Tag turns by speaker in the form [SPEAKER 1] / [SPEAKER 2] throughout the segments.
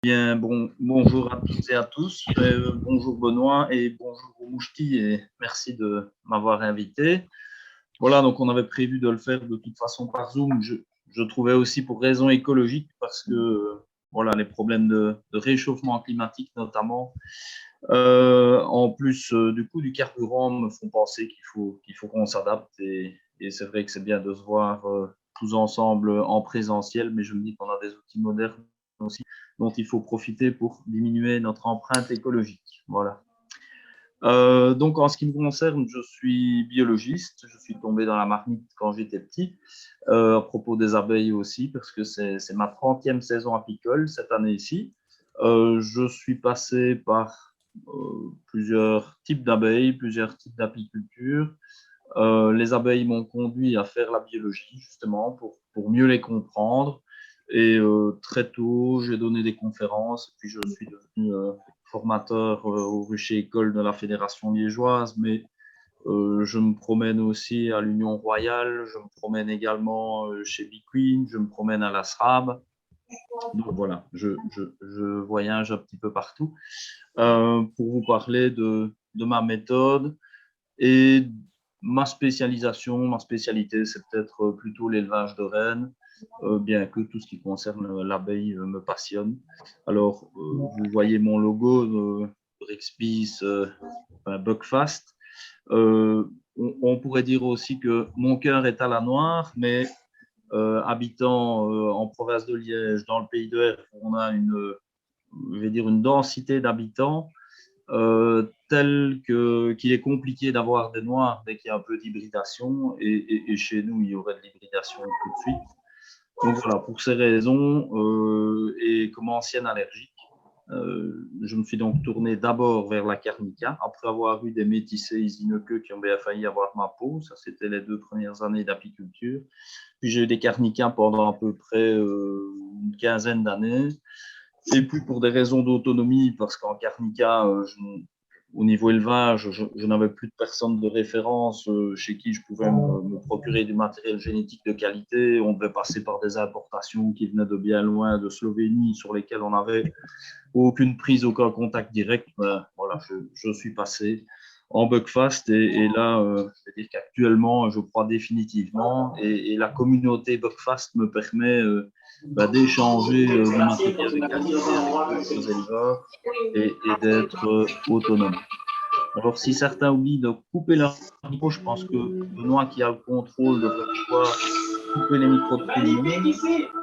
[SPEAKER 1] Bien, bonjour à toutes et à tous. Bonjour Benoît et bonjour Mouchti et merci de m'avoir invité. Voilà, donc on avait prévu de le faire de toute façon par Zoom. Je trouvais aussi pour raison écologique parce que voilà, les problèmes de réchauffement climatique notamment, en plus du coup du carburant me font penser qu'il faut qu'on s'adapte et c'est vrai que c'est bien de se voir tous ensemble en présentiel, mais je me dis qu'on a des outils modernes aussi dont il faut profiter pour diminuer notre empreinte écologique. Voilà. Donc, en ce qui me concerne, je suis biologiste. Je suis tombé dans la marmite quand j'étais petit, à propos des abeilles aussi, parce que c'est ma 30e saison apicole cette année-ci. Je suis passé par plusieurs types d'abeilles, plusieurs types d'apiculture. Les abeilles m'ont conduit à faire la biologie, justement, pour mieux les comprendre. Et très tôt, j'ai donné des conférences, puis je suis devenu formateur au Rucher École de la Fédération liégeoise, mais je me promène aussi à l'Union Royale, je me promène également chez Bee Queen, je me promène à la SRAB. Donc voilà, je voyage un petit peu partout pour vous parler de ma méthode et ma spécialité, c'est peut-être plutôt l'élevage de rennes, bien que tout ce qui concerne l'abeille me passionne. Alors, vous voyez mon logo, Brixpeace, Buckfast. On pourrait dire aussi que mon cœur est à la noire, mais habitant en province de Liège, dans le pays de Herve, on a une densité d'habitants tel qu'il est compliqué d'avoir des noirs dès qu'il y a un peu d'hybridation, et chez nous, il y aurait de l'hybridation tout de suite. Donc voilà, pour ces raisons, et comme ancien allergique, je me suis donc tourné d'abord vers la Carnica, après avoir eu des métissés isineux qui ont bien failli avoir ma peau. Ça, c'était les 2 premières années d'apiculture. Puis j'ai eu des Carnicas pendant à peu près une quinzaine d'années. Et puis pour des raisons d'autonomie, parce qu'en Carnica, au niveau élevage, je n'avais plus de personne de référence chez qui je pouvais me procurer du matériel génétique de qualité. On devait passer par des importations qui venaient de bien loin, de Slovénie, sur lesquelles on n'avait aucune prise, aucun contact direct. Voilà, je suis passé en Buckfast et là, je vais dire qu'actuellement, je crois définitivement, et la communauté Buckfast me permet d'échanger du matériel de qualité avec d'autres éleveurs et d'être autonome. Alors, si certains oublient de couper leur micro, je pense que Benoît, qui a le contrôle, devrait pouvoir couper les micros de tout le monde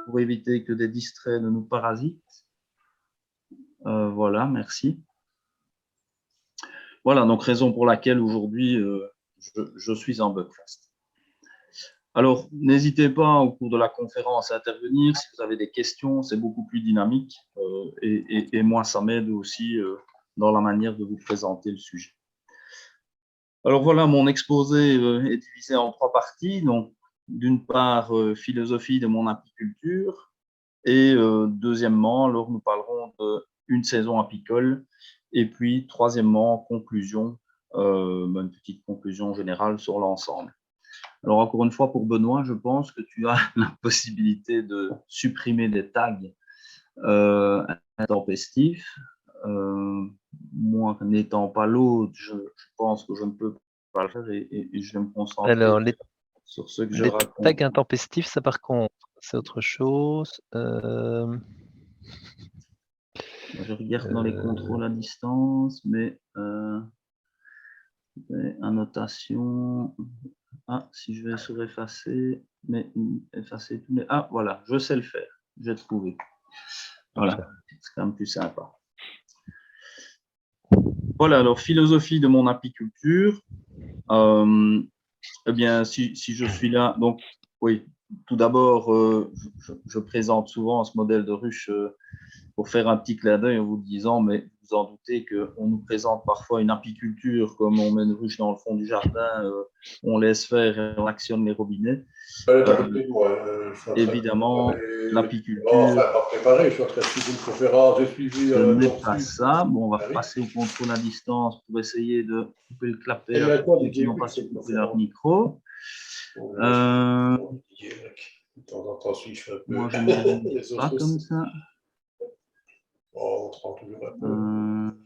[SPEAKER 1] pour éviter que des distraits ne nous parasitent. Voilà, merci. Voilà, donc raison pour laquelle aujourd'hui, je suis en Buckfast. Alors, n'hésitez pas au cours de la conférence à intervenir. Si vous avez des questions, c'est beaucoup plus dynamique et moi, ça m'aide aussi dans la manière de vous présenter le sujet. Alors voilà, mon exposé est divisé en 3 parties. Donc, d'une part, philosophie de mon apiculture et deuxièmement, alors nous parlerons d'une saison apicole et puis troisièmement, conclusion, une petite conclusion générale sur l'ensemble. Alors, encore une fois, pour Benoît, je pense que tu as la possibilité de supprimer des tags intempestifs. Moi, n'étant pas l'autre, je pense que je ne peux pas le faire et je vais me concentrer
[SPEAKER 2] Alors,
[SPEAKER 1] sur ce que je
[SPEAKER 2] les
[SPEAKER 1] raconte.
[SPEAKER 2] tags intempestifs, ça par contre, c'est autre chose.
[SPEAKER 1] Je regarde dans les contrôles à distance, mais annotation. Ah, si je vais sur effacer, mais effacer tous les. Ah, voilà, je sais le faire. J'ai trouvé. Voilà, c'est quand même plus sympa. Voilà, alors philosophie de mon apiculture. Eh bien, si je suis là, donc oui, tout d'abord, je présente souvent ce modèle de ruche pour faire un petit clin d'œil en vous disant, mais vous en doutez qu'on nous présente parfois une apiculture comme on met une ruche dans le fond du jardin, on laisse faire et on actionne les robinets. Évidemment, l'apiculture, ce n'est pas ça. Bon, on va passer au contrôle à distance pour essayer de couper le clapet à tous ceux qui n'ont pas su couper leur micro. Moi, je ne vais pas comme ça.
[SPEAKER 3] Oh, on te parle toujours un peu.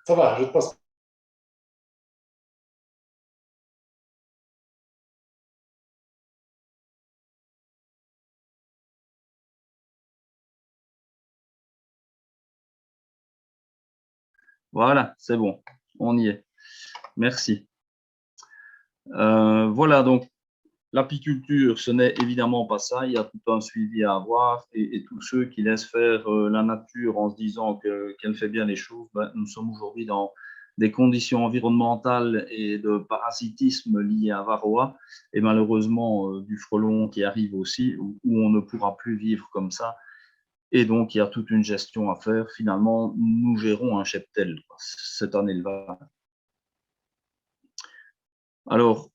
[SPEAKER 3] Ça va, je te passe.
[SPEAKER 1] Voilà, c'est bon, on y est. Merci. Voilà, donc l'apiculture, ce n'est évidemment pas ça. Il y a tout un suivi à avoir et tous ceux qui laissent faire la nature en se disant qu'elle fait bien les choses, ben, nous sommes aujourd'hui dans des conditions environnementales et de parasitisme liés à Varroa et malheureusement du frelon qui arrive aussi où on ne pourra plus vivre comme ça. Et donc, il y a toute une gestion à faire. Finalement, nous gérons un cheptel. C'est un élevage. Alors,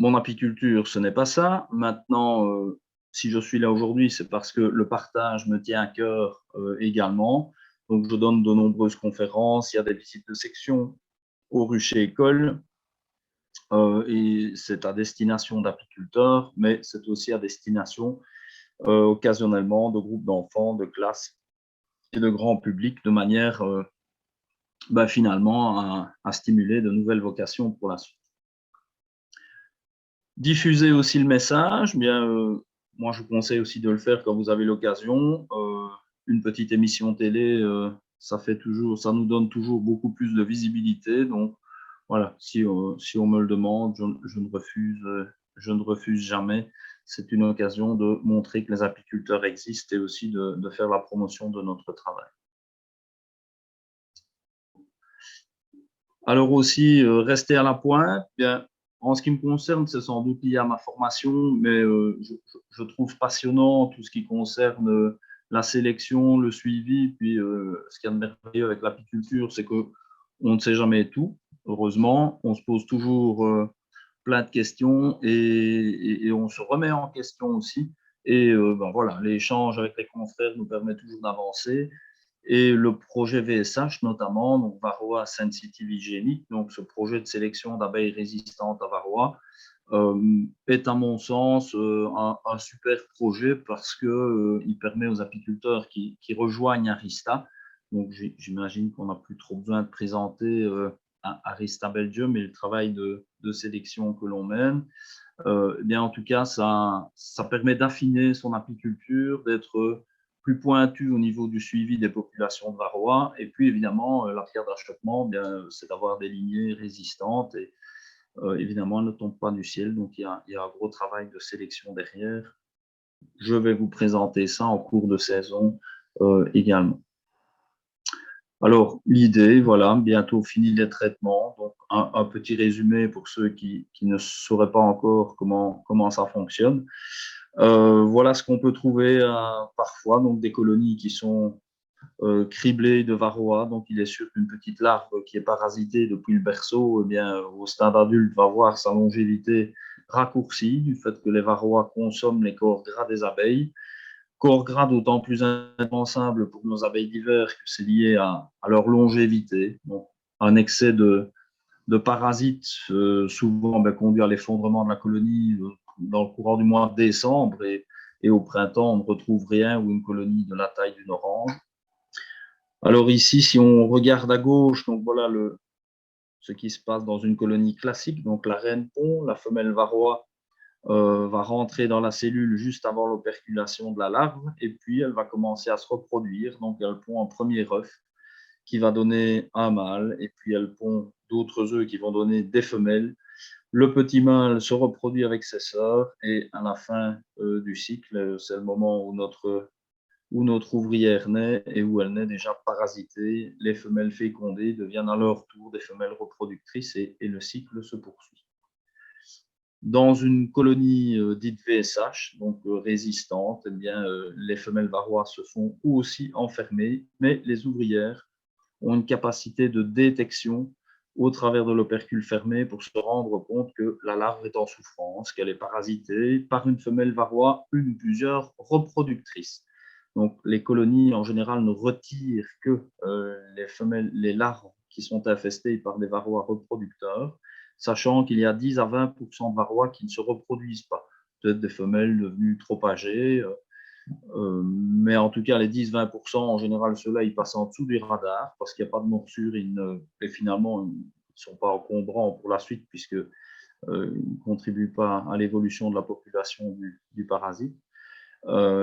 [SPEAKER 1] mon apiculture, ce n'est pas ça. Maintenant, si je suis là aujourd'hui, c'est parce que le partage me tient à cœur également. Donc, je donne de nombreuses conférences. Il y a des visites de section au rucher école. Et c'est à destination d'apiculteurs, mais c'est aussi à destination occasionnellement de groupes d'enfants, de classes et de grand public, de manière finalement à stimuler de nouvelles vocations pour la suite. Diffuser aussi le message, moi je vous conseille aussi de le faire quand vous avez l'occasion. Une petite émission télé, ça nous donne toujours beaucoup plus de visibilité. Donc voilà, si on me le demande, je ne refuse jamais. C'est une occasion de montrer que les apiculteurs existent et aussi de faire la promotion de notre travail. Alors aussi, rester à la pointe, bien, en ce qui me concerne, c'est sans doute lié à ma formation, mais je trouve passionnant tout ce qui concerne la sélection, le suivi. Puis ce qu'il y a de merveilleux avec l'apiculture, c'est qu'on ne sait jamais tout, heureusement. On se pose toujours plein de questions et on se remet en question aussi. Et voilà, l'échange avec les confrères nous permet toujours d'avancer. Et le projet VSH notamment, donc Varroa Sensitive Hygienic, donc ce projet de sélection d'abeilles résistantes à Varroa, est à mon sens un super projet parce qu'il permet aux apiculteurs qui rejoignent Arista, donc j'imagine qu'on n'a plus trop besoin de présenter Arista Belgium et le travail de sélection que l'on mène, bien en tout cas ça permet d'affiner son apiculture, d'être plus pointu au niveau du suivi des populations de varroa. Et puis, évidemment, la pierre d'achoppement, c'est d'avoir des lignées résistantes. Et évidemment, elles ne tombent pas du ciel. Donc, il y a un gros travail de sélection derrière. Je vais vous présenter ça en cours de saison également. Alors, l'idée, voilà, bientôt fini les traitements. Donc, un petit résumé pour ceux qui ne sauraient pas encore comment ça fonctionne. Voilà ce qu'on peut trouver parfois, donc des colonies qui sont criblées de varroa. Donc, il est sûr qu'une petite larve qui est parasitée depuis le berceau, eh bien, au stade adulte, va voir sa longévité raccourcie du fait que les varroas consomment les corps gras des abeilles. Corps gras d'autant plus indispensable pour nos abeilles d'hiver que c'est lié à leur longévité. Donc, un excès de parasites souvent conduit à l'effondrement de la colonie dans le courant du mois de décembre et au printemps, on ne retrouve rien ou une colonie de la taille d'une orange. Alors ici, si on regarde à gauche, donc voilà ce qui se passe dans une colonie classique. Donc la reine pond, la femelle varroa va rentrer dans la cellule juste avant l'operculation de la larve et puis elle va commencer à se reproduire. Donc elle pond un premier œuf qui va donner un mâle et puis elle pond d'autres œufs qui vont donner des femelles. Le petit mâle se reproduit avec ses sœurs et à la fin du cycle, c'est le moment où notre ouvrière naît et où elle naît déjà parasitée. Les femelles fécondées deviennent à leur tour des femelles reproductrices et le cycle se poursuit. Dans une colonie dite VSH, donc résistante, eh bien, les femelles varrois se sont aussi enfermées, mais les ouvrières ont une capacité de détection au travers de l'opercule fermé pour se rendre compte que la larve est en souffrance, qu'elle est parasitée par une femelle varroa, une ou plusieurs reproductrices. Donc, les colonies, en général, ne retirent que les larves qui sont infestées par des varroas reproducteurs, sachant qu'il y a 10 à 20% de varrois qui ne se reproduisent pas. Peut-être des femelles devenues trop âgées, Mais en tout cas, les 10-20%, en général, ceux-là, ils passent en dessous du radar parce qu'il n'y a pas de morsure et finalement, ils ne sont pas encombrants pour la suite puisqu'ils ne contribuent pas à l'évolution de la population du parasite.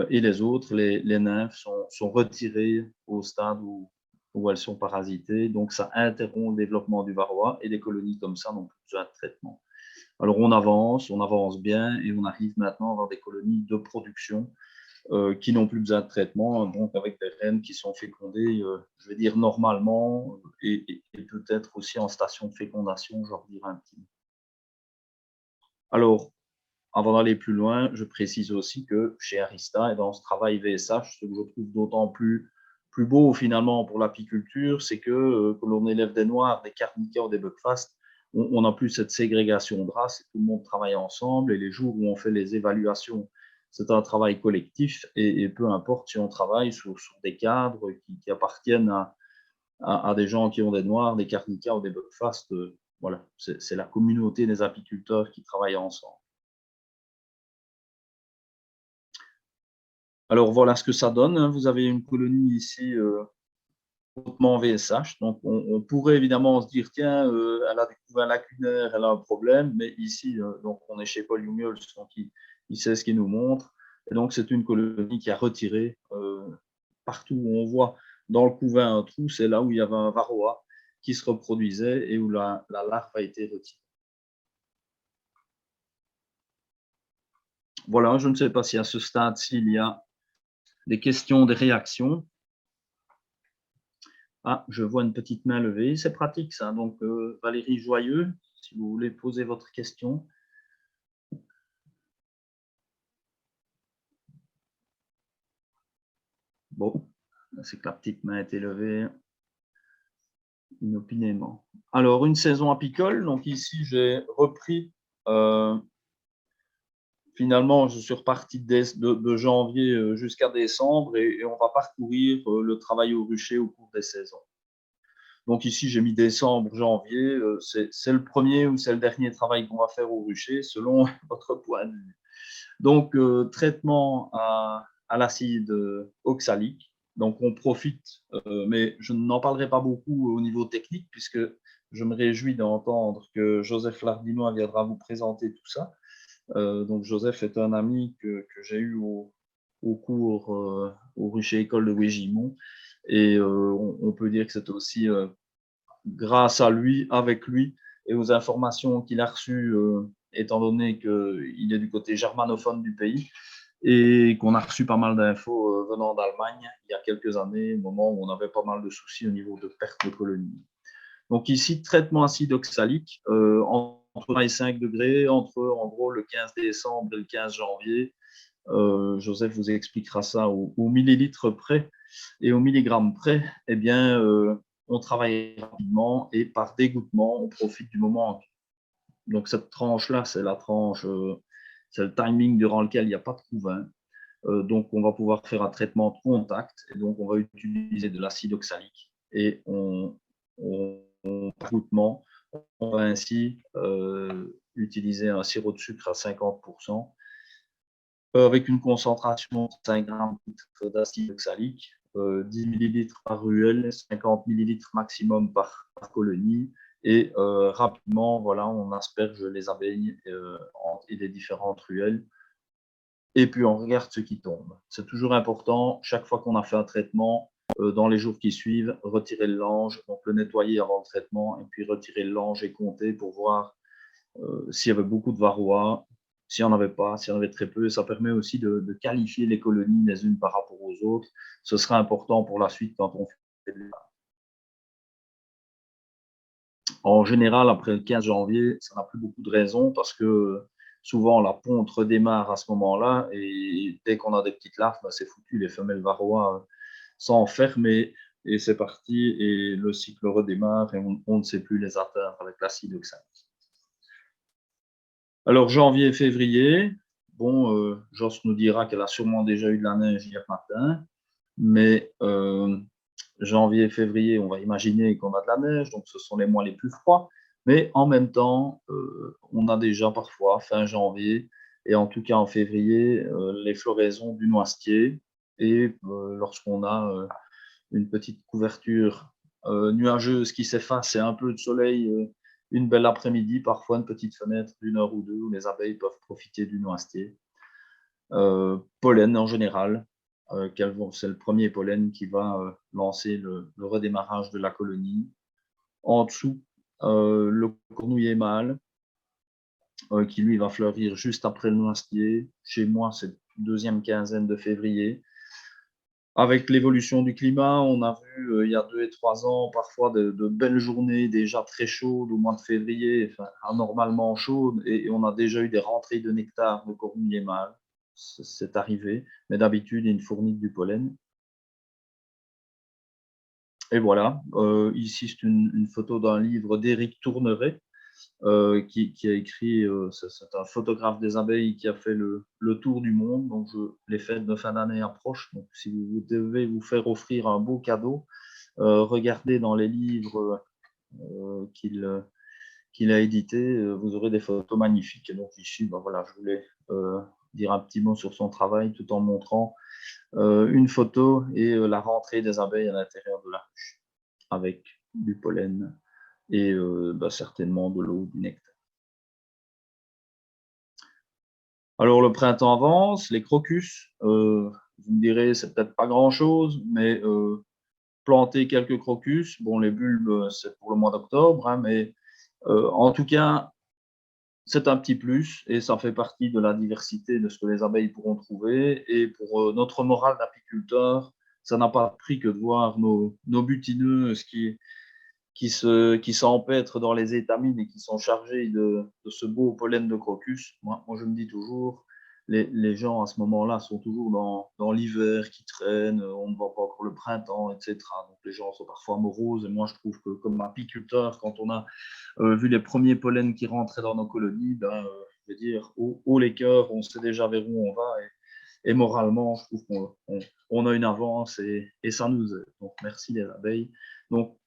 [SPEAKER 1] Et les autres, les nymphes, sont retirées au stade où elles sont parasitées. Donc, ça interrompt le développement du varroa et des colonies comme ça n'ont plus besoin de traitement. Alors, on avance bien et on arrive maintenant à avoir des colonies de production qui n'ont plus besoin de traitement, donc avec des reines qui sont fécondées, je vais dire normalement, et peut-être aussi en station de fécondation, je dirais un petit peu. Alors, avant d'aller plus loin, je précise aussi que chez Arista et dans ce travail VSH, ce que je trouve d'autant plus beau finalement pour l'apiculture, c'est que l'on élève des noirs, des carnicas ou des buckfast, on n'a plus cette ségrégation de races, tout le monde travaille ensemble et les jours où on fait les évaluations, c'est un travail collectif et peu importe si on travaille sur des cadres qui appartiennent à des gens qui ont des noirs, des carnicas ou des buckfast, voilà, c'est la communauté des apiculteurs qui travaillent ensemble. Alors voilà ce que ça donne. Vous avez une colonie ici hautement VSH. Donc on pourrait évidemment se dire tiens, elle a découvert un lacunaire, elle a un problème, mais ici, donc on est chez Paul Jungels, donc il sait ce qu'il nous montre. Et donc c'est une colonie qui a retiré partout où on voit dans le couvain un trou, c'est là où il y avait un varroa qui se reproduisait et où la larve a été retirée. Voilà, je ne sais pas si à ce stade, s'il y a des questions, des réactions. Ah, je vois une petite main levée. C'est pratique, ça. Donc, Valérie Joyeux, si vous voulez poser votre question. Bon, c'est que la petite main a été levée inopinément. Alors, une saison apicole. Donc, ici, j'ai repris. Finalement, je suis reparti de janvier jusqu'à décembre et on va parcourir le travail au rucher au cours des saisons. Donc ici, j'ai mis décembre, janvier. C'est le premier ou c'est le dernier travail qu'on va faire au rucher, selon votre point de vue. Donc, traitement à l'acide oxalique. Donc, on profite, mais je n'en parlerai pas beaucoup au niveau technique, puisque je me réjouis d'entendre que Joseph Lardinois viendra vous présenter tout ça. Donc, Joseph est un ami que j'ai eu au cours au rucher école de Wégimont. Et on peut dire que c'est aussi grâce à lui, avec lui, et aux informations qu'il a reçues, étant donné qu'il est du côté germanophone du pays, et qu'on a reçu pas mal d'infos venant d'Allemagne il y a quelques années, au moment où on avait pas mal de soucis au niveau de perte de colonies. Donc ici, traitement acide oxalique, entre 1 et 5 degrés, entre en gros le 15 décembre et le 15 janvier. Joseph vous expliquera ça au millilitre près et au milligramme près. Eh bien, on travaille rapidement et par dégoûtement, on profite du moment. Donc cette tranche-là, c'est la tranche, c'est le timing durant lequel il n'y a pas de couvain. Donc on va pouvoir faire un traitement de contact et donc on va utiliser de l'acide oxalique et par goûtement, on va ainsi utiliser un sirop de sucre à 50%. Avec une concentration de 5 grammes d'acide oxalique, 10 ml par ruelle, 50 ml maximum par colonie. Et rapidement, voilà, on asperge les abeilles et les différentes ruelles. Et puis, on regarde ce qui tombe. C'est toujours important, chaque fois qu'on a fait un traitement, dans les jours qui suivent, retirer le lange, donc le nettoyer avant le traitement, et puis retirer le lange et compter pour voir s'il y avait beaucoup de varroa, s'il n'y en avait pas, s'il y en avait très peu. Ça permet aussi de qualifier les colonies les unes par rapport aux autres. Ce sera important pour la suite quand on fait le... En général, après le 15 janvier, ça n'a plus beaucoup de raisons parce que souvent la ponte redémarre à ce moment-là et dès qu'on a des petites larves, bah, c'est foutu, les femelles varroa s'enferment et c'est parti et le cycle redémarre et on ne sait plus les atteindre avec l'acide oxalique. Alors, janvier, février, bon, Joss nous dira qu'elle a sûrement déjà eu de la neige hier matin, mais janvier, février, on va imaginer qu'on a de la neige, donc ce sont les mois les plus froids, mais en même temps, on a déjà parfois, fin janvier, et en tout cas en février, les floraisons du noisetier. Et lorsqu'on a une petite couverture nuageuse qui s'efface et un peu de soleil, une belle après-midi, parfois une petite fenêtre d'une heure ou deux où les abeilles peuvent profiter du noisetier. Pollen en général, c'est le premier pollen qui va lancer le redémarrage de la colonie. En dessous, le cornouiller mâle, qui lui va fleurir juste après le noisetier. Chez moi, c'est deuxième quinzaine de février. Avec l'évolution du climat, on a vu il y a 2 et 3 ans parfois de belles journées déjà très chaudes au mois de février, enfin, anormalement chaudes, et on a déjà eu des rentrées de nectar de cornouiller mâle. C'est arrivé, mais d'habitude, il fournit du pollen. Et voilà, ici c'est une photo d'un livre d'Éric Tourneret, qui a écrit, c'est un photographe des abeilles qui a fait le tour du monde. Donc, les fêtes de fin d'année approchent. Donc, si vous devez vous faire offrir un beau cadeau, regardez dans les livres qu'il a édités, vous aurez des photos magnifiques. Et donc, ici, ben voilà, je voulais dire un petit mot sur son travail tout en montrant une photo et la rentrée des abeilles à l'intérieur de la ruche avec du pollen et certainement de l'eau, du nectar. Alors, le printemps avance, les crocus, vous me direz, c'est peut-être pas grand-chose, mais planter quelques crocus, bon, les bulbes, c'est pour le mois d'octobre, hein, mais en tout cas, c'est un petit plus et ça fait partie de la diversité de ce que les abeilles pourront trouver. Et pour notre morale d'apiculteur, ça n'a pas de prix que de voir nos butineux qui s'empêtrent dans les étamines et qui sont chargés de ce beau pollen de crocus. Moi, je me dis toujours, les gens à ce moment-là sont toujours dans l'hiver qui traîne, on ne voit pas encore le printemps, etc. Donc les gens sont parfois moroses. Et moi, je trouve que comme apiculteur, quand on a vu les premiers pollens qui rentraient dans nos colonies, je veux dire, haut les cœurs, on sait déjà vers où on va. Et moralement, je trouve qu'on a une avance et ça nous aide. Donc, merci les abeilles. Donc,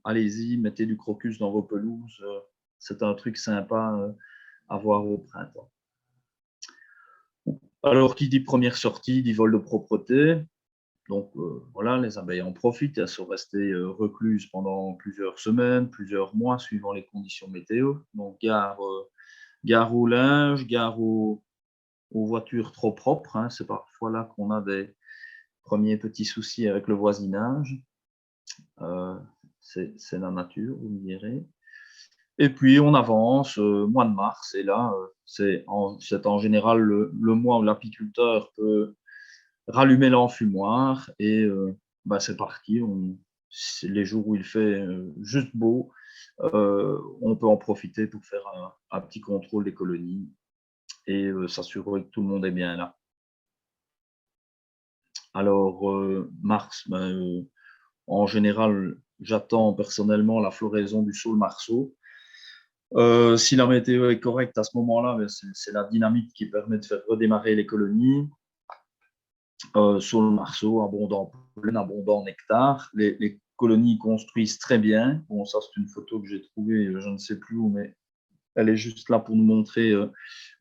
[SPEAKER 1] allez-y, mettez du crocus dans vos pelouses. C'est un truc sympa à voir au printemps. Alors, qui dit première sortie, dit vol de propreté. Donc, voilà, les abeilles en profitent. Elles sont restées recluses pendant plusieurs semaines, plusieurs mois, suivant les conditions météo. Donc, gare au linge, gare aux voitures trop propres. Hein. C'est parfois là qu'on a des premiers petits soucis avec le voisinage. C'est la nature, vous me direz. Et puis, on avance, mois de mars, et là, c'est en général le mois où l'apiculteur peut rallumer l'enfumoir, et c'est parti. Les jours où il fait juste beau, on peut en profiter pour faire un petit contrôle des colonies et s'assurer que tout le monde est bien là. Alors, mars, en général, j'attends personnellement la floraison du saule marceau. Si la météo est correcte à ce moment-là, c'est la dynamite qui permet de faire redémarrer les colonies. Saule marceau, abondant pollen, abondant nectar. Les colonies construisent très bien. Bon, ça, c'est une photo que j'ai trouvée, je ne sais plus où, mais elle est juste là pour nous montrer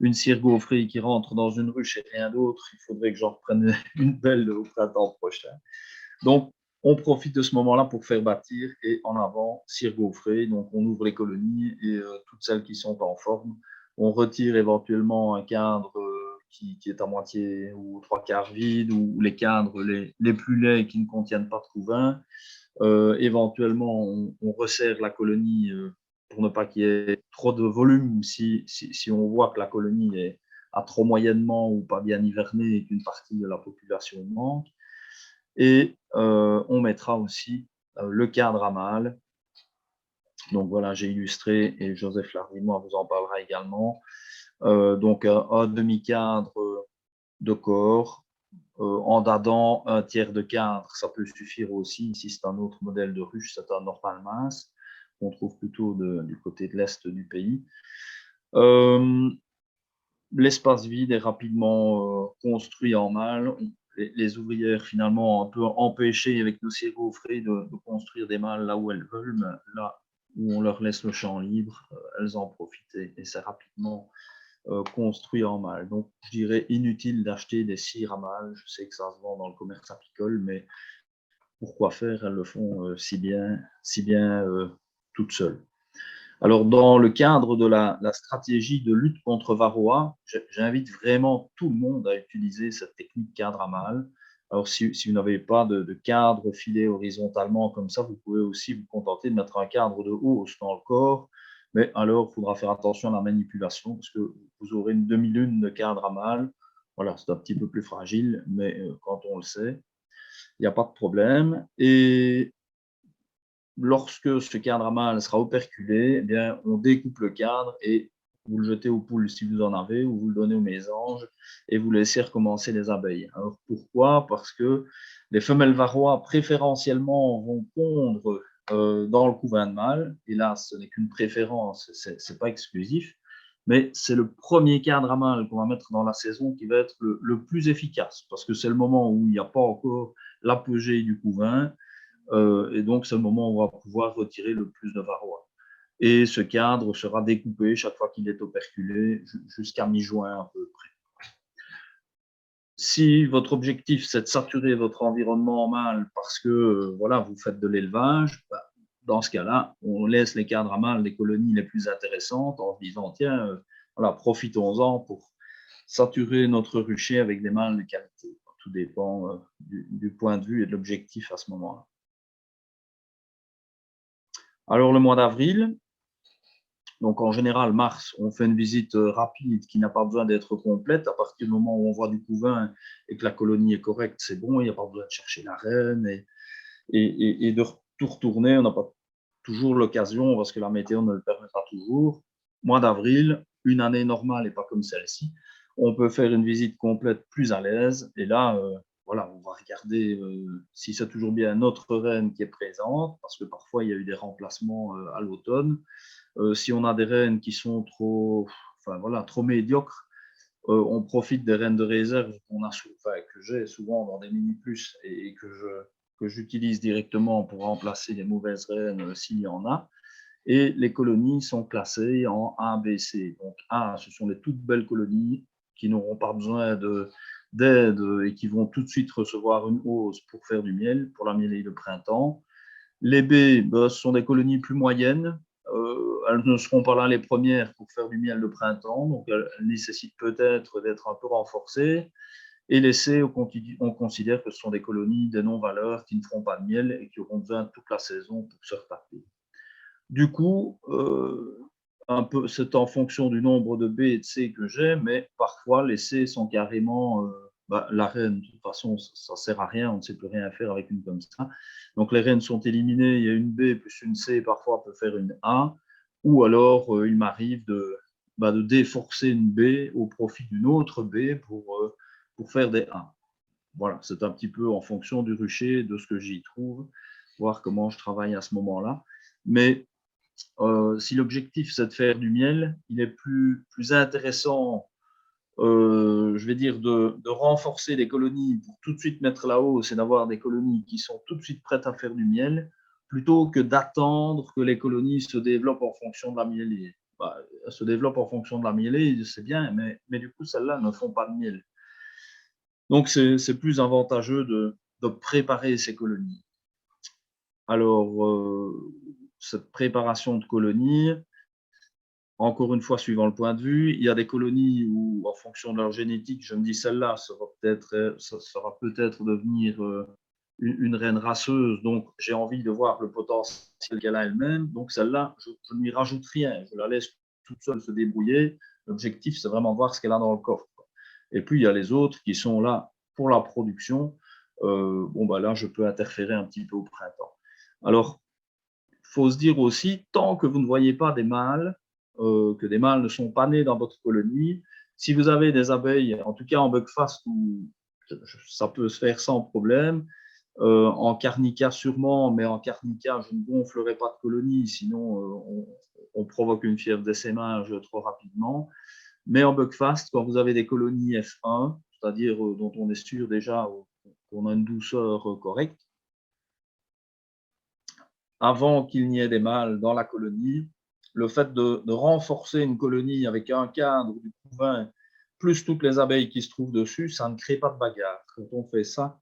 [SPEAKER 1] une cire gaufrée qui rentre dans une ruche et rien d'autre. Il faudrait que j'en reprenne une belle au printemps prochain. Donc, on profite de ce moment-là pour faire bâtir et en avant, cire gaufrée. Donc, on ouvre les colonies et toutes celles qui sont en forme, on retire éventuellement un cadre qui est à moitié ou 3/4 vide, ou les cadres les plus laids qui ne contiennent pas de couvain. Éventuellement, on resserre la colonie pour ne pas qu'il y ait trop de volume. Si on voit que la colonie a trop moyennement ou pas bien hiverné et qu'une partie de la population manque. Et on mettra aussi le cadre à mâle. Donc voilà, j'ai illustré et Joseph Lardinois vous en parlera également. Donc un demi-cadre de corps, en dadant un tiers de cadre, ça peut suffire aussi. Ici, c'est un autre modèle de ruche, c'est un normal mince, qu'on trouve plutôt du côté de l'est du pays. L'espace vide est rapidement construit en mâle. Les ouvrières, finalement, un peu empêchées avec nos cires gaufrées de construire des mâles là où elles veulent, mais là où on leur laisse le champ libre, elles en profitent et c'est rapidement construits en mâle. Donc, je dirais inutile d'acheter des cires à mâle. Je sais que ça se vend dans le commerce apicole, mais pourquoi faire? Elles le font si bien toutes seules. Alors, dans le cadre de la stratégie de lutte contre varroa, j'invite vraiment tout le monde à utiliser cette technique cadre à mâle. Alors, si vous n'avez pas de cadre filé horizontalement comme ça, vous pouvez aussi vous contenter de mettre un cadre de hausse dans le corps. Mais alors, il faudra faire attention à la manipulation parce que vous aurez une demi-lune de cadre à mâle. Voilà, c'est un petit peu plus fragile, mais quand on le sait, il n'y a pas de problème. Et lorsque ce cadre à mâle sera operculé, eh bien, on découpe le cadre et vous le jetez aux poules si vous en avez, ou vous le donnez aux mésanges et vous laissez recommencer les abeilles. Alors pourquoi? Parce que les femelles varrois préférentiellement vont pondre dans le couvain de mâle, et là ce n'est qu'une préférence, ce n'est pas exclusif, mais c'est le premier cadre à mâle qu'on va mettre dans la saison qui va être le plus efficace, parce que c'est le moment où il n'y a pas encore l'apogée du couvain, et donc c'est le moment où on va pouvoir retirer le plus de varroa. Et ce cadre sera découpé chaque fois qu'il est operculé jusqu'à mi-juin à peu près. Si votre objectif c'est de saturer votre environnement en mâle parce que voilà, vous faites de l'élevage, dans ce cas-là, on laisse les cadres à mâle, les colonies les plus intéressantes en se disant tiens, voilà, profitons-en pour saturer notre rucher avec des mâles de qualité. Tout dépend du point de vue et de l'objectif à ce moment-là. Alors, le mois d'avril, donc en général, mars, on fait une visite rapide qui n'a pas besoin d'être complète. À partir du moment où on voit du couvain et que la colonie est correcte, c'est bon, il n'y a pas besoin de chercher la reine et de tout retourner. On n'a pas toujours l'occasion parce que la météo ne le permet pas toujours. Mois d'avril, une année normale et pas comme celle-ci, on peut faire une visite complète plus à l'aise. Et là, voilà, on va regarder si c'est toujours bien notre reine qui est présente, parce que parfois il y a eu des remplacements à l'automne. Si on a des reines qui sont trop médiocres, on profite des reines de réserve que j'ai souvent dans des mini plus et que j'utilise directement pour remplacer les mauvaises reines s'il y en a. Et les colonies sont classées en A, B, C. Donc A, ce sont les toutes belles colonies qui n'auront pas besoin d'aide et qui vont tout de suite recevoir une hausse pour faire du miel, pour la miellerie de printemps. Les B, ce sont des colonies plus moyennes. Elles ne seront pas là les premières pour faire du miel de printemps, donc elles nécessitent peut-être d'être un peu renforcées. Et les C, on considère que ce sont des colonies des non-valeurs qui ne feront pas de miel et qui auront besoin toute la saison pour se retaper. Du coup, c'est en fonction du nombre de B et de C que j'ai, mais parfois les C sont carrément la reine. De toute façon, ça ne sert à rien, on ne sait plus rien faire avec une comme ça. Donc les reines sont éliminées, il y a une B plus une C, parfois peut faire une A, ou alors il m'arrive de déforcer une B au profit d'une autre B pour faire des A. Voilà, c'est un petit peu en fonction du rucher, de ce que j'y trouve, voir comment je travaille à ce moment-là. Mais si l'objectif c'est de faire du miel, il est plus intéressant, je vais dire, de renforcer les colonies pour tout de suite mettre la hausse et d'avoir des colonies qui sont tout de suite prêtes à faire du miel, plutôt que d'attendre que les colonies se développent en fonction de la miellerie. Elles se développent en fonction de la miellerie, c'est bien, mais du coup, celles-là ne font pas de miel. Donc, c'est plus avantageux de préparer ces colonies. Alors, cette préparation de colonies, encore une fois, suivant le point de vue, il y a des colonies où, en fonction de leur génétique, je me dis celle-là, ça sera peut-être devenir une reine raceuse, donc j'ai envie de voir le potentiel qu'elle a elle-même. Donc celle-là, je ne lui rajoute rien, je la laisse toute seule se débrouiller. L'objectif, c'est vraiment de voir ce qu'elle a dans le coffre. Et puis, il y a les autres qui sont là pour la production. Là, je peux interférer un petit peu au printemps. Alors, il faut se dire aussi, tant que vous ne voyez pas des mâles, que des mâles ne sont pas nés dans votre colonie, si vous avez des abeilles, en tout cas en buckfast, ça peut se faire sans problème. En carnica sûrement, mais en carnica, je ne gonflerai pas de colonie, sinon on provoque une fièvre d'essaimage trop rapidement. Mais en buckfast, quand vous avez des colonies F1, c'est-à-dire dont on est sûr déjà qu'on a une douceur correcte, avant qu'il n'y ait des mâles dans la colonie, le fait de renforcer une colonie avec un cadre du couvain, plus toutes les abeilles qui se trouvent dessus, ça ne crée pas de bagarre. Quand on fait ça,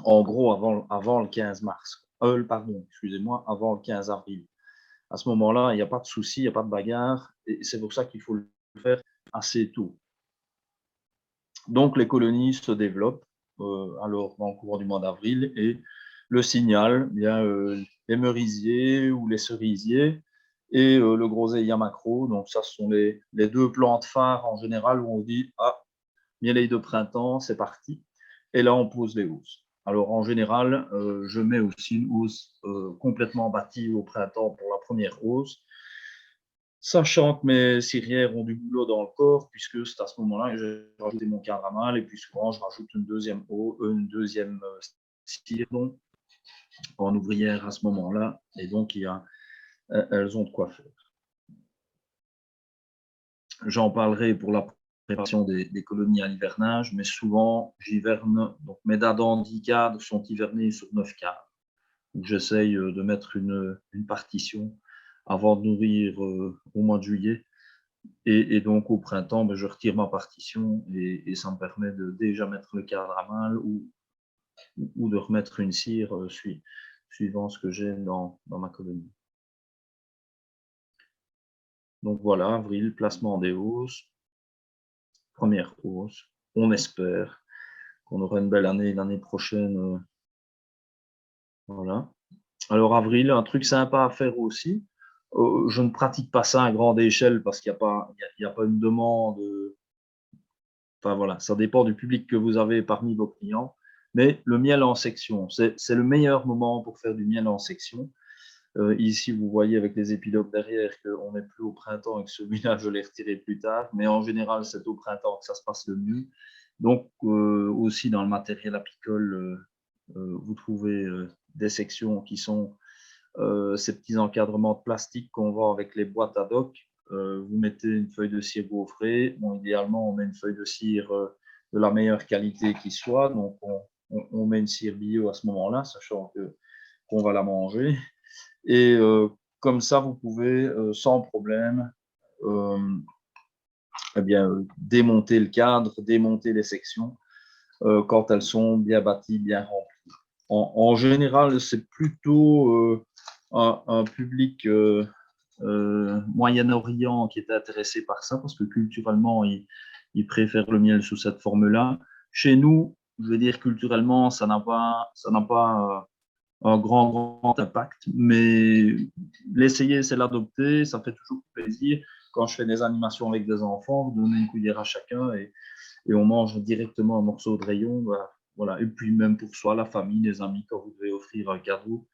[SPEAKER 1] en gros, avant le 15 mars, pardon, excusez-moi, avant le 15 avril. À ce moment-là, il n'y a pas de souci, il n'y a pas de bagarre, et c'est pour ça qu'il faut le faire assez tôt. Donc, les colonies se développent alors en courant du mois d'avril, et le signal, bien, les merisiers ou les cerisiers et le groseillier macro. Donc, ça, ce sont les deux plantes phares en général où on dit « Ah, mielleille de printemps, c'est parti ». Et là, on pose les hausses. Alors, en général, je mets aussi une hausse complètement bâtie au printemps pour la première hausse, sachant que mes cirières ont du boulot dans le corps, puisque c'est à ce moment-là que j'ai rajouté mon cadre à mal, et puis souvent, je rajoute une deuxième cire en ouvrière à ce moment-là, et donc elles ont de quoi faire. J'en parlerai pour la préparation des colonies à l'hivernage, mais souvent, j'hiverne. Donc, mes dadans 10 cadres sont hivernés sur 9 cadres. J'essaye de mettre une partition avant de nourrir au mois de juillet. Et donc, au printemps, je retire ma partition et ça me permet de déjà mettre le cadre à mal ou de remettre une cire suivant ce que j'ai dans ma colonie. Donc, voilà, avril, placement des hausses. Première hausse. On espère qu'on aura une belle année l'année prochaine. Voilà. Alors, avril, un truc sympa à faire aussi. Je ne pratique pas ça à grande échelle parce qu'il n'y a pas une demande. Enfin, voilà, ça dépend du public que vous avez parmi vos clients. Mais le miel en section, c'est le meilleur moment pour faire du miel en section. Ici, vous voyez avec les épilopes derrière qu'on n'est plus au printemps et que celui-là, je l'ai retiré plus tard. Mais en général, c'est au printemps que ça se passe le mieux. Donc, aussi dans le matériel apicole, vous trouvez des sections qui sont ces petits encadrements de plastique qu'on vend avec les boîtes ad hoc. Vous mettez une feuille de cire gaufrée. Bon, idéalement, on met une feuille de cire de la meilleure qualité qui soit. Donc, on met une cire bio à ce moment-là, sachant qu'on va la manger. Et comme ça, vous pouvez sans problème démonter le cadre, démonter les sections quand elles sont bien bâties, bien remplies. En général, c'est plutôt un public Moyen-Orient qui est intéressé par ça, parce que culturellement, ils préfèrent le miel sous cette forme-là. Chez nous, je veux dire, culturellement, ça n'a pas un grand impact, mais l'essayer, c'est l'adopter, ça fait toujours plaisir. Quand je fais des animations avec des enfants, vous donnez une cuillère à chacun et on mange directement un morceau de rayon. Voilà. Et puis même pour soi, la famille, les amis, quand vous devez offrir un cadeau,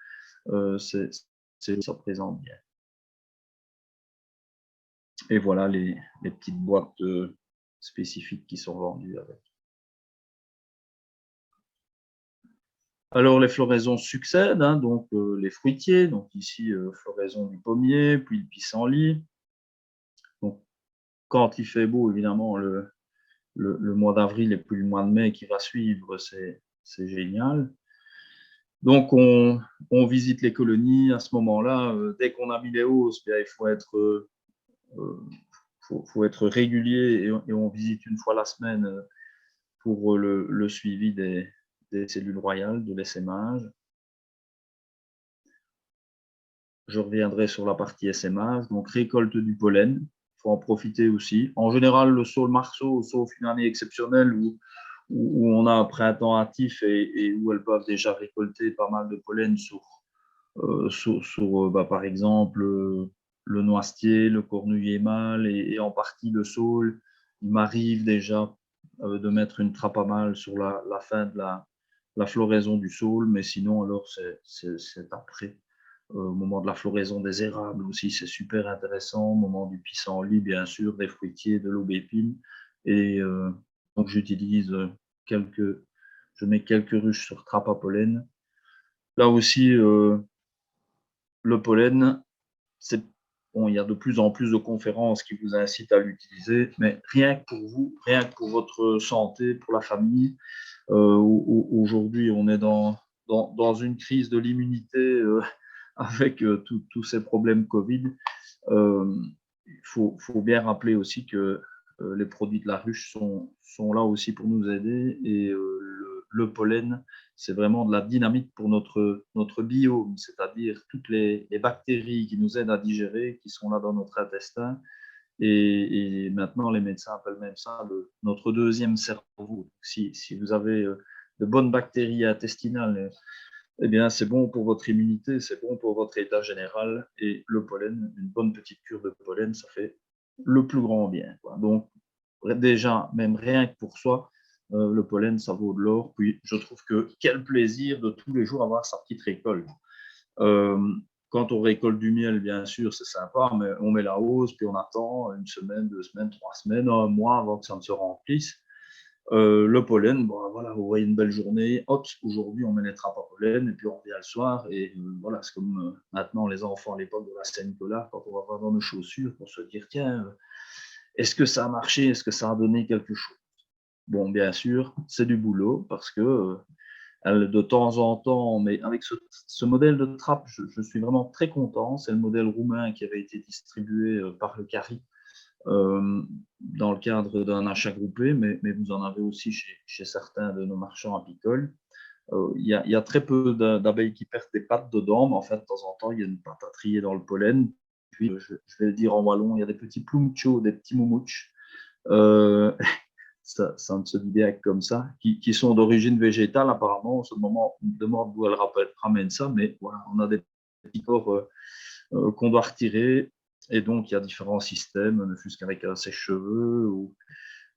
[SPEAKER 1] ça présente bien. Et voilà les petites boîtes spécifiques qui sont vendues avec. Alors, les floraisons succèdent, hein, donc les fruitiers. Donc ici, floraison du pommier, puis le pissenlit. Donc, quand il fait beau, évidemment, le mois d'avril et puis le mois de mai qui va suivre, c'est génial. Donc, on visite les colonies à ce moment-là. Dès qu'on a mis les hausses, bien, il faut être régulier et on visite une fois la semaine pour le suivi des cellules royales, de l'essaimage. Je reviendrai sur la partie essaimage. Donc, récolte du pollen, il faut en profiter aussi. En général, le saule marceau, sauf une année exceptionnelle où on a un printemps hâtif et où elles peuvent déjà récolter pas mal de pollen sur par exemple, le noisetier, le cornulier mâle et en partie le saule. Il m'arrive déjà de mettre une trappe à mâle sur la fin de la floraison du saule, mais sinon, alors, c'est après. Au moment de la floraison des érables aussi, c'est super intéressant. Au moment du pissenlit, bien sûr, des fruitiers, de l'aubépine. Et donc, j'utilise je mets quelques ruches sur trappe à pollen. Là aussi, le pollen, il y a de plus en plus de conférences qui vous incitent à l'utiliser, mais rien que pour vous, rien que pour votre santé, pour la famille. Aujourd'hui, on est dans une crise de l'immunité avec tous ces problèmes Covid. Il faut bien rappeler aussi que les produits de la ruche sont là aussi pour nous aider et le pollen, c'est vraiment de la dynamite pour notre biome, c'est-à-dire toutes les bactéries qui nous aident à digérer, qui sont là dans notre intestin. Et maintenant, les médecins appellent même ça notre deuxième cerveau. Si vous avez de bonnes bactéries intestinales, eh bien, c'est bon pour votre immunité, c'est bon pour votre état général. Et le pollen, une bonne petite cure de pollen, ça fait le plus grand bien, quoi. Donc, déjà, même rien que pour soi, le pollen, ça vaut de l'or. Puis, je trouve que quel plaisir de tous les jours avoir sa petite récolte. Quand on récolte du miel, bien sûr, c'est sympa, mais on met la hausse, puis on attend une semaine, 2 semaines, 3 semaines, un mois avant que ça ne se remplisse. Le pollen, bon, voilà, vous voyez une belle journée, hop, aujourd'hui on met les trappes à pollen, et puis on revient le soir, et voilà, c'est comme maintenant les enfants à l'époque de la Saint-Nicolas, quand on va voir dans nos chaussures, pour se dire, tiens, est-ce que ça a marché, est-ce que ça a donné quelque chose? Bon, bien sûr, c'est du boulot, parce que de temps en temps, mais avec ce modèle de trappe, je suis vraiment très content. C'est le modèle roumain qui avait été distribué par le CARI dans le cadre d'un achat groupé, mais vous en avez aussi chez certains de nos marchands apicoles. Il y a très peu d'abeilles qui perdent des pattes dedans, mais en fait, de temps en temps, il y a une patte à trier dans le pollen. Puis, je vais le dire en wallon, il y a des petits ploumtchos, des petits moumouches. Ça ne se dit bien comme ça, qui sont d'origine végétale apparemment. En ce moment, on me demande d'où elle ramène ça, mais voilà, on a des petits corps qu'on doit retirer. Et donc, il y a différents systèmes, ne fût-ce qu'avec un sèche-cheveux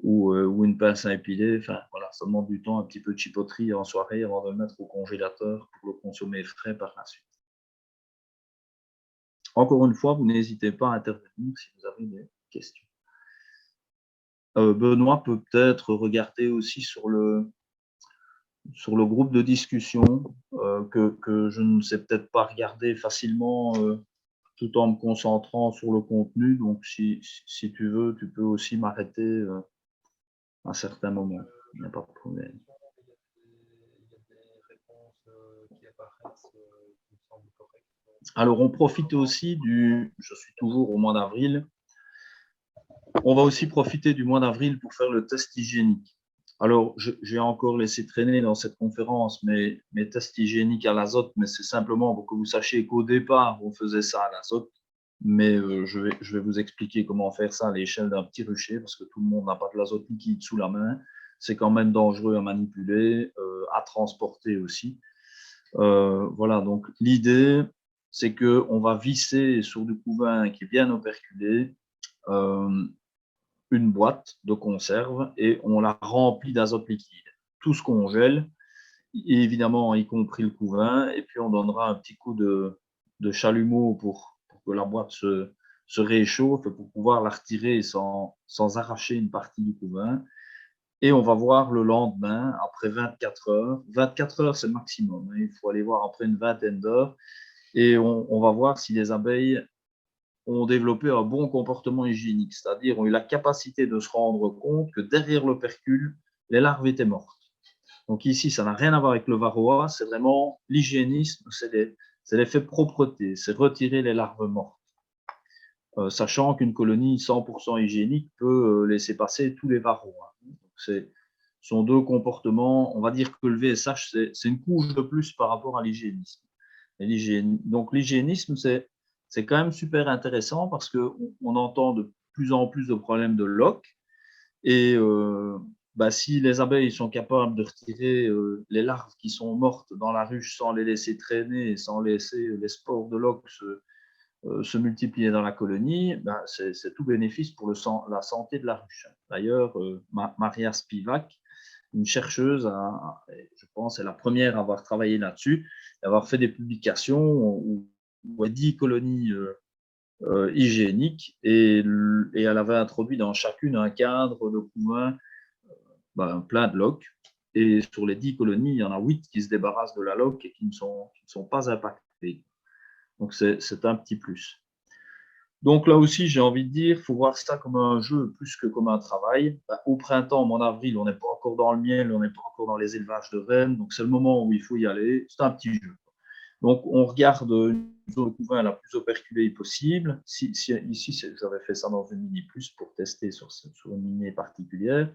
[SPEAKER 1] ou une pince à épiler. Enfin, voilà, ça demande du temps, un petit peu de chipoterie en soirée avant de le mettre au congélateur pour le consommer frais par la suite. Encore une fois, vous n'hésitez pas à intervenir si vous avez des questions. Benoît peut peut-être regarder aussi sur le groupe de discussion que je ne sais peut-être pas regarder facilement tout en me concentrant sur le contenu. Donc, si tu veux, tu peux aussi m'arrêter à certains moments. Il n'y a pas de problème. Alors, on profite aussi je suis toujours au mois d'avril, on va aussi profiter du mois d'avril pour faire le test hygiénique. Alors, j'ai encore laissé traîner dans cette conférence mes tests hygiéniques à l'azote, mais c'est simplement pour que vous sachiez qu'au départ, on faisait ça à l'azote, mais je vais vous expliquer comment faire ça à l'échelle d'un petit rucher, parce que tout le monde n'a pas de l'azote liquide sous la main. C'est quand même dangereux à manipuler, à transporter aussi. Voilà, donc l'idée, c'est qu'on va visser sur du couvain qui est bien operculé, une boîte de conserve et on la remplit d'azote liquide. Tout ce qu'on gèle, évidemment y compris le couvain, et puis on donnera un petit coup de chalumeau pour que la boîte se réchauffe et pour pouvoir la retirer sans arracher une partie du couvain. Et on va voir le lendemain, après 24 heures. 24 heures, c'est le maximum. Il faut aller voir après une vingtaine d'heures. Et on va voir si les abeilles ont développé un bon comportement hygiénique, c'est-à-dire ont eu la capacité de se rendre compte que derrière l'opercule, les larves étaient mortes. Donc ici, ça n'a rien à voir avec le varroa, c'est vraiment l'hygiénisme, c'est l'effet propreté, c'est retirer les larves mortes. Sachant qu'une colonie 100% hygiénique peut laisser passer tous les varroas. Ce sont deux comportements, on va dire que le VSH, c'est une couche de plus par rapport à l'hygiénisme. Donc l'hygiénisme, c'est quand même super intéressant parce qu'on entend de plus en plus de problèmes de loques. Et si les abeilles sont capables de retirer les larves qui sont mortes dans la ruche sans les laisser traîner et sans laisser les spores de loques se multiplier dans la colonie, c'est tout bénéfice pour la santé de la ruche. D'ailleurs, Maria Spivak, une chercheuse, je pense, est la première à avoir travaillé là-dessus, avoir fait des publications où 10 colonies hygiéniques et elle avait introduit dans chacune un cadre de couvain plein de loques. Et sur les 10 colonies, il y en a 8 qui se débarrassent de la loque et qui ne sont pas impactées. Donc, c'est un petit plus. Donc là aussi, j'ai envie de dire, il faut voir ça comme un jeu plus que comme un travail. Au printemps, en avril, on n'est pas encore dans le miel, on n'est pas encore dans les élevages de rennes, donc c'est le moment où il faut y aller. C'est un petit jeu. Donc, on regarde une zone de couvain la plus operculée possible. Ici, j'avais fait ça dans une mini plus pour tester sur une lignée particulière.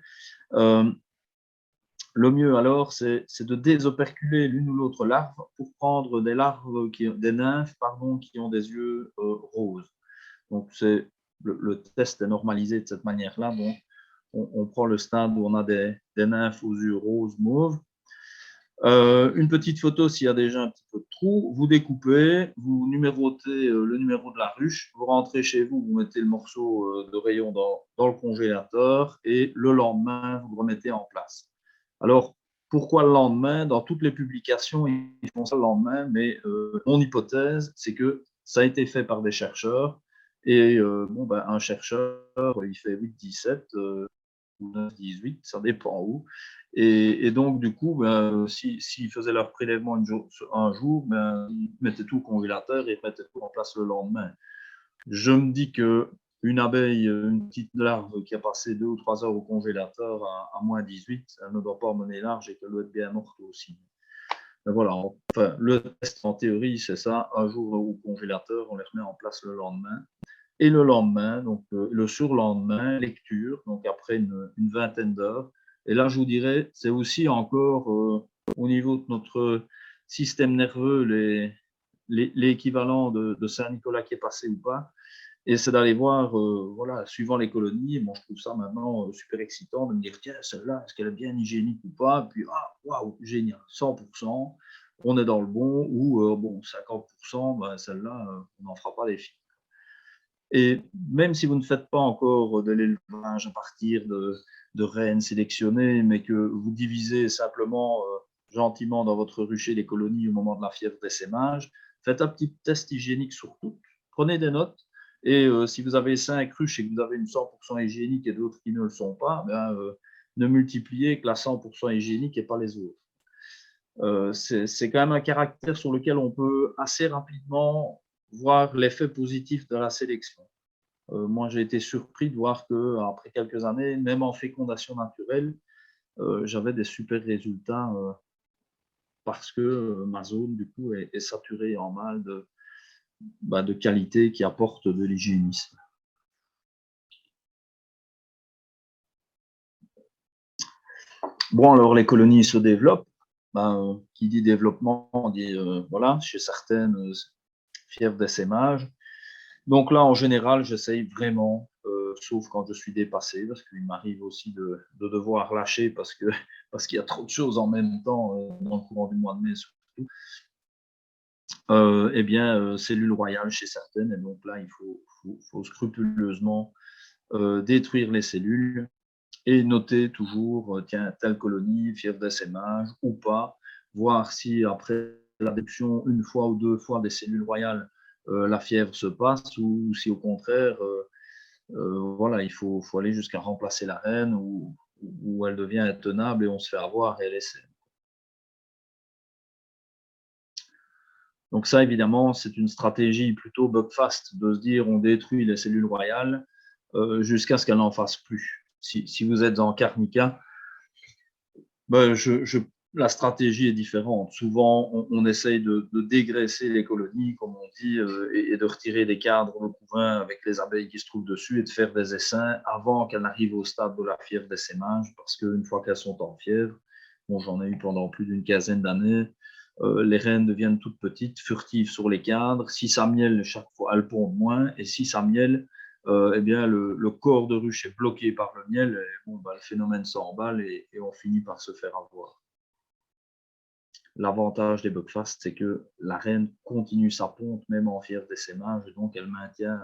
[SPEAKER 1] Le mieux alors, c'est de désoperculer l'une ou l'autre larve pour prendre des larves, des nymphes, qui ont des yeux roses. Donc, le test est normalisé de cette manière-là. Donc, on prend le stade où on a des nymphes aux yeux roses, mauves. Une petite photo s'il y a déjà un petit peu de trou. Vous découpez, vous numérotez le numéro de la ruche, vous rentrez chez vous, vous mettez le morceau de rayon dans le congélateur et le lendemain, vous le remettez en place. Alors, pourquoi le lendemain? Dans toutes les publications, ils font ça le lendemain, mais mon hypothèse, c'est que ça a été fait par des chercheurs. Et un chercheur, il fait 8-17 ou 9-18, ça dépend où. Et donc, du coup, s'ils faisaient leur prélèvement un jour, ils mettaient tout au congélateur et mettaient tout en place le lendemain. Je me dis qu'une abeille, une petite larve qui a passé 2 ou 3 heures au congélateur à moins 18, elle ne doit pas mener large et qu'elle doit être bien morte aussi. Mais voilà, enfin, le test en théorie, c'est ça, un jour au congélateur, on les remet en place le lendemain. Et le lendemain, donc le surlendemain, lecture, donc après une vingtaine d'heures. Et là, je vous dirais, c'est aussi encore au niveau de notre système nerveux, l'équivalent de Saint-Nicolas qui est passé ou pas. Et c'est d'aller voir, voilà, suivant les colonies. Moi, je trouve ça maintenant super excitant de me dire, tiens, celle-là, est-ce qu'elle est bien hygiénique ou pas? Et puis, ah, waouh, génial, 100%, on est dans le bon, ou bon, 50%, ben, celle-là, on n'en fera pas des filles. Et même si vous ne faites pas encore de l'élevage à partir de reines sélectionnées, mais que vous divisez simplement gentiment dans votre rucher les colonies au moment de la fièvre d'essaimage, faites un petit test hygiénique sur toutes, prenez des notes, et si vous avez 5 ruches et que vous avez une 100% hygiénique et d'autres qui ne le sont pas, ne multipliez que la 100% hygiénique et pas les autres. C'est quand même un caractère sur lequel on peut assez rapidement voir l'effet positif de la sélection. Moi, j'ai été surpris de voir qu'après quelques années, même en fécondation naturelle, j'avais des super résultats parce que ma zone, du coup, est saturée en mâles de qualité qui apportent de l'hygiénisme. Bon, alors les colonies se développent. Qui dit développement, on dit, voilà, chez certaines, fièvre d'essaimage. Donc là, en général, j'essaye vraiment, sauf quand je suis dépassé, parce qu'il m'arrive aussi de devoir lâcher parce qu'il y a trop de choses en même temps dans le courant du mois de mai surtout. Cellule royale chez certaines, et donc là, il faut scrupuleusement détruire les cellules et noter toujours, tiens, telle colonie, fièvre d'essaimage ou pas, voir si après la détection une fois ou 2 fois des cellules royales, la fièvre se passe ou si au contraire, voilà, il faut aller jusqu'à remplacer la reine ou elle devient intenable et on se fait avoir et elle essaie. Donc ça, évidemment, c'est une stratégie plutôt bugfast de se dire on détruit les cellules royales jusqu'à ce qu'elles n'en fassent plus. Si vous êtes en Carnica, la stratégie est différente. Souvent, on essaye de dégraisser les colonies, comme on dit, et de retirer des cadres de couvain avec les abeilles qui se trouvent dessus et de faire des essaims avant qu'elles n'arrivent au stade de la fièvre d'essaimage, parce qu'une fois qu'elles sont en fièvre, bon, j'en ai eu pendant plus d'une quinzaine d'années, les reines deviennent toutes petites, furtives sur les cadres. Si ça mielle, chaque fois, elles pondent moins, et si ça mielle, le corps de ruche est bloqué par le miel, et le phénomène s'emballe et on finit par se faire avoir. L'avantage des bugfast, c'est que la reine continue sa ponte même en fièvre d'essaimage, et donc elle maintient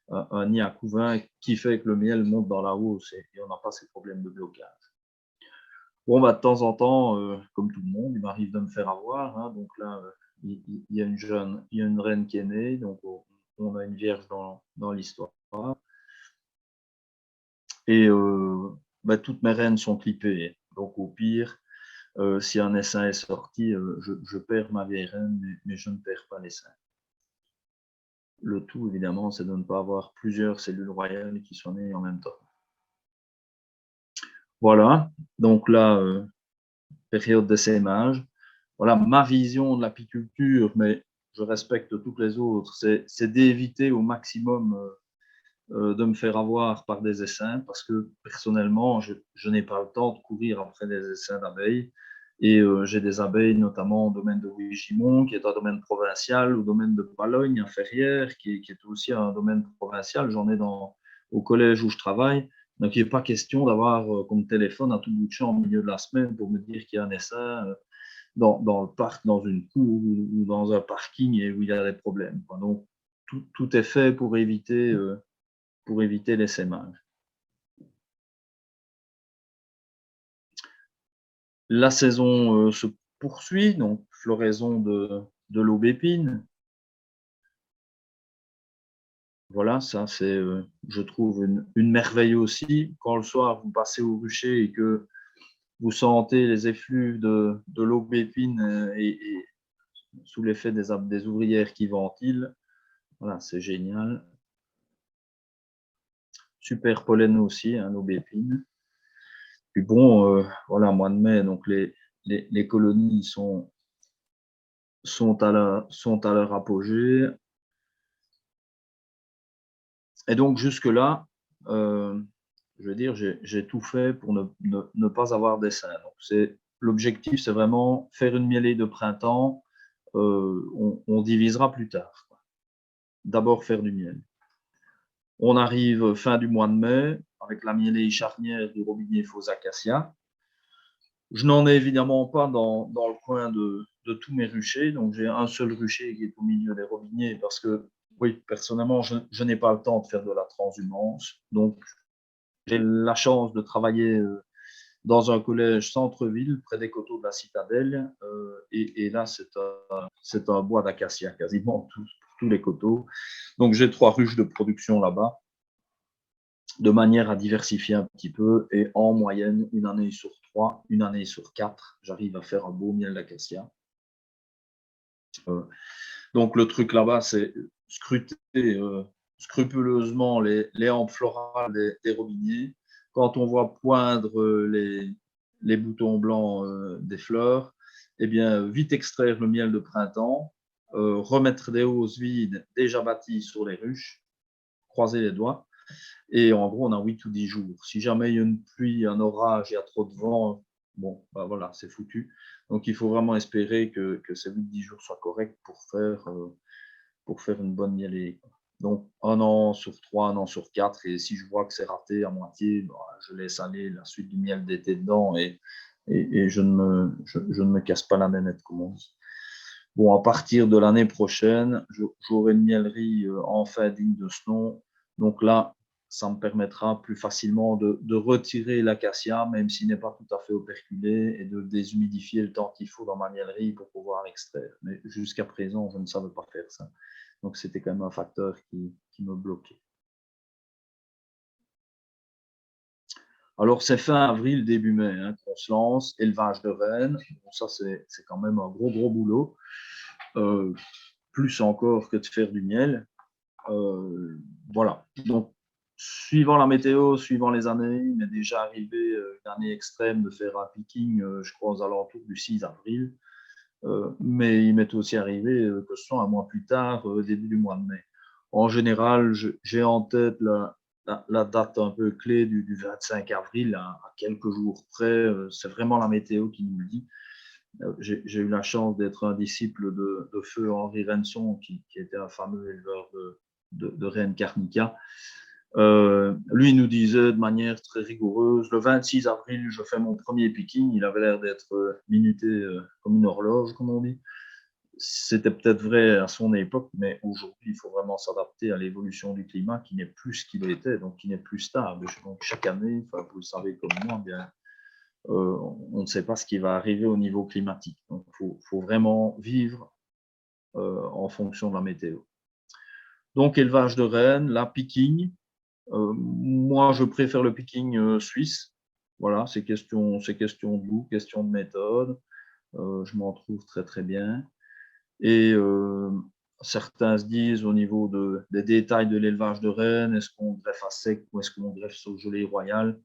[SPEAKER 1] un nid à couvain qui fait que le miel monte dans la hausse et on n'a pas ces problèmes de blocage. Bon, de temps en temps, comme tout le monde, il m'arrive de me faire avoir. Hein, donc là, il y a une reine qui est née, donc on a une vierge dans l'histoire. Et toutes mes reines sont clippées. Donc au pire, si un essaim est sorti, je perds ma vieille reine, mais je ne perds pas l'essaim. Le tout, évidemment, c'est de ne pas avoir plusieurs cellules royales qui sont nées en même temps. Voilà, donc là, période d'essaimage. voilà, ma vision de l'apiculture, mais je respecte toutes les autres, c'est d'éviter au maximum de me faire avoir par des essaims, parce que personnellement, je n'ai pas le temps de courir après des essaims d'abeilles. Et j'ai des abeilles, notamment au domaine de Wigimont, qui est un domaine provincial, au domaine de Palogne, à Ferrières, qui est aussi un domaine provincial. J'en ai au collège où je travaille. Donc, il n'est pas question d'avoir comme téléphone à tout bout de champ au milieu de la semaine pour me dire qu'il y a un essaim dans le parc, dans une cour ou dans un parking et où il y a des problèmes. Donc, tout est fait pour éviter l'essaimage. La saison se poursuit, donc floraison de l'aubépine. Voilà, ça c'est, je trouve, une merveille aussi. Quand le soir vous passez au rucher et que vous sentez les effluves de l'aubépine et sous l'effet des ouvrières qui ventilent, voilà, c'est génial. Super pollen aussi, hein, l'aubépine. Puis bon, voilà, mois de mai, donc les colonies sont à leur apogée. Et donc, jusque-là, je veux dire, j'ai tout fait pour ne pas avoir d'essaim. L'objectif, c'est vraiment faire une mielée de printemps. On divisera plus tard. D'abord, faire du miel. On arrive fin du mois de mai avec la mielée charnière du robinet Faux Acacia. Je n'en ai évidemment pas dans le coin de tous mes ruchers. Donc, j'ai un seul rucher qui est au milieu des robinets parce que, oui, personnellement, je n'ai pas le temps de faire de la transhumance. Donc, j'ai la chance de travailler dans un collège centre-ville, près des coteaux de la Citadelle. Et là, c'est un bois d'acacia, quasiment tous les coteaux. Donc, j'ai 3 ruches de production là-bas, de manière à diversifier un petit peu. Et en moyenne, une année sur 3, une année sur 4, j'arrive à faire un beau miel d'acacia. Donc, le truc là-bas, c'est scruter scrupuleusement les hampes florales des robiniers. Quand on voit poindre les boutons blancs des fleurs, eh bien, vite extraire le miel de printemps, remettre des hausses vides déjà bâties sur les ruches, croiser les doigts. Et en gros, on a 8 ou 10 jours. Si jamais il y a une pluie, un orage, il y a trop de vent, bon, ben voilà, c'est foutu. Donc, il faut vraiment espérer que ces 8-10 jours soient corrects pour faire une bonne mielée. Donc, 1 an sur 3, 1 an sur 4. Et si je vois que c'est raté à moitié, bah, je laisse aller la suite du miel d'été dedans et je ne me casse pas la nénette, comme on dit. Bon, à partir de l'année prochaine, j'aurai une miellerie enfin digne de ce nom. Donc là, ça me permettra plus facilement de retirer l'acacia, même s'il n'est pas tout à fait operculé, et de déshumidifier le temps qu'il faut dans ma miellerie pour pouvoir extraire. Mais jusqu'à présent, je ne savais pas faire ça. Donc, c'était quand même un facteur qui me bloquait. Alors, c'est fin avril, début mai, hein, qu'on se lance. Élevage de rennes. Bon, ça, c'est quand même un gros boulot. Plus encore que de faire du miel. Voilà. Donc, suivant la météo, suivant les années, il m'est déjà arrivé une année extrême de faire un picking, je crois, aux alentours du 6 avril. Mais il m'est aussi arrivé que ce soit un mois plus tard, début du mois de mai. En général, j'ai en tête la date un peu clé du 25 avril, à quelques jours près. C'est vraiment la météo qui nous le dit. J'ai eu la chance d'être un disciple de feu Henri Renson, qui était un fameux éleveur de rennes Carnica. Lui nous disait de manière très rigoureuse, le 26 avril, je fais mon premier picking. Il avait l'air d'être minuté comme une horloge, comme on dit. C'était peut-être vrai à son époque, mais aujourd'hui, il faut vraiment s'adapter à l'évolution du climat qui n'est plus ce qu'il était, donc qui n'est plus stable. Donc chaque année, vous le savez comme moi, bien, on ne sait pas ce qui va arriver au niveau climatique. Donc il faut vraiment vivre en fonction de la météo. Donc élevage de rennes, la picking. Moi, je préfère le picking suisse. Voilà, c'est question de goût, question de méthode. Je m'en trouve très très bien. Et certains se disent au niveau des détails de l'élevage de rennes, est-ce qu'on greffe à sec ou est-ce qu'on greffe sur gelée royale?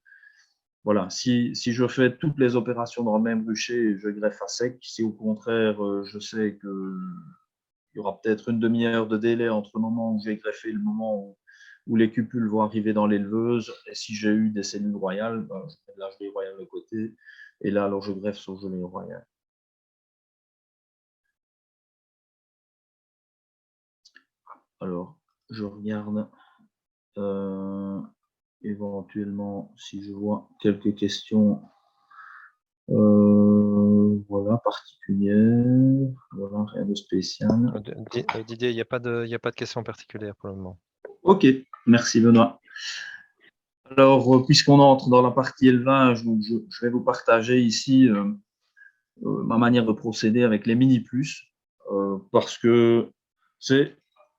[SPEAKER 1] voilà, si je fais toutes les opérations dans le même rucher, je greffe à sec. Si au contraire, je sais qu'il y aura peut-être une demi-heure de délai entre le moment où j'ai greffé et le moment où les cupules vont arriver dans l'éleveuse, et si j'ai eu des cellules royales, ben, je mets de la gelée royale de côté, et là, alors je greffe sur gelée royale. Alors, je regarde éventuellement si je vois quelques questions voilà, particulières. Voilà, rien de spécial.
[SPEAKER 2] Didier, il n'y a pas de questions particulières pour le moment.
[SPEAKER 1] Ok, merci Benoît. Alors, puisqu'on entre dans la partie élevage, donc je vais vous partager ici ma manière de procéder avec les mini plus, parce que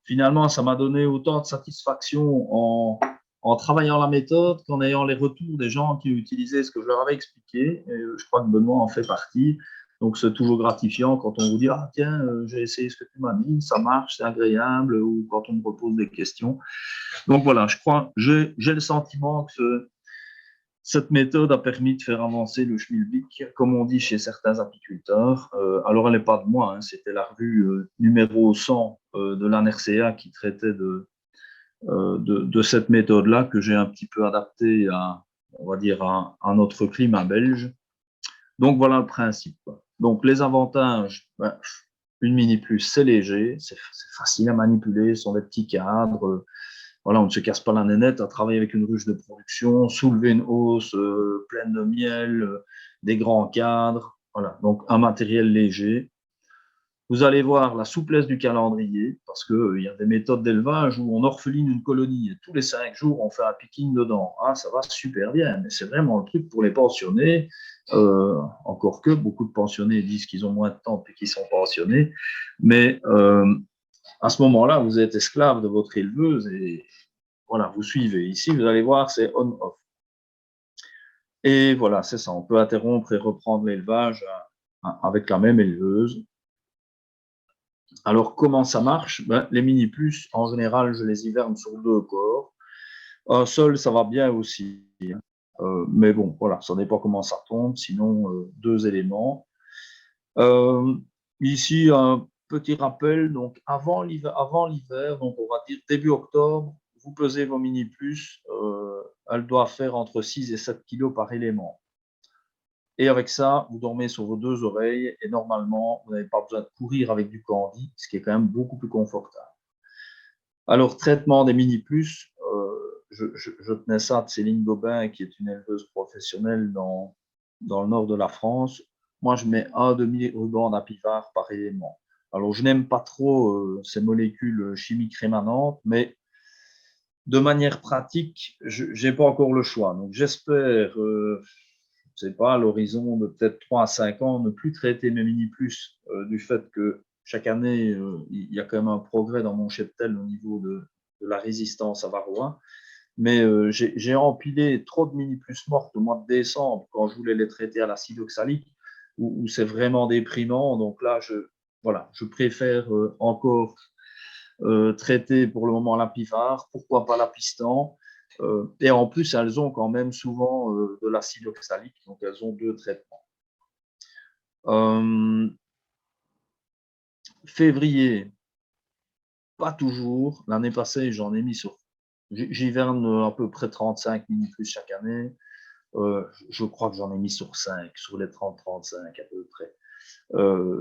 [SPEAKER 1] finalement, ça m'a donné autant de satisfaction en travaillant la méthode qu'en ayant les retours des gens qui utilisaient ce que je leur avais expliqué. Et je crois que Benoît en fait partie. Donc, c'est toujours gratifiant quand on vous dit « Ah, tiens, j'ai essayé ce que tu m'as dit, ça marche, c'est agréable », ou quand on me repose des questions. Donc, voilà, je crois, j'ai le sentiment que cette méthode a permis de faire avancer le schmilblick, comme on dit chez certains apiculteurs. Alors, elle n'est pas de moi, hein, c'était la revue numéro 100 de l'ANRCA qui traitait de cette méthode-là que j'ai un petit peu adaptée à, on va dire, à notre climat belge. Donc, voilà le principe. Donc, les avantages, ben, une mini plus, c'est léger, c'est facile à manipuler, ce sont des petits cadres. Voilà, on ne se casse pas la nénette à travailler avec une ruche de production, soulever une hausse pleine de miel, des grands cadres. Voilà, donc un matériel léger. Vous allez voir la souplesse du calendrier, parce qu'il y a des méthodes d'élevage où on orpheline une colonie et tous les 5 jours, on fait un picking dedans. Ah, ça va super bien, mais c'est vraiment le truc pour les pensionnés. Encore que beaucoup de pensionnés disent qu'ils ont moins de temps depuis qu'ils sont pensionnés. Mais à ce moment-là, vous êtes esclave de votre éleveuse et voilà, vous suivez. Ici, vous allez voir, c'est on-off. Et voilà, c'est ça. On peut interrompre et reprendre l'élevage avec la même éleveuse. Alors, comment ça marche? Ben, les mini plus, en général, je les hiverne sur 2 corps. Un seul, ça va bien aussi. Mais bon, voilà, ça dépend comment ça tombe. Sinon, 2 éléments. Ici, un petit rappel. Donc, avant l'hiver, donc on va dire début octobre, vous pesez vos mini plus. Elle doit faire entre 6 et 7 kg par élément. Et avec ça, vous dormez sur vos 2 oreilles et normalement, vous n'avez pas besoin de courir avec du candy, ce qui est quand même beaucoup plus confortable. Alors, traitement des mini plus, je tenais ça de Céline Gobin, qui est une éleveuse professionnelle dans le nord de la France. Moi, je mets un demi-ruban d'apivard par élément. Alors, je n'aime pas trop ces molécules chimiques rémanentes, mais de manière pratique, je n'ai pas encore le choix. Donc, j'espère, je ne sais pas, à l'horizon de peut-être 3 à 5 ans, ne plus traiter mes mini-plus du fait que chaque année, il y a quand même un progrès dans mon cheptel au niveau de la résistance à varroa. Mais j'ai empilé trop de mini-plus mortes au mois de décembre quand je voulais les traiter à l'acide oxalique, où c'est vraiment déprimant. Donc là, je préfère encore traiter pour le moment l'apivard, pourquoi pas l'apistan. Et en plus, elles ont quand même souvent de l'acide oxalique, donc elles ont 2 traitements. Février, pas toujours. L'année passée, j'en ai mis sur. J'hiverne à peu près 35 mini plus chaque année. Je crois que j'en ai mis sur 5, sur les 30-35 à peu près.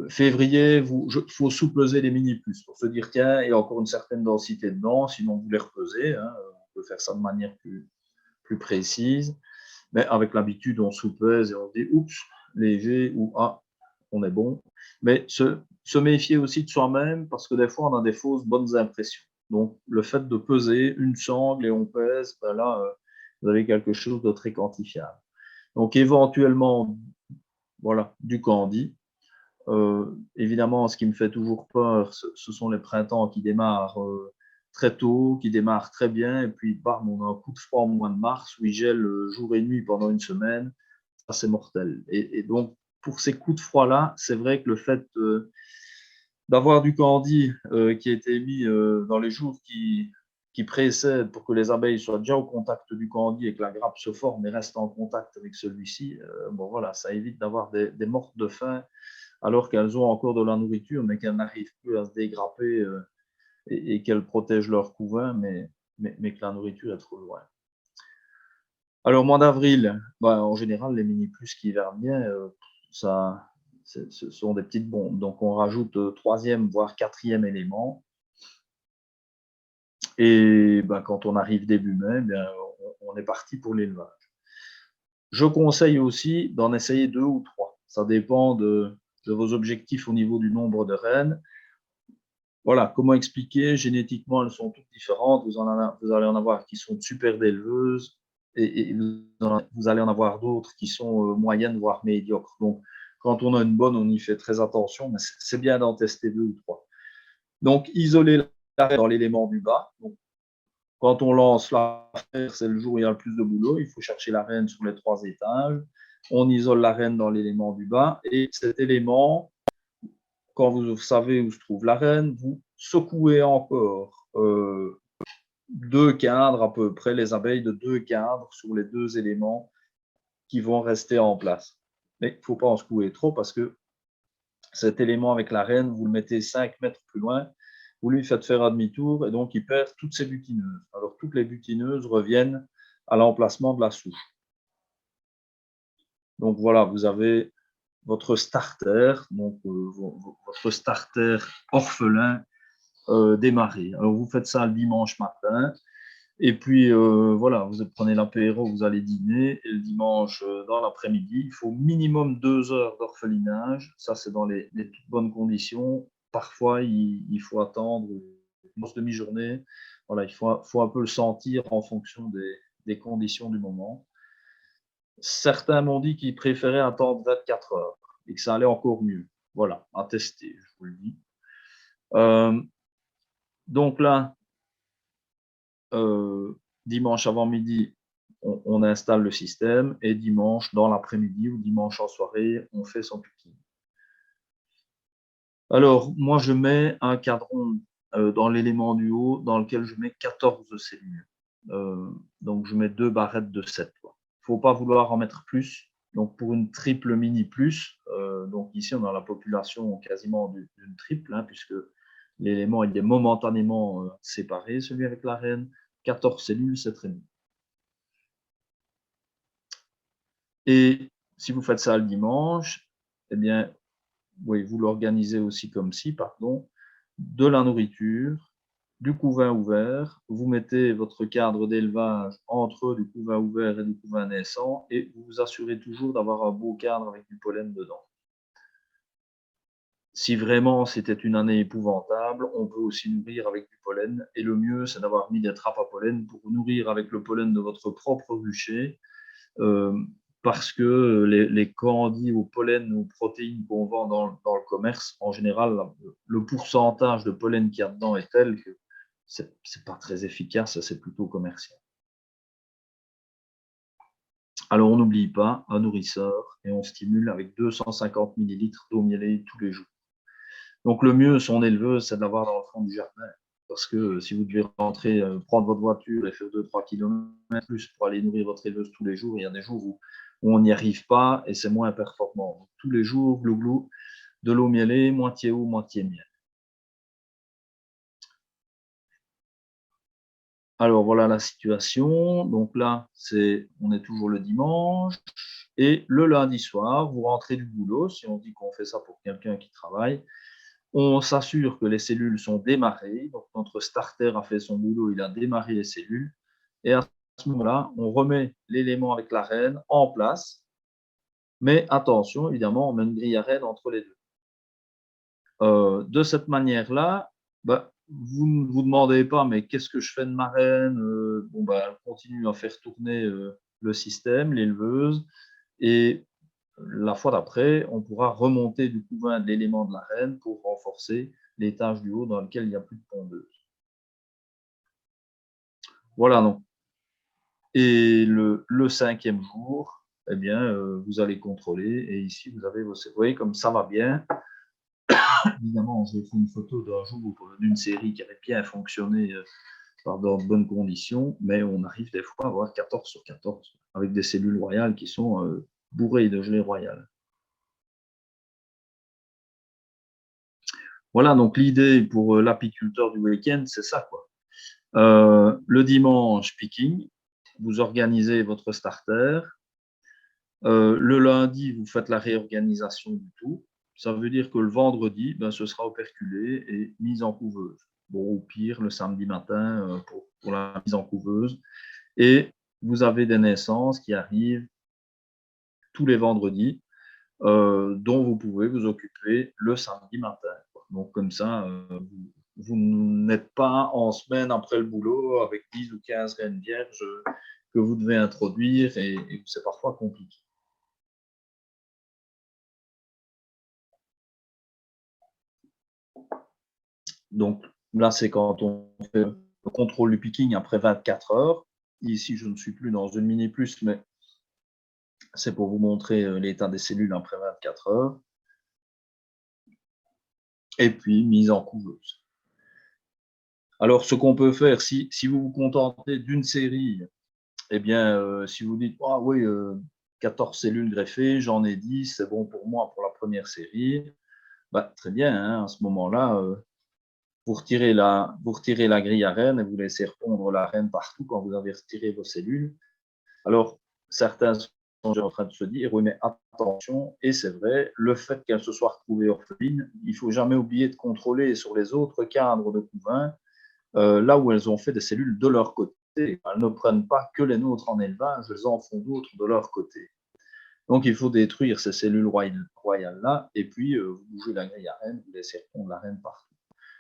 [SPEAKER 1] Février, il faut sous-peser les mini plus pour se dire tiens, il y a encore une certaine densité dedans, sinon vous les repesez. Hein, on peut faire ça de manière plus précise. Mais avec l'habitude, on sous-pèse et on dit oups, léger ou ah, on est bon. Mais se méfier aussi de soi-même parce que des fois, on a des fausses bonnes impressions. Donc, le fait de peser une sangle et on pèse, ben là, vous avez quelque chose de très quantifiable. Donc, éventuellement, voilà, du candy. Évidemment, ce qui me fait toujours peur, ce sont les printemps qui démarrent très tôt, qui démarrent très bien, et puis bam, on a un coup de froid au mois de mars où il gèle jour et nuit pendant une semaine. Ça, c'est mortel. Et donc, pour ces coups de froid-là, c'est vrai que le fait d'avoir du candy qui a été mis dans les jours qui précède pour que les abeilles soient déjà au contact du candi et que la grappe se forme et reste en contact avec celui-ci, bon voilà, ça évite d'avoir des mortes de faim alors qu'elles ont encore de la nourriture, mais qu'elles n'arrivent plus à se dégrapper et qu'elles protègent leur couvain, mais que la nourriture est trop loin. Alors, au mois d'avril, en général, les mini-plus qui hivernent bien, ce sont des petites bombes. Donc, on rajoute troisième, voire quatrième élément. Et quand on arrive début mai, on est parti pour l'élevage. Je conseille aussi d'en essayer 2 ou 3. Ça dépend de vos objectifs au niveau du nombre de reines. Voilà, comment expliquer? Génétiquement, elles sont toutes différentes. Vous allez en avoir qui sont super d'éleveuses et vous allez en avoir d'autres qui sont moyennes, voire médiocres. Donc, quand on a une bonne, on y fait très attention, mais c'est bien d'en tester 2 ou 3. Donc, isoler la reine dans l'élément du bas. Donc, quand on lance la fer, c'est le jour où il y a le plus de boulot. Il faut chercher la reine sur les 3 étages. On isole la reine dans l'élément du bas et cet élément, quand vous savez où se trouve la reine, vous secouez encore 2 cadres à peu près, les abeilles de 2 cadres sur les 2 éléments qui vont rester en place. Mais il ne faut pas en secouer trop parce que cet élément avec la reine, vous le mettez 5 mètres plus loin, vous lui faites faire un demi-tour et donc il perd toutes ses butineuses. Alors toutes les butineuses reviennent à l'emplacement de la souche. Donc voilà, vous avez votre starter, donc votre starter orphelin démarré. Alors vous faites ça le dimanche matin et puis voilà, vous prenez l'apéro, vous allez dîner et le dimanche dans l'après-midi, il faut minimum 2 heures d'orphelinage. Ça, c'est dans les toutes bonnes conditions. Parfois, il faut attendre une demi-journée. Voilà, il faut un peu le sentir en fonction des conditions du moment. Certains m'ont dit qu'ils préféraient attendre 24 heures et que ça allait encore mieux. Voilà, à tester, je vous le dis. Donc là, dimanche avant midi, on installe le système et dimanche dans l'après-midi ou dimanche en soirée, on fait son picking. Alors, moi, je mets un cadran dans l'élément du haut dans lequel je mets 14 cellules. Donc, je mets 2 barrettes de 7. Il ne faut pas vouloir en mettre plus. Donc, pour une triple mini plus, donc ici, on a la population quasiment d'une triple, puisque l'élément il est momentanément séparé, celui avec la reine. 14 cellules, c'est très bien. Et si vous faites ça le dimanche, eh bien, oui, vous l'organisez aussi comme ci, pardon, de la nourriture, du couvain ouvert, vous mettez votre cadre d'élevage entre du couvain ouvert et du couvain naissant et vous vous assurez toujours d'avoir un beau cadre avec du pollen dedans. Si vraiment c'était une année épouvantable, on peut aussi nourrir avec du pollen et le mieux, c'est d'avoir mis des trappes à pollen pour nourrir avec le pollen de votre propre rucher. Parce que les candis au pollen ou aux protéines qu'on vend dans le commerce, en général, le pourcentage de pollen qu'il y a dedans est tel que ce n'est pas très efficace, c'est plutôt commercial. Alors, on n'oublie pas un nourrisseur et on stimule avec 250 ml d'eau mielée tous les jours. Donc, le mieux, son éleveuse, c'est de l'avoir dans le fond du jardin. Parce que si vous devez rentrer, prendre votre voiture et faire 2-3 km plus pour aller nourrir votre éleveuse tous les jours, il y a des jours où on n'y arrive pas et c'est moins performant. Donc, tous les jours, glou-glou, de l'eau mielée, moitié eau, moitié miel. Alors, voilà la situation. Donc là, on est toujours le dimanche. Et le lundi soir, vous rentrez du boulot, si on dit qu'on fait ça pour quelqu'un qui travaille, on s'assure que les cellules sont démarrées. Donc, notre starter a fait son boulot, il a démarré les cellules. Et à ce moment-là, on remet l'élément avec la reine en place. Mais attention, évidemment, on met une grille à reine entre les deux. De cette manière-là, vous ne vous demandez pas, mais qu'est-ce que je fais de ma reine? Elle continue à faire tourner le système, l'éleveuse. Et la fois d'après, on pourra remonter du couvain de l'élément de la reine pour renforcer l'étage du haut dans lequel il n'y a plus de pondeuse. Voilà donc. Et le 5e jour, eh bien, vous allez contrôler et ici, vous avez vos... Vous voyez comme ça va bien. Évidemment, je vous fais une photo d'un jour d'une série qui avait bien fonctionné dans de bonnes conditions, mais on arrive des fois à avoir 14 sur 14 avec des cellules royales qui sont bourrées de gelée royale. Voilà, donc l'idée pour l'apiculteur du week-end, c'est ça, quoi. Le dimanche, picking, vous organisez votre starter. Le lundi, vous faites la réorganisation du tout. Ça veut dire que le vendredi, ce sera operculé et mise en couveuse. Bon, au pire, le samedi matin pour la mise en couveuse. Et vous avez des naissances qui arrivent tous les vendredis, dont vous pouvez vous occuper le samedi matin. Donc, comme ça, vous n'êtes pas en semaine après le boulot avec 10 ou 15 reines vierges que vous devez introduire et c'est parfois compliqué. Donc, là, c'est quand on fait le contrôle du picking après 24 heures. Ici, je ne suis plus dans une mini plus, mais c'est pour vous montrer l'état des cellules après 24 heures. Et puis, mise en couveuse. Alors, ce qu'on peut faire, si vous vous contentez d'une série, eh bien, si vous dites, ah oui, 14 cellules greffées, j'en ai 10, c'est bon pour moi pour la première série, très bien, hein, à ce moment-là, vous retirez la grille à reine et vous laissez répondre la reine partout quand vous avez retiré vos cellules. Alors, certains sont en train de se dire, oui, mais attention, et c'est vrai, le fait qu'elle se soit retrouvée orpheline, il ne faut jamais oublier de contrôler sur les autres cadres de couvain, là où elles ont fait des cellules de leur côté. Elles ne prennent pas que les nôtres en élevage, elles en font d'autres de leur côté. Donc, il faut détruire ces cellules royales-là, et puis vous bougez la grille à reine, vous laissez répondre la reine partout.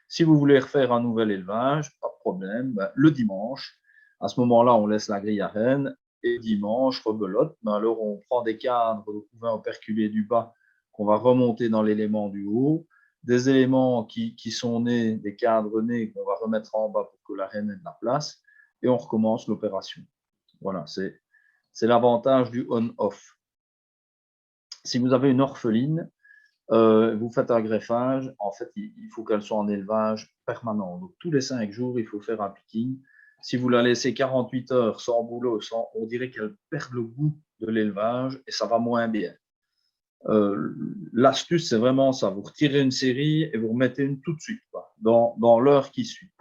[SPEAKER 1] Si vous voulez refaire un nouvel élevage, pas de problème, le dimanche, à ce moment-là, on laisse la grille à reine, et dimanche, rebelote. Alors, on prend des cadres de couvain operculés du bas qu'on va remonter dans l'élément du haut, des éléments qui sont nés, des cadres nés qu'on va remettre en bas pour que la reine ait de la place, et on recommence l'opération. Voilà, c'est l'avantage du on-off. Si vous avez une orpheline, vous faites un greffage, en fait, il faut qu'elle soit en élevage permanent. Donc, tous les 5 jours, il faut faire un picking. Si vous la laissez 48 heures sans boulot, on dirait qu'elle perd le goût de l'élevage et ça va moins bien. L'astuce, c'est vraiment ça. Vous retirez une série et vous remettez une tout de suite, dans l'heure qui suit.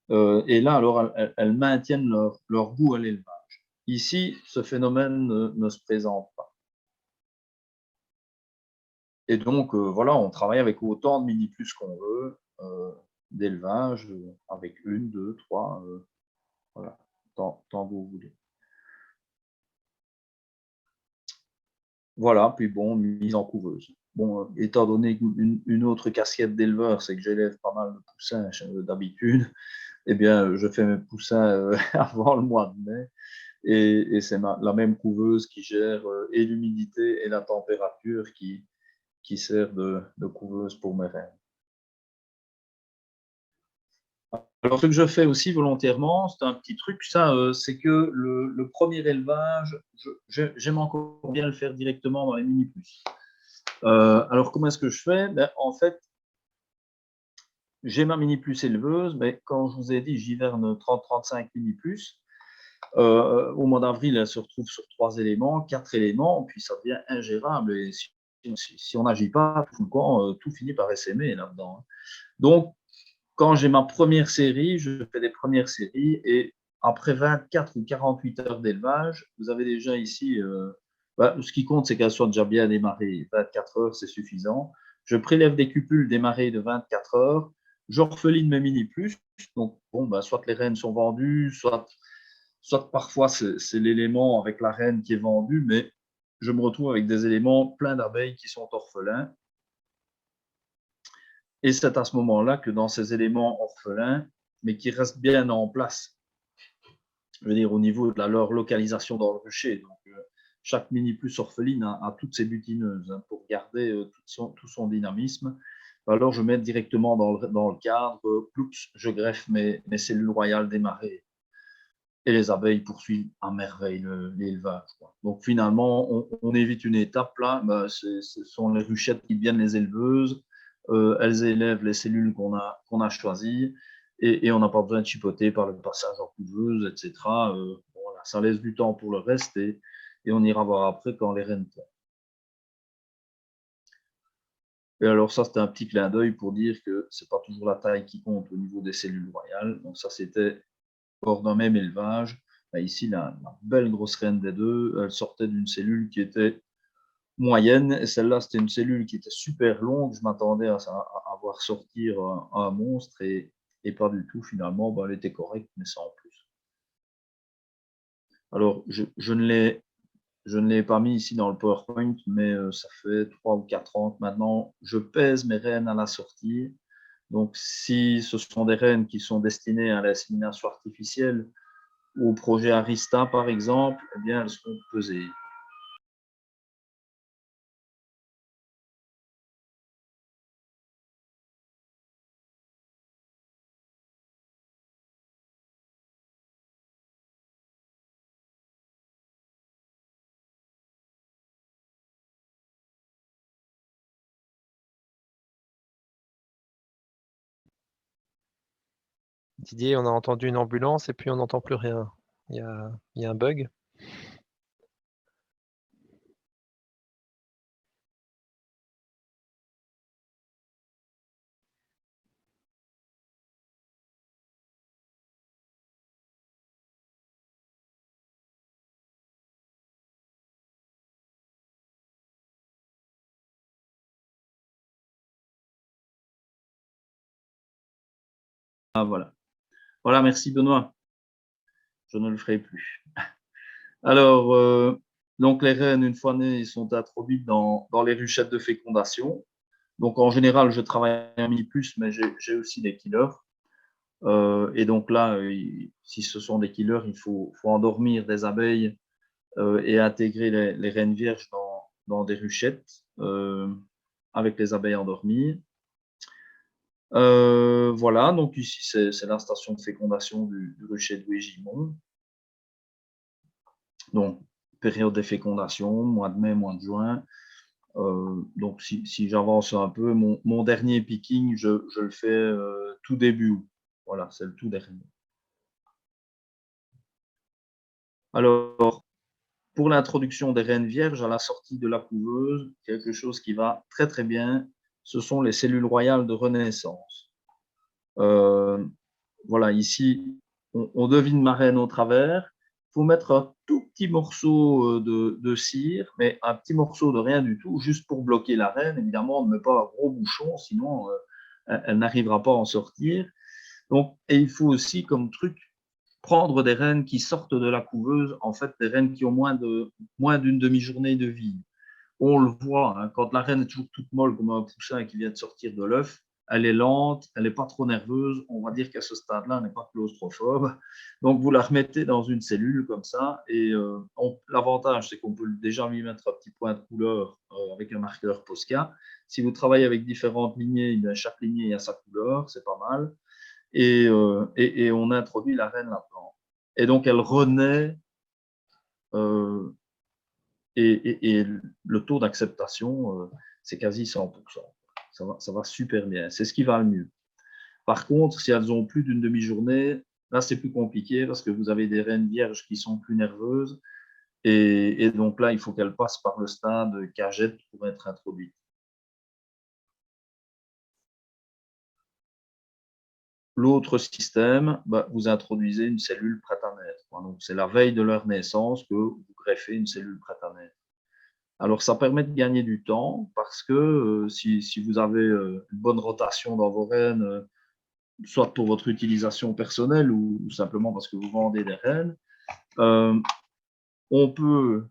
[SPEAKER 1] Et là, alors, elles maintiennent leur goût à l'élevage. Ici, ce phénomène ne se présente pas. Et donc, voilà, on travaille avec autant de mini-plus qu'on veut, d'élevage, avec 1, 2, 3, voilà, tant que vous voulez. Voilà, puis bon, mise en couveuse. Bon, étant donné qu'une autre casquette d'éleveur, c'est que j'élève pas mal de poussins d'habitude, eh bien, je fais mes poussins avant le mois de mai, et c'est la même couveuse qui gère et l'humidité et la température qui sert de couveuse pour mes reines. Alors, ce que je fais aussi volontairement, c'est un petit truc, ça, c'est que le premier élevage, j'aime encore bien le faire directement dans les mini-plus. Alors, comment est-ce que je fais? En fait, j'ai ma mini-plus éleveuse, mais quand je vous ai dit, j'hiverne 30-35 mini-plus. Au mois d'avril, elle se retrouve sur 3 éléments, 4 éléments, puis ça devient ingérable. Et si on n'agit pas, tout finit par essaimer là-dedans. Donc, quand j'ai ma première série, je fais des premières séries et après 24 ou 48 heures d'élevage, vous avez déjà ici, ce qui compte, c'est qu'elles soient déjà bien démarrées. 24 heures, c'est suffisant. Je prélève des cupules démarrées de 24 heures. J'orpheline mes mini-plus. Donc, bon, soit les reines sont vendues, soit parfois c'est l'élément avec la reine qui est vendu, mais je me retrouve avec des éléments pleins d'abeilles qui sont orphelins. Et c'est à ce moment-là que dans ces éléments orphelins, mais qui restent bien en place, je veux dire au niveau de leur localisation dans le rucher, donc chaque mini-plus orpheline a toutes ses butineuses pour garder tout son dynamisme. Alors je mets directement dans le cadre, je greffe mes cellules royales démarrées. Et les abeilles poursuivent à merveille l'élevage. Donc finalement, on évite une étape là, ce sont les ruchettes qui deviennent les éleveuses. Elles élèvent les cellules qu'on a choisies et on n'a pas besoin de chipoter par le passage en couveuse, etc. Voilà, ça laisse du temps pour le reste et on ira voir après quand les reines tombent. Et alors ça, c'était un petit clin d'œil pour dire que c'est pas toujours la taille qui compte au niveau des cellules royales. Donc ça, c'était hors d'un même élevage. Là, ici, la belle grosse reine des deux, elle sortait d'une cellule qui était moyenne, et celle-là, c'était une cellule qui était super longue. Je m'attendais à voir sortir un monstre, et pas du tout, finalement. Ben, elle était correcte, mais sans plus. Alors, je ne l'ai pas mis ici dans le PowerPoint, mais ça fait 3 ou 4 ans que maintenant, je pèse mes rennes à la sortie. Donc, si ce sont des rennes qui sont destinées à l'insémination artificielle ou au projet Arista, par exemple, eh bien, elles seront pesées.
[SPEAKER 2] Didier, on a entendu une ambulance et puis on n'entend plus rien. Il y a un bug.
[SPEAKER 1] Ah, voilà. Voilà, merci Benoît. Je ne le ferai plus. Alors, donc les rennes, une fois nées, sont introduites dans les ruchettes de fécondation. Donc en général, je travaille un mini-plus, mais j'ai aussi des killers. Et donc là, si ce sont des killers, il faut endormir des abeilles et intégrer les reines vierges dans des ruchettes avec les abeilles endormies. Voilà, donc ici, c'est la station de fécondation du rucher de Louis-Gimont. Donc, période de fécondation, mois de mai, mois de juin. Donc, si j'avance un peu, mon dernier picking, je le fais tout début août. Voilà, c'est le tout dernier. Alors, pour l'introduction des reines vierges à la sortie de la couveuse, quelque chose qui va très très bien, ce sont les cellules royales de renaissance. Voilà, ici, on devine ma reine au travers. Il faut mettre un tout petit morceau de cire, mais un petit morceau de rien du tout, juste pour bloquer la reine. Évidemment, on ne met pas un gros bouchon, sinon elle n'arrivera pas à en sortir. Donc, et il faut aussi, comme truc, prendre des reines qui sortent de la couveuse, en fait, des reines qui ont moins d'une demi-journée de vie. On le voit, hein, quand la reine est toujours toute molle comme un poussin qui vient de sortir de l'œuf, elle est lente, elle n'est pas trop nerveuse, on va dire qu'à ce stade-là, elle n'est pas claustrophobe. Donc, vous la remettez dans une cellule comme ça, et l'avantage, c'est qu'on peut déjà lui mettre un petit point de couleur avec un marqueur Posca. Si vous travaillez avec différentes lignées, chaque lignée a sa couleur, c'est pas mal. Et on introduit la reine là-dedans. Et donc, elle renaît, et le taux d'acceptation, c'est quasi 100%. Ça va super bien. C'est ce qui va le mieux. Par contre, si elles ont plus d'une demi-journée, là, c'est plus compliqué parce que vous avez des reines vierges qui sont plus nerveuses. Et donc là, il faut qu'elles passent par le stade cagette pour être introduites. L'autre système, vous introduisez une cellule prête à naître. Donc, c'est la veille de leur naissance que vous greffez une cellule prête à naître. Alors, ça permet de gagner du temps parce que si vous avez une bonne rotation dans vos rennes, soit pour votre utilisation personnelle ou simplement parce que vous vendez des rennes, on peut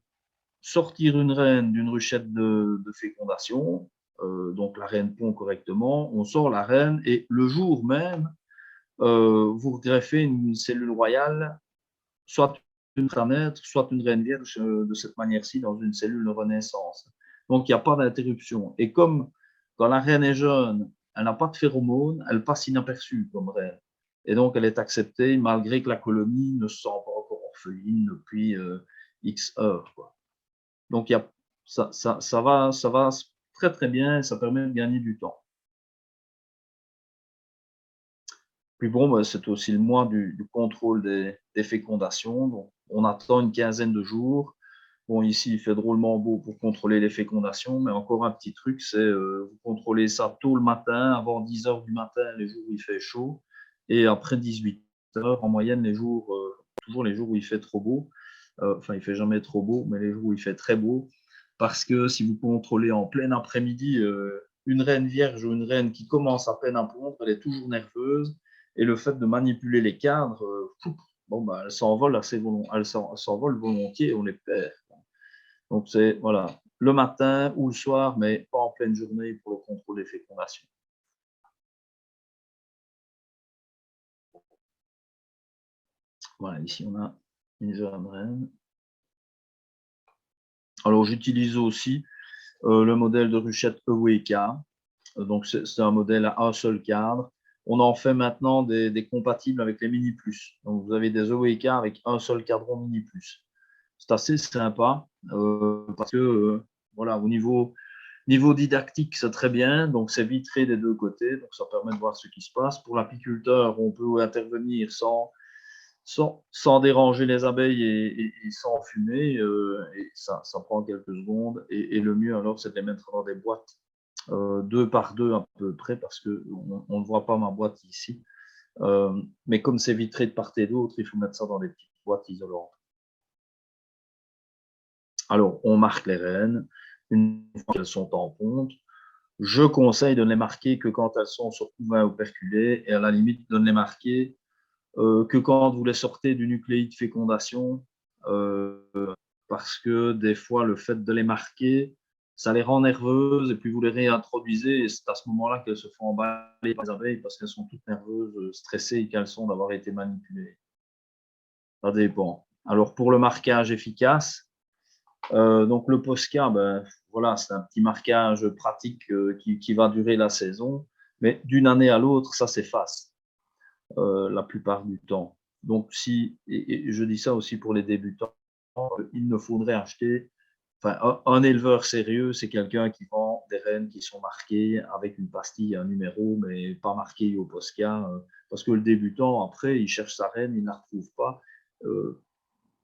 [SPEAKER 1] sortir une reine d'une ruchette de fécondation, donc la reine pond correctement, on sort la reine et le jour même, vous greffez une cellule royale, soit une naître, soit une reine vierge de cette manière-ci dans une cellule de renaissance. Donc, il n'y a pas d'interruption. Et comme quand la reine est jeune, elle n'a pas de phéromones, elle passe inaperçue comme reine. Et donc, elle est acceptée malgré que la colonie ne se sent pas encore orpheline depuis X heures, quoi. Donc, ça va très, très bien et ça permet de gagner du temps. Puis bon, bah, c'est aussi le mois du contrôle des fécondations. Donc, on attend une quinzaine de jours. Bon, ici, il fait drôlement beau pour contrôler les fécondations, mais encore un petit truc, c'est vous contrôlez ça tôt le matin, avant 10 heures du matin, les jours où il fait chaud, et après 18 heures, en moyenne, toujours les jours où il fait trop beau. Enfin, il fait jamais trop beau, mais les jours où il fait très beau, parce que si vous contrôlez en plein après-midi une reine vierge ou une reine qui commence à peine à pondre, elle est toujours nerveuse, et le fait de manipuler les cadres, bon, bah, elles s'envolent elles s'envolent volontiers et on les perd. Donc, c'est voilà, le matin ou le soir, mais pas en pleine journée pour le contrôle des fécondations. Voilà, ici, on a une jeune reine. Alors, j'utilise aussi le modèle de ruchette Eureka. Donc, c'est un modèle à un seul cadre. On en fait maintenant des compatibles avec les Mini Plus. Donc, vous avez des Eureka avec un seul cadran Mini Plus. C'est assez sympa parce que, voilà, au niveau didactique, c'est très bien. Donc, c'est vitré des deux côtés. Donc, ça permet de voir ce qui se passe. Pour l'apiculteur, on peut intervenir sans déranger les abeilles et sans fumer. Et ça prend quelques secondes. Et le mieux, alors, c'est de les mettre dans des boîtes 2 par 2 à peu près, parce qu'on ne voit pas ma boîte ici. Mais comme c'est vitré de part et d'autre, il faut mettre ça dans des petites boîtes isolantes. Alors, on marque les reines. Une fois qu'elles sont en ponte, je conseille de ne les marquer que quand elles sont sur couvain operculé, et à la limite de ne les marquer que quand vous les sortez du nucléide de fécondation, parce que des fois, le fait de les marquer, ça les rend nerveuses, et puis vous les réintroduisez, et c'est à ce moment-là qu'elles se font emballer par les abeilles, parce qu'elles sont toutes nerveuses, stressées et qu'elles sont d'avoir été manipulées. Ça dépend. Alors, pour le marquage efficace, donc le Posca, ben, voilà, c'est un petit marquage pratique qui va durer la saison, mais d'une année à l'autre, ça s'efface la plupart du temps. Donc, et je dis ça aussi pour les débutants, il ne faudrait acheter, enfin, un éleveur sérieux, c'est quelqu'un qui vend des rennes qui sont marquées avec une pastille, un numéro, mais pas marqué au Posca, parce que le débutant, après, il cherche sa reine, il ne la retrouve pas,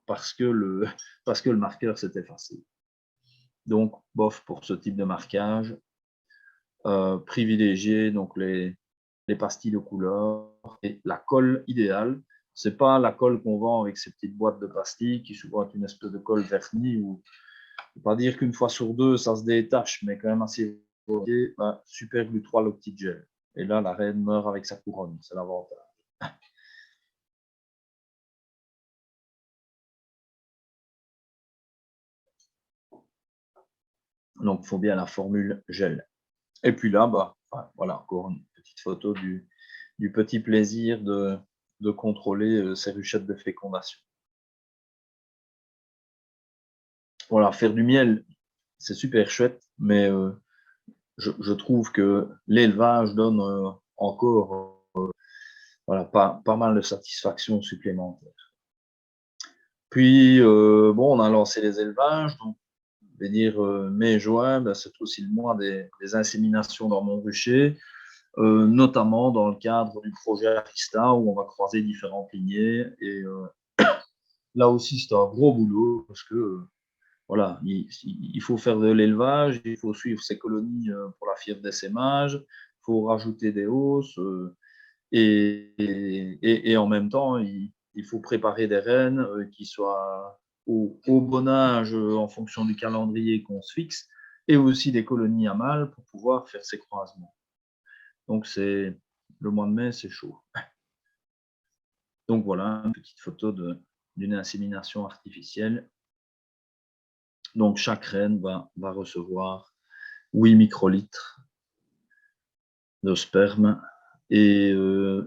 [SPEAKER 1] parce que le, parce que le marqueur s'est effacé. Donc, bof, pour ce type de marquage, privilégier donc les pastilles de couleur et la colle idéale. C'est pas la colle qu'on vend avec ces petites boîtes de pastilles qui souvent est une espèce de colle vernie où je ne peux pas dire qu'une fois sur deux ça se détache, mais quand même assez super glue 3 le petit gel. Et là, la reine meurt avec sa couronne, c'est l'avantage. Donc, il faut bien la formule gel. Et puis là, bah, voilà, encore une petite photo du petit plaisir de contrôler ces ruchettes de fécondation. Voilà, faire du miel, c'est super chouette, mais je trouve que l'élevage donne encore voilà, pas mal de satisfaction supplémentaire. Puis, bon, on a lancé les élevages, donc je vais dire mai-juin, ben, c'est aussi le mois des inséminations dans mon rucher, notamment dans le cadre du projet Arista, où on va croiser différentes lignées. Et là aussi, c'est un gros boulot, parce que voilà, il faut faire de l'élevage, il faut suivre ces colonies pour la fièvre d'essaimage, il faut rajouter des hausses, et en même temps, il faut préparer des rennes qui soient au bon âge en fonction du calendrier qu'on se fixe, et aussi des colonies à mâles pour pouvoir faire ces croisements. Donc, c'est le mois de mai, c'est chaud. Donc voilà, une petite photo d'une insémination artificielle. Donc, chaque reine va recevoir 8 microlitres de sperme. Et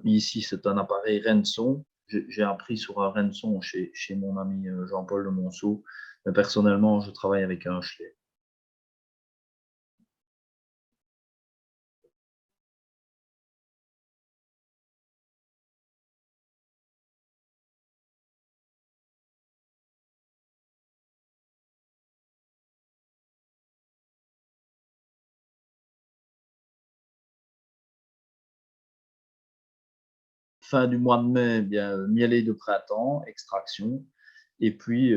[SPEAKER 1] ici, c'est un appareil Renson. J'ai appris sur un Renson chez mon ami Jean-Paul de Monceau. Mais personnellement, je travaille avec un Schlet. fin du mois de mai, bien, mielé de printemps, extraction. Et puis,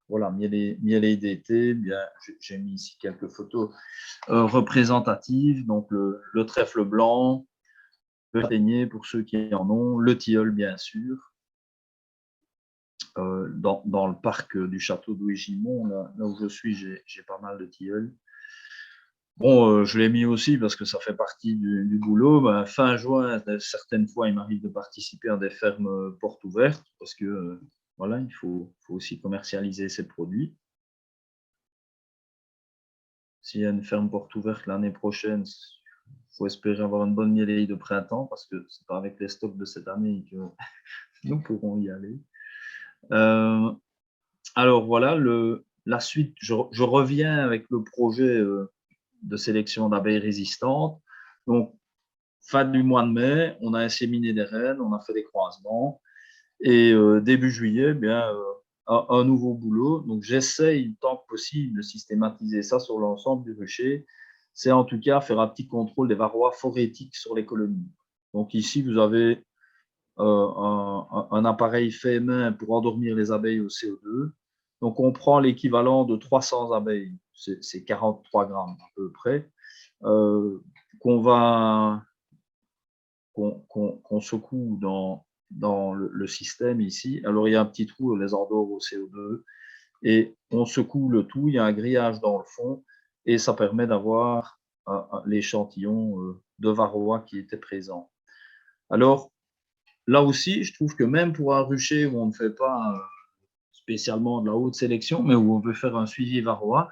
[SPEAKER 1] voilà, mielé d'été, bien, j'ai mis ici quelques photos représentatives. Donc, le trèfle blanc, le châtaignier pour ceux qui en ont, le tilleul, bien sûr. Dans le parc du château d'Ouy-Gimont, là où je suis, j'ai pas mal de tilleuls. Bon, je l'ai mis aussi parce que ça fait partie du boulot. Ben, fin juin, certaines fois, il m'arrive de participer à des fermes portes ouvertes parce que voilà, il faut aussi commercialiser ses produits. S'il y a une ferme porte ouverte l'année prochaine, il faut espérer avoir une bonne mielée de printemps parce que c'est pas avec les stocks de cette année que nous pourrons y aller. Alors voilà, la suite, je reviens avec le projet de sélection d'abeilles résistantes. Donc, fin du mois de mai, on a inséminé des reines, on a fait des croisements. Et début juillet, bien, un nouveau boulot. Donc, j'essaye, tant que possible, de systématiser ça sur l'ensemble du rucher. C'est en tout cas faire un petit contrôle des varrois phorétiques sur les colonies. Donc, ici, vous avez un appareil fait main pour endormir les abeilles au CO2. Donc, on prend l'équivalent de 300 abeilles, c'est 43 grammes à peu près, qu'on secoue dans le système ici. Alors, il y a un petit trou, on les endort au CO2 et on secoue le tout. Il y a un grillage dans le fond et ça permet d'avoir l'échantillon de varroa qui était présent. Alors, là aussi, je trouve que même pour un rucher où on ne fait pas spécialement de la haute sélection, mais où on veut faire un suivi varroa,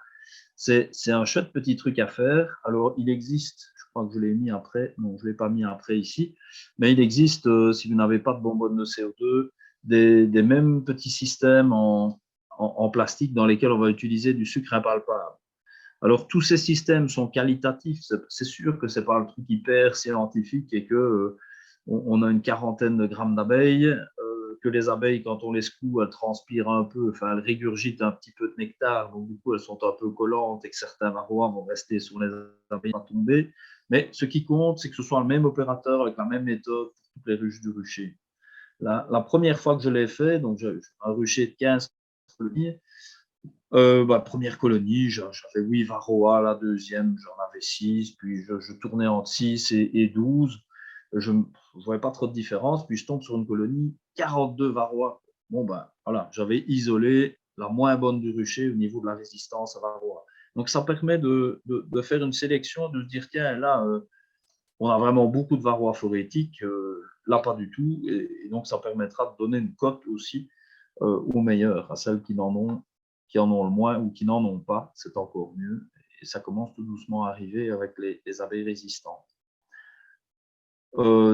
[SPEAKER 1] c'est un chouette petit truc à faire. Alors, il existe, je crois que je l'ai mis après, non, je ne l'ai pas mis après ici, mais il existe, si vous n'avez pas de bonbonne de CO2, des mêmes petits systèmes en plastique dans lesquels on va utiliser du sucre impalpable. Alors, tous ces systèmes sont qualitatifs. C'est sûr que ce n'est pas le truc hyper scientifique et que on a une quarantaine de grammes d'abeilles, que les abeilles, quand on les secoue, elles transpirent un peu, enfin, elles régurgitent un petit peu de nectar, donc du coup, elles sont un peu collantes et que certains varrois vont rester sur les abeilles à tomber. Mais ce qui compte, c'est que ce soit le même opérateur avec la même méthode pour toutes les ruches du rucher. La première fois que je l'ai fait, donc j'ai un rucher de 15 colonies, première colonie, j'avais 8 varroa, la deuxième, j'en avais 6, puis je tournais entre 6 et 12. Je ne voyais pas trop de différence, puis je tombe sur une colonie, 42 varroa. Bon, ben voilà, j'avais isolé la moins bonne du rucher au niveau de la résistance à varroa. Donc, ça permet de faire une sélection, de se dire, tiens, là, on a vraiment beaucoup de varroa phorétiques, là, pas du tout. Et donc, ça permettra de donner une cote aussi aux meilleurs, à celles qui en ont le moins ou qui n'en ont pas, c'est encore mieux. Et ça commence tout doucement à arriver avec les abeilles résistantes.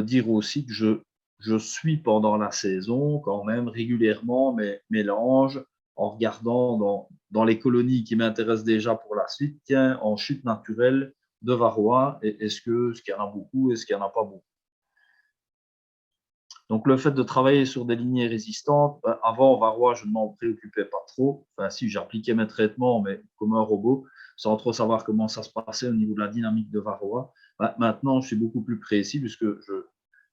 [SPEAKER 1] Dire aussi que je suis pendant la saison quand même régulièrement mes mélanges en regardant dans les colonies qui m'intéressent déjà pour la suite, tiens, en chute naturelle de varroa, est-ce qu'il y en a beaucoup, est-ce qu'il n'y en a pas beaucoup. Donc, le fait de travailler sur des lignées résistantes, avant, varroa, je ne m'en préoccupais pas trop. Enfin, si, j'appliquais mes traitements, mais comme un robot, sans trop savoir comment ça se passait au niveau de la dynamique de varroa. Maintenant, je suis beaucoup plus précis puisque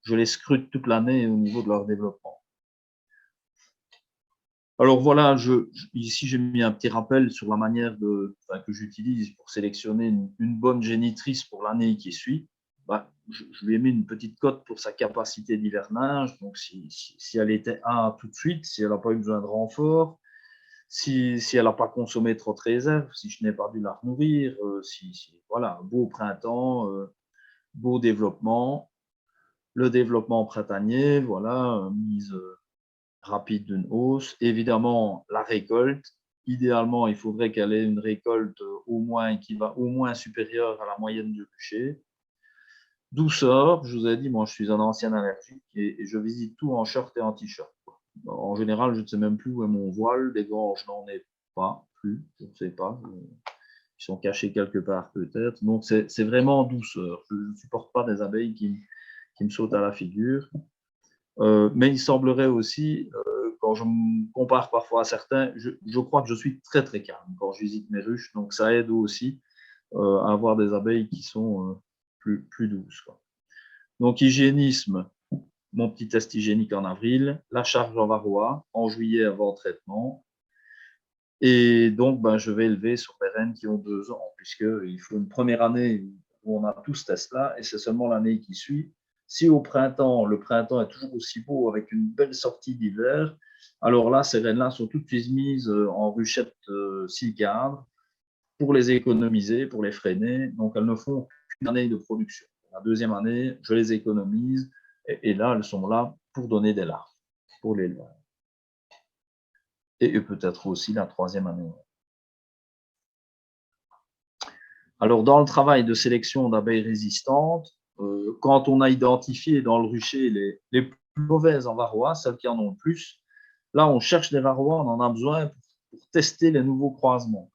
[SPEAKER 1] je les scrute toute l'année au niveau de leur développement. Alors voilà, ici j'ai mis un petit rappel sur la manière que j'utilise pour sélectionner une bonne génitrice pour l'année qui suit. Je lui ai mis une petite cote pour sa capacité d'hivernage. Donc, si elle était A tout de suite, si elle n'a pas eu besoin de renfort, si elle n'a pas consommé trop de réserves, si je n'ai pas dû la nourrir, voilà, beau printemps, beau développement. Le développement printanier, voilà, mise rapide d'une hausse. Évidemment, la récolte. Idéalement, il faudrait qu'elle ait une récolte au moins supérieure à la moyenne du rucher. Douceur, je vous ai dit, moi je suis un ancien allergique et je visite tout en short et en t-shirt. En général, je ne sais même plus où est mon voile, des gants, je n'en ai pas plus, je ne sais pas. Ils sont cachés quelque part peut-être. Donc c'est vraiment douceur. Je ne supporte pas des abeilles qui me sautent à la figure. Mais il semblerait aussi, quand je me compare parfois à certains, je crois que je suis très très calme quand je visite mes ruches. Donc ça aide aussi à avoir des abeilles qui sont plus douces, quoi. Donc, hygiénisme, mon petit test hygiénique en avril, la charge en varroa en juillet avant traitement. Et donc, je vais élever sur des rennes qui ont 2 ans, puisqu'il faut une première année où on a tout ce test-là, et c'est seulement l'année qui suit. Si au printemps, le printemps est toujours aussi beau avec une belle sortie d'hiver, alors là, ces rennes-là sont toutes mises en ruchette 6 cadres pour les économiser, pour les freiner. Donc, elles ne font qu'une année de production. La deuxième année, je les économise, et là, elles sont là pour donner des larves, pour l'élevage. Et peut-être aussi la troisième année. Alors, dans le travail de sélection d'abeilles résistantes, quand on a identifié dans le rucher les plus mauvaises en varroa, celles qui en ont le plus, là, on cherche des varroas, on en a besoin pour tester les nouveaux croisements.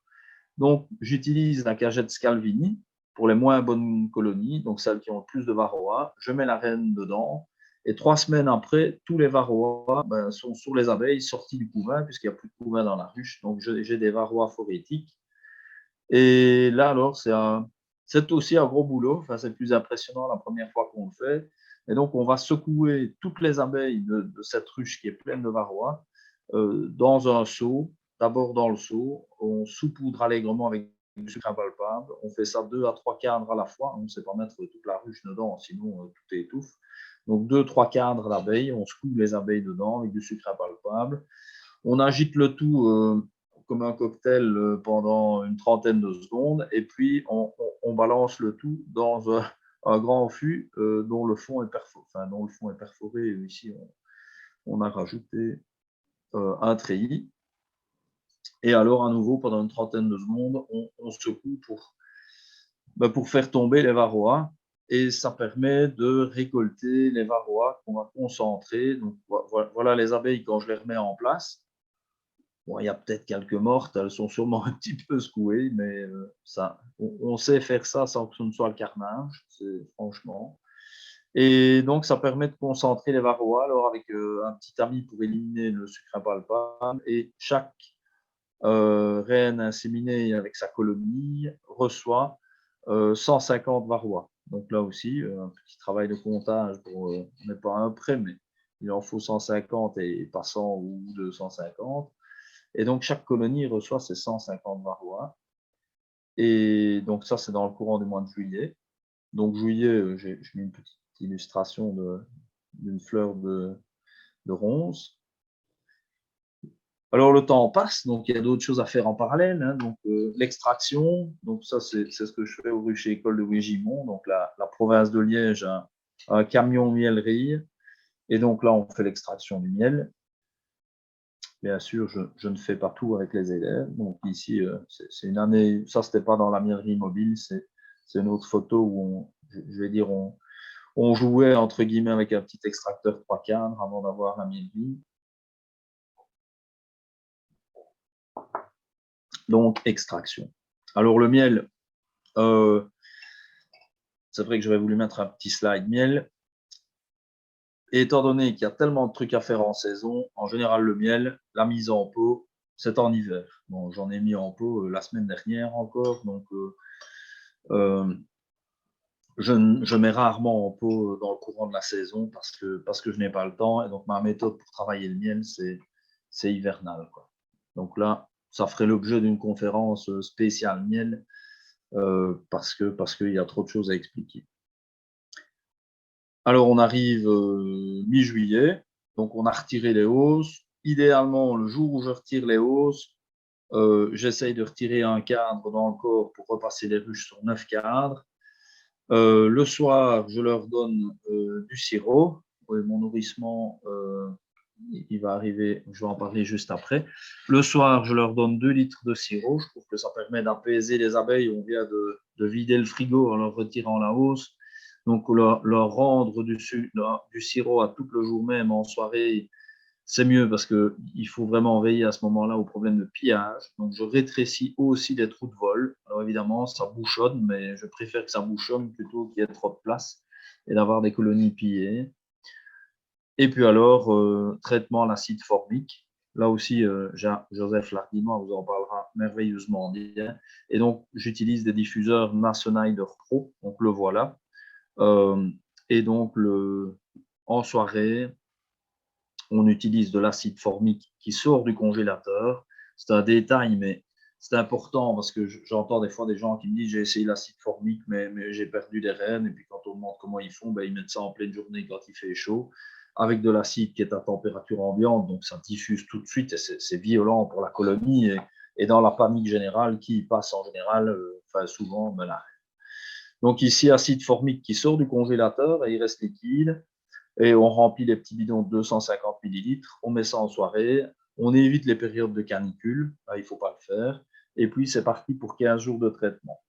[SPEAKER 1] Donc, j'utilise la cagette Scalvini pour les moins bonnes colonies, donc celles qui ont le plus de varroa. Je mets la reine dedans et 3 semaines après, tous les varroas sont sur les abeilles sortis du couvain, puisqu'il n'y a plus de couvain dans la ruche. Donc, j'ai des varroas phorétiques. Et là, alors, c'est aussi un gros boulot. Enfin, c'est plus impressionnant la première fois qu'on le fait. Et donc, on va secouer toutes les abeilles de cette ruche qui est pleine de varroa dans un seau. D'abord dans le seau, on saupoudre allègrement avec du sucre impalpable. On fait ça 2 à 3 cadres à la fois. On ne sait pas mettre toute la ruche dedans, sinon tout étouffe. Donc 2-3 cadres d'abeilles. On secoue les abeilles dedans avec du sucre impalpable. On agite le tout comme un cocktail pendant une trentaine de secondes. Et puis, on balance le tout dans un grand fût dont le fond est perforé. Et ici, on a rajouté un treillis. Et alors, à nouveau, pendant une trentaine de secondes, on secoue pour faire tomber les varroas. Et ça permet de récolter les varroas qu'on va concentrer. Donc, voilà les abeilles quand je les remets en place. Bon, il y a peut-être quelques mortes, elles sont sûrement un petit peu secouées, mais on sait faire ça sans que ce ne soit le carnage, franchement. Et donc, ça permet de concentrer les varroas, alors avec un petit tamis pour éliminer le sucre impalpable. Et chaque reine inséminée avec sa colonie reçoit 150 varrois. Donc là aussi, un petit travail de comptage, on n'est pas un près, mais il en faut 150 et pas 100 ou 250. Et donc, chaque colonie reçoit ses 150 varrois. Et donc, ça, c'est dans le courant du mois de juillet. Donc, juillet, j'ai mis une petite illustration d'une fleur de ronce. Alors, le temps passe, donc il y a d'autres choses à faire en parallèle. Donc, l'extraction, donc ça, c'est ce que je fais au rucher école de Wégimont, donc la province de Liège, un camion mielerie. Et donc là, on fait l'extraction du miel. Bien sûr, je ne fais pas tout avec les élèves. Donc ici, c'est une année, ça, ce n'était pas dans la mielerie mobile, c'est une autre photo où on jouait, entre guillemets, avec un petit extracteur 3 cadres avant d'avoir la mielerie. Donc, extraction. Alors, le miel, c'est vrai que j'aurais voulu mettre un petit slide miel. Et étant donné qu'il y a tellement de trucs à faire en saison, en général, le miel, la mise en pot, c'est en hiver. Bon, j'en ai mis en pot la semaine dernière encore, donc je mets rarement en pot dans le courant de la saison parce que je n'ai pas le temps. Et donc, ma méthode pour travailler le miel, c'est hivernal, quoi. Donc là, ça ferait l'objet d'une conférence spéciale miel parce qu'il y a trop de choses à expliquer. Alors, on arrive mi-juillet, donc on a retiré les hausses. Idéalement, le jour où je retire les hausses, j'essaye de retirer un cadre dans le corps pour repasser les ruches sur 9 cadres. Le soir, je leur donne du sirop. Oui, mon nourrissement, il va arriver, je vais en parler juste après. Le soir, je leur donne 2 litres de sirop. Je trouve que ça permet d'apaiser les abeilles. On vient de vider le frigo en leur retirant la hausse. Donc, leur rendre du sirop à tout le jour même en soirée, c'est mieux parce qu'il faut vraiment veiller à ce moment-là au problème de pillage. Donc, je rétrécis aussi les trous de vol. Alors, évidemment, ça bouchonne, mais je préfère que ça bouchonne plutôt qu'il y ait trop de place et d'avoir des colonies pillées. Et puis alors, traitement à l'acide formique. Là aussi, Joseph Lardinois vous en parlera merveilleusement bien. Et donc, j'utilise des diffuseurs Nassonider Pro. Donc, le voilà. Et donc, en soirée, on utilise de l'acide formique qui sort du congélateur. C'est un détail, mais c'est important parce que j'entends des fois des gens qui me disent j'ai essayé l'acide formique, mais j'ai perdu des rênes. Et puis quand on demande comment ils font, ils mettent ça en pleine journée quand il fait chaud, avec de l'acide qui est à température ambiante, donc ça diffuse tout de suite et c'est violent pour la colonie. Et dans la panique générale, qui passe en général, souvent, la donc ici, acide formique qui sort du congélateur et il reste liquide. Et on remplit les petits bidons de 250 millilitres, on met ça en soirée, on évite les périodes de canicule, là, il ne faut pas le faire, et puis c'est parti pour 15 jours de traitement.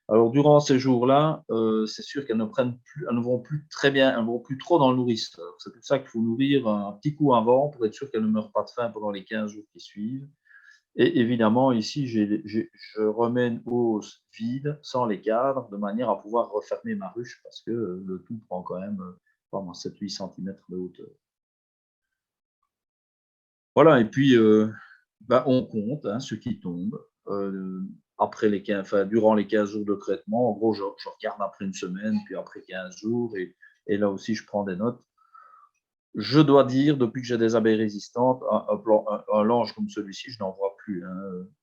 [SPEAKER 1] Alors durant ces jours-là, c'est sûr qu'elles ne vont plus très bien, elles ne vont plus trop dans le nourrisseur. C'est pour ça qu'il faut nourrir un petit coup avant pour être sûr qu'elles ne meurent pas de faim pendant les 15 jours qui suivent. Et évidemment, ici, je remets une hausse vide, sans les cadres, de manière à pouvoir refermer ma ruche, parce que le tout prend quand même 7-8 cm de hauteur. Voilà, et puis on compte ce qui tombe après durant les 15 jours de traitement. En gros, je regarde après une semaine, puis après 15 jours, et là aussi, je prends des notes. Je dois dire, depuis que j'ai des abeilles résistantes, un lange comme celui-ci, je n'en vois plus.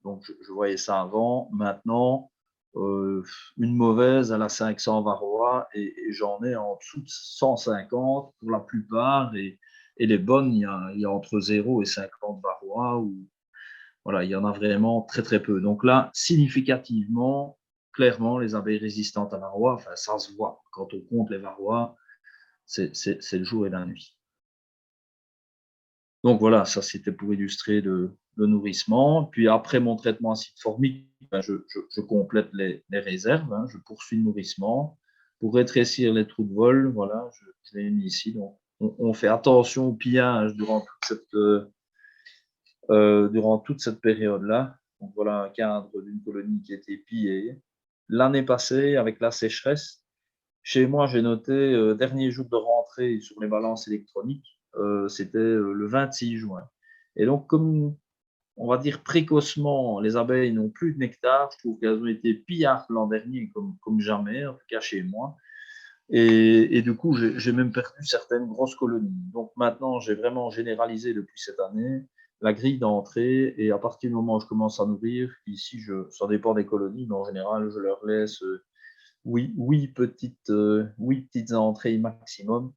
[SPEAKER 1] Donc, je voyais ça avant. Maintenant, une mauvaise, elle a 500 varroa et j'en ai en dessous de 150 pour la plupart. Et les bonnes, il y a entre 0 et 50 varroa. Voilà, il y en a vraiment très, très peu. Donc là, significativement, clairement, les abeilles résistantes à varroa, ça se voit. Quand on compte les varroa, c'est le jour et la nuit. Donc voilà, ça c'était pour illustrer le nourrissement. Puis après mon traitement acide formique, je complète les réserves, je poursuis le nourrissement. Pour rétrécir les trous de vol, voilà, je l'ai mis ici. Donc on fait attention au pillage durant toute cette période-là. Donc voilà un cadre d'une colonie qui a été pillée. L'année passée, avec la sécheresse, chez moi, j'ai noté dernier jour de rentrée sur les balances électroniques, c'était le 26 juin. Et donc, comme on va dire précocement, les abeilles n'ont plus de nectar, je trouve qu'elles ont été pillardes l'an dernier comme jamais, en tout cas chez moi. Et du coup, j'ai même perdu certaines grosses colonies. Donc maintenant, j'ai vraiment généralisé depuis cette année la grille d'entrée. Et à partir du moment où je commence à nourrir, ici, ça dépend des colonies, mais en général, je leur laisse 8 petites entrées maximum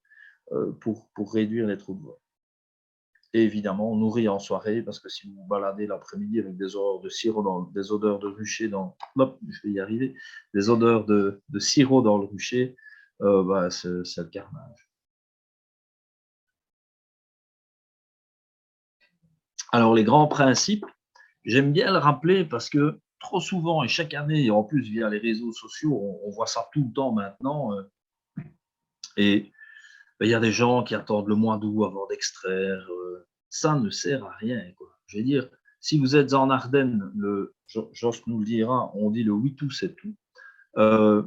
[SPEAKER 1] pour réduire les trous de vol. Et évidemment, on nourrit en soirée, parce que si vous vous baladez l'après-midi avec des odeurs de sirop, des odeurs de rucher je vais y arriver, des odeurs de sirop dans le rucher, c'est le carnage. Alors, les grands principes, j'aime bien le rappeler parce que trop souvent, et chaque année, et en plus via les réseaux sociaux, on voit ça tout le temps maintenant, et il y a des gens qui attendent le mois d'août avant d'extraire. Ça ne sert à rien, quoi. Je veux dire, si vous êtes en Ardennes, Josh nous le dira, on dit le 8 août, c'est tout.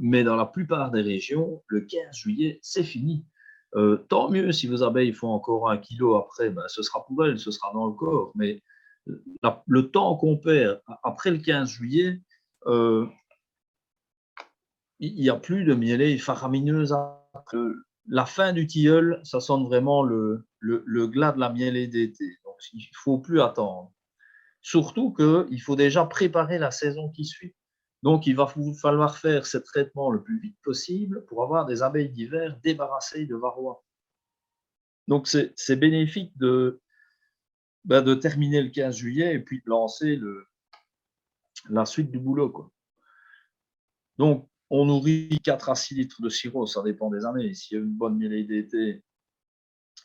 [SPEAKER 1] Mais dans la plupart des régions, le 15 juillet, c'est fini. Tant mieux si vos abeilles font encore 1 kilo après, ce sera pour elles, ce sera dans le corps. Mais le temps qu'on perd après le 15 juillet, il n'y a plus de mielées faramineuses. La fin du tilleul, ça sonne vraiment le glas de la mielée d'été. Donc, il ne faut plus attendre. Surtout qu'il faut déjà préparer la saison qui suit. Donc, il va vous falloir faire ce traitement le plus vite possible pour avoir des abeilles d'hiver débarrassées de varroa. Donc, c'est bénéfique de terminer le 15 juillet et puis de lancer la suite du boulot, quoi. Donc, on nourrit 4 à 6 litres de sirop, ça dépend des années. S'il y a une bonne mielée d'été,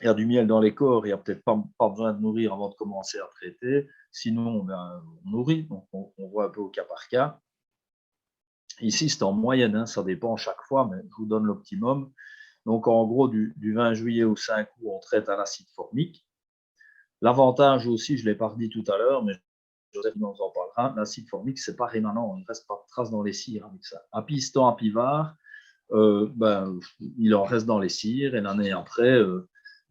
[SPEAKER 1] il y a du miel dans les corps, il n'y a peut-être pas besoin de nourrir avant de commencer à traiter. Sinon, on nourrit, donc on voit un peu au cas par cas. Ici, c'est en moyenne, ça dépend chaque fois, mais je vous donne l'optimum. Donc, en gros, du 20 juillet au 5 août, on traite à l'acide formique. L'avantage aussi, je ne l'ai pas dit tout à l'heure, mais Joseph nous en parlera, l'acide formique, ce n'est pas rémanent, il ne reste pas de traces dans les cires avec ça. À piston, à pivard, il en reste dans les cires, et l'année après,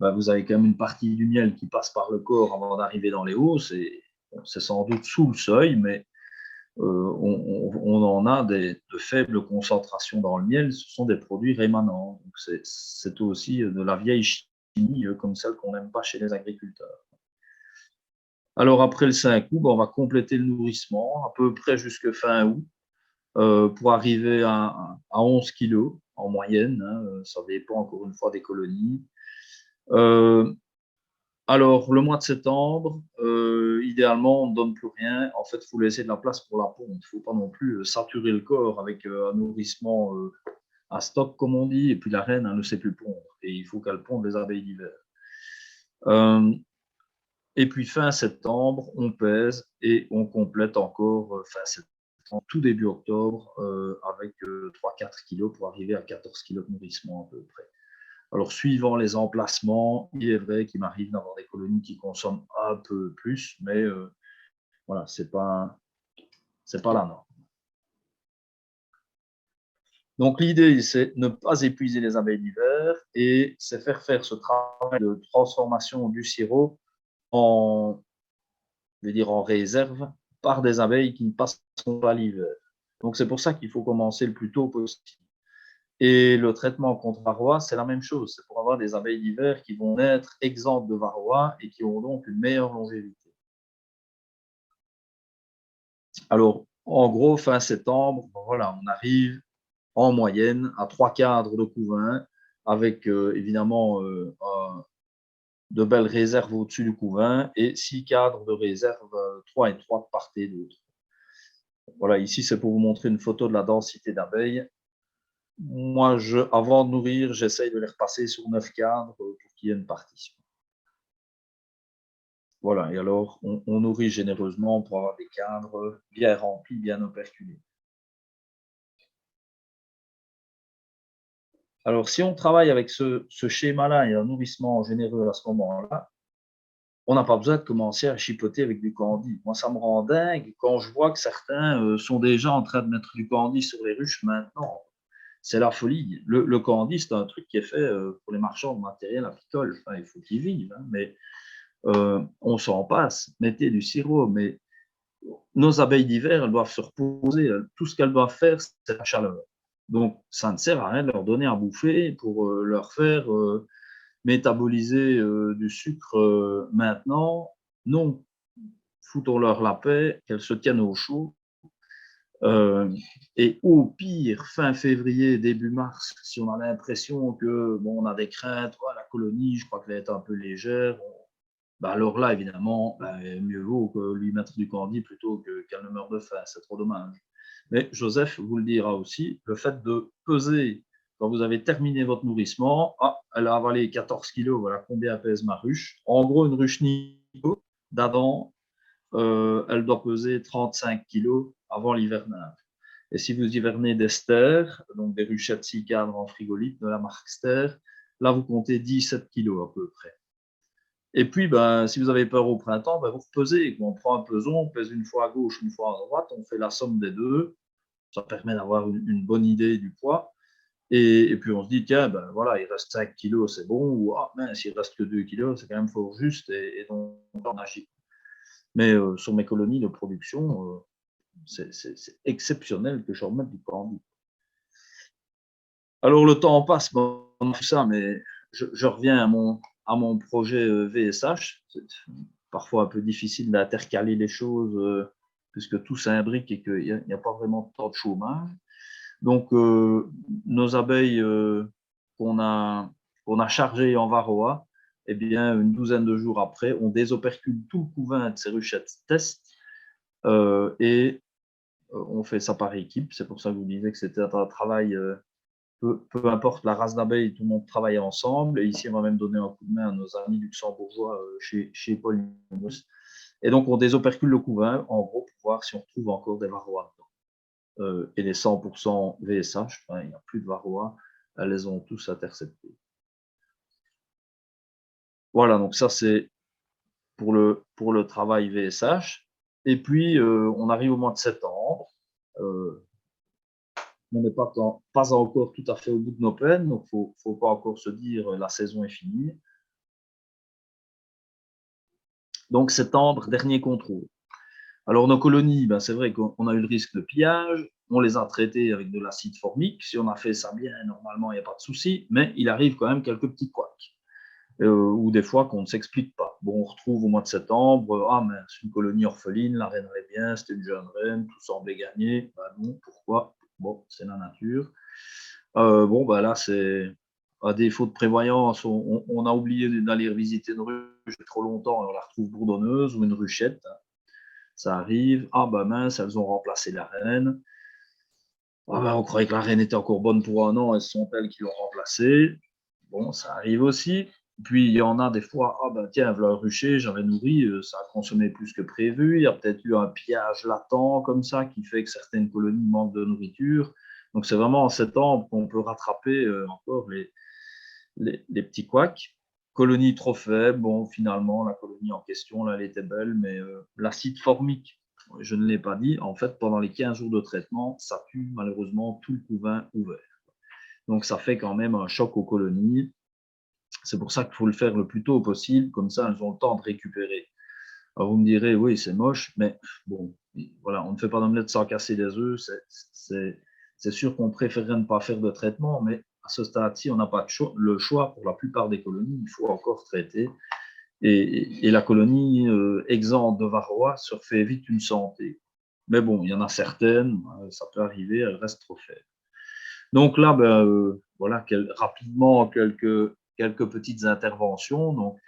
[SPEAKER 1] vous avez quand même une partie du miel qui passe par le corps avant d'arriver dans les hausses, et c'est sans doute sous le seuil, mais on en a de faibles concentrations dans le miel, ce sont des produits rémanents. Donc c'est aussi de la vieille chimie comme celle qu'on n'aime pas chez les agriculteurs. Alors, après le 5 août, on va compléter le nourrissement à peu près jusqu'à fin août pour arriver à 11 kilos en moyenne. Ça dépend encore une fois des colonies. Alors, le mois de septembre, idéalement, on ne donne plus rien. En fait, il faut laisser de la place pour la ponte. Il ne faut pas non plus saturer le corps avec un nourrissement à stock, comme on dit. Et puis, la reine, elle ne sait plus pondre. Et il faut qu'elle ponde les abeilles d'hiver. Et puis, fin septembre, on pèse et on complète encore fin septembre, tout début octobre, avec 3-4 kilos pour arriver à 14 kilos de nourrissement à peu près. Alors, suivant les emplacements, il est vrai qu'il m'arrive d'avoir des colonies qui consomment un peu plus, mais voilà, c'est pas la norme. Donc, l'idée, c'est ne pas épuiser les abeilles d'hiver et c'est faire ce travail de transformation du sirop en réserve par des abeilles qui ne passeront pas l'hiver. Donc, c'est pour ça qu'il faut commencer le plus tôt possible. Et le traitement contre varroa, c'est la même chose. C'est pour avoir des abeilles d'hiver qui vont être exemptes de varroa et qui auront donc une meilleure longévité. Alors, en gros, fin septembre, voilà, on arrive en moyenne à 3 cadres de couvain avec évidemment de belles réserves au-dessus du couvain et 6 cadres de réserve, 3 et 3 de part et d'autre. Voilà, ici, c'est pour vous montrer une photo de la densité d'abeilles. Moi, avant de nourrir, j'essaye de les repasser sur 9 cadres pour qu'il y ait une partition. Voilà, et alors, on nourrit généreusement pour avoir des cadres bien remplis, bien operculés. Alors, si on travaille avec ce schéma-là et un nourrissement généreux à ce moment-là, on n'a pas besoin de commencer à chipoter avec du candy. Moi, ça me rend dingue quand je vois que certains sont déjà en train de mettre du candy sur les ruches maintenant. C'est la folie. Le candy, c'est un truc qui est fait pour les marchands de matériel apicole. Enfin, il faut qu'ils vivent, hein, mais on s'en passe. Mettez du sirop, mais nos abeilles d'hiver, elles doivent se reposer. Tout ce qu'elles doivent faire, c'est la chaleur. Donc, ça ne sert à rien de leur donner à bouffer pour leur faire métaboliser du sucre maintenant. Non, foutons-leur la paix, qu'elles se tiennent au chaud. Et au pire, fin février, début mars, si on a l'impression que on a des craintes, la colonie, je crois qu'elle est un peu légère, alors là, évidemment, mieux vaut que lui mettre du candy plutôt qu'elle ne meure de faim. C'est trop dommage. Mais Joseph vous le dira aussi, le fait de peser quand vous avez terminé votre nourrissement, elle a avalé 14 kilos, voilà combien pèse ma ruche. En gros, une ruche Nico d'Adam, elle doit peser 35 kilos avant l'hivernage. Et si vous hivernez d'Ester, donc des ruchettes 6 cadres en frigolite de la marque Ster, là, vous comptez 17 kilos à peu près. Et puis, si vous avez peur au printemps, vous repesez. On prend un peson, on pèse une fois à gauche, une fois à droite, on fait la somme des deux. Ça permet d'avoir une bonne idée du poids. Et puis, on se dit, tiens, voilà, il reste 5 kilos, c'est bon. Ou, mince, il reste que 2 kilos, c'est quand même fort juste. Et donc, on agit. Mais sur mes colonies de production, c'est exceptionnel que je remette du candy. Alors, le temps passe, tout ça, mais je reviens à mon projet VSH. C'est parfois un peu difficile d'intercaler les choses puisque tout s'imbrique et qu'il n'y a pas vraiment de temps de chômage. Donc, nos abeilles qu'on a chargées en varroa, eh bien, une douzaine de jours après, on désopercule tout le couvain de ces ruchettes test et on fait ça par équipe. C'est pour ça que je vous disais que c'était un travail, peu importe la race d'abeilles, tout le monde travaille ensemble. Et ici, on va même donner un coup de main à nos amis luxembourgeois chez Paul. Et donc, on désopercule le couvain, en gros, pour voir si on trouve encore des varroas dedans. Et les 100% VSH, il n'y a plus de varroa, elles les ont tous interceptés. Voilà, donc ça c'est pour le travail VSH. Et puis, on arrive au mois de septembre. On n'est pas encore tout à fait au bout de nos peines, donc il ne faut pas encore se dire la saison est finie. Donc septembre, dernier contrôle. Alors, nos colonies, c'est vrai qu'on a eu le risque de pillage, on les a traitées avec de l'acide formique. Si on a fait ça bien, normalement, il n'y a pas de souci, mais il arrive quand même quelques petits couacs. ou des fois qu'on ne s'explique pas. Bon, on retrouve au mois de septembre, ah mais c'est une colonie orpheline, la reine allait bien, c'était une jeune reine, tout semblait gagner. Ben non, pourquoi? Bon, c'est la nature. Bon, ben là, c'est à défaut de prévoyance, on a oublié d'aller visiter une ruche trop longtemps, et on la retrouve bourdonneuse ou une ruchette. Ça arrive, ah ben mince, elles ont remplacé la reine. Ah ben, on croyait que la reine était encore bonne pour un an et ce sont elles qui l'ont remplacée. Bon, ça arrive aussi. Puis il y en a des fois, ah ben tiens, voilà le rucher, j'avais nourri, ça a consommé plus que prévu. Il y a peut-être eu un pillage latent comme ça qui fait que certaines colonies manquent de nourriture. Donc c'est vraiment en septembre qu'on peut rattraper encore les petits couacs. Colonie trop faible, bon finalement la colonie en question, là, elle était belle, mais l'acide formique, je ne l'ai pas dit, en fait pendant les 15 jours de traitement, ça tue malheureusement tout le couvain ouvert. Donc ça fait quand même un choc aux colonies. C'est pour ça qu'il faut le faire le plus tôt possible, comme ça elles ont le temps de récupérer. Alors vous me direz, oui, c'est moche, mais bon, voilà, on ne fait pas d'omelette sans casser des œufs. C'est sûr qu'on préférerait ne pas faire de traitement, mais à ce stade-ci, on n'a pas le choix. Pour la plupart des colonies, il faut encore traiter. Et la colonie exempte de varroa se refait vite une santé. Mais bon, il y en a certaines, ça peut arriver, elles restent trop faibles. Donc là, ben, voilà, rapidement, quelques petites interventions. Donc,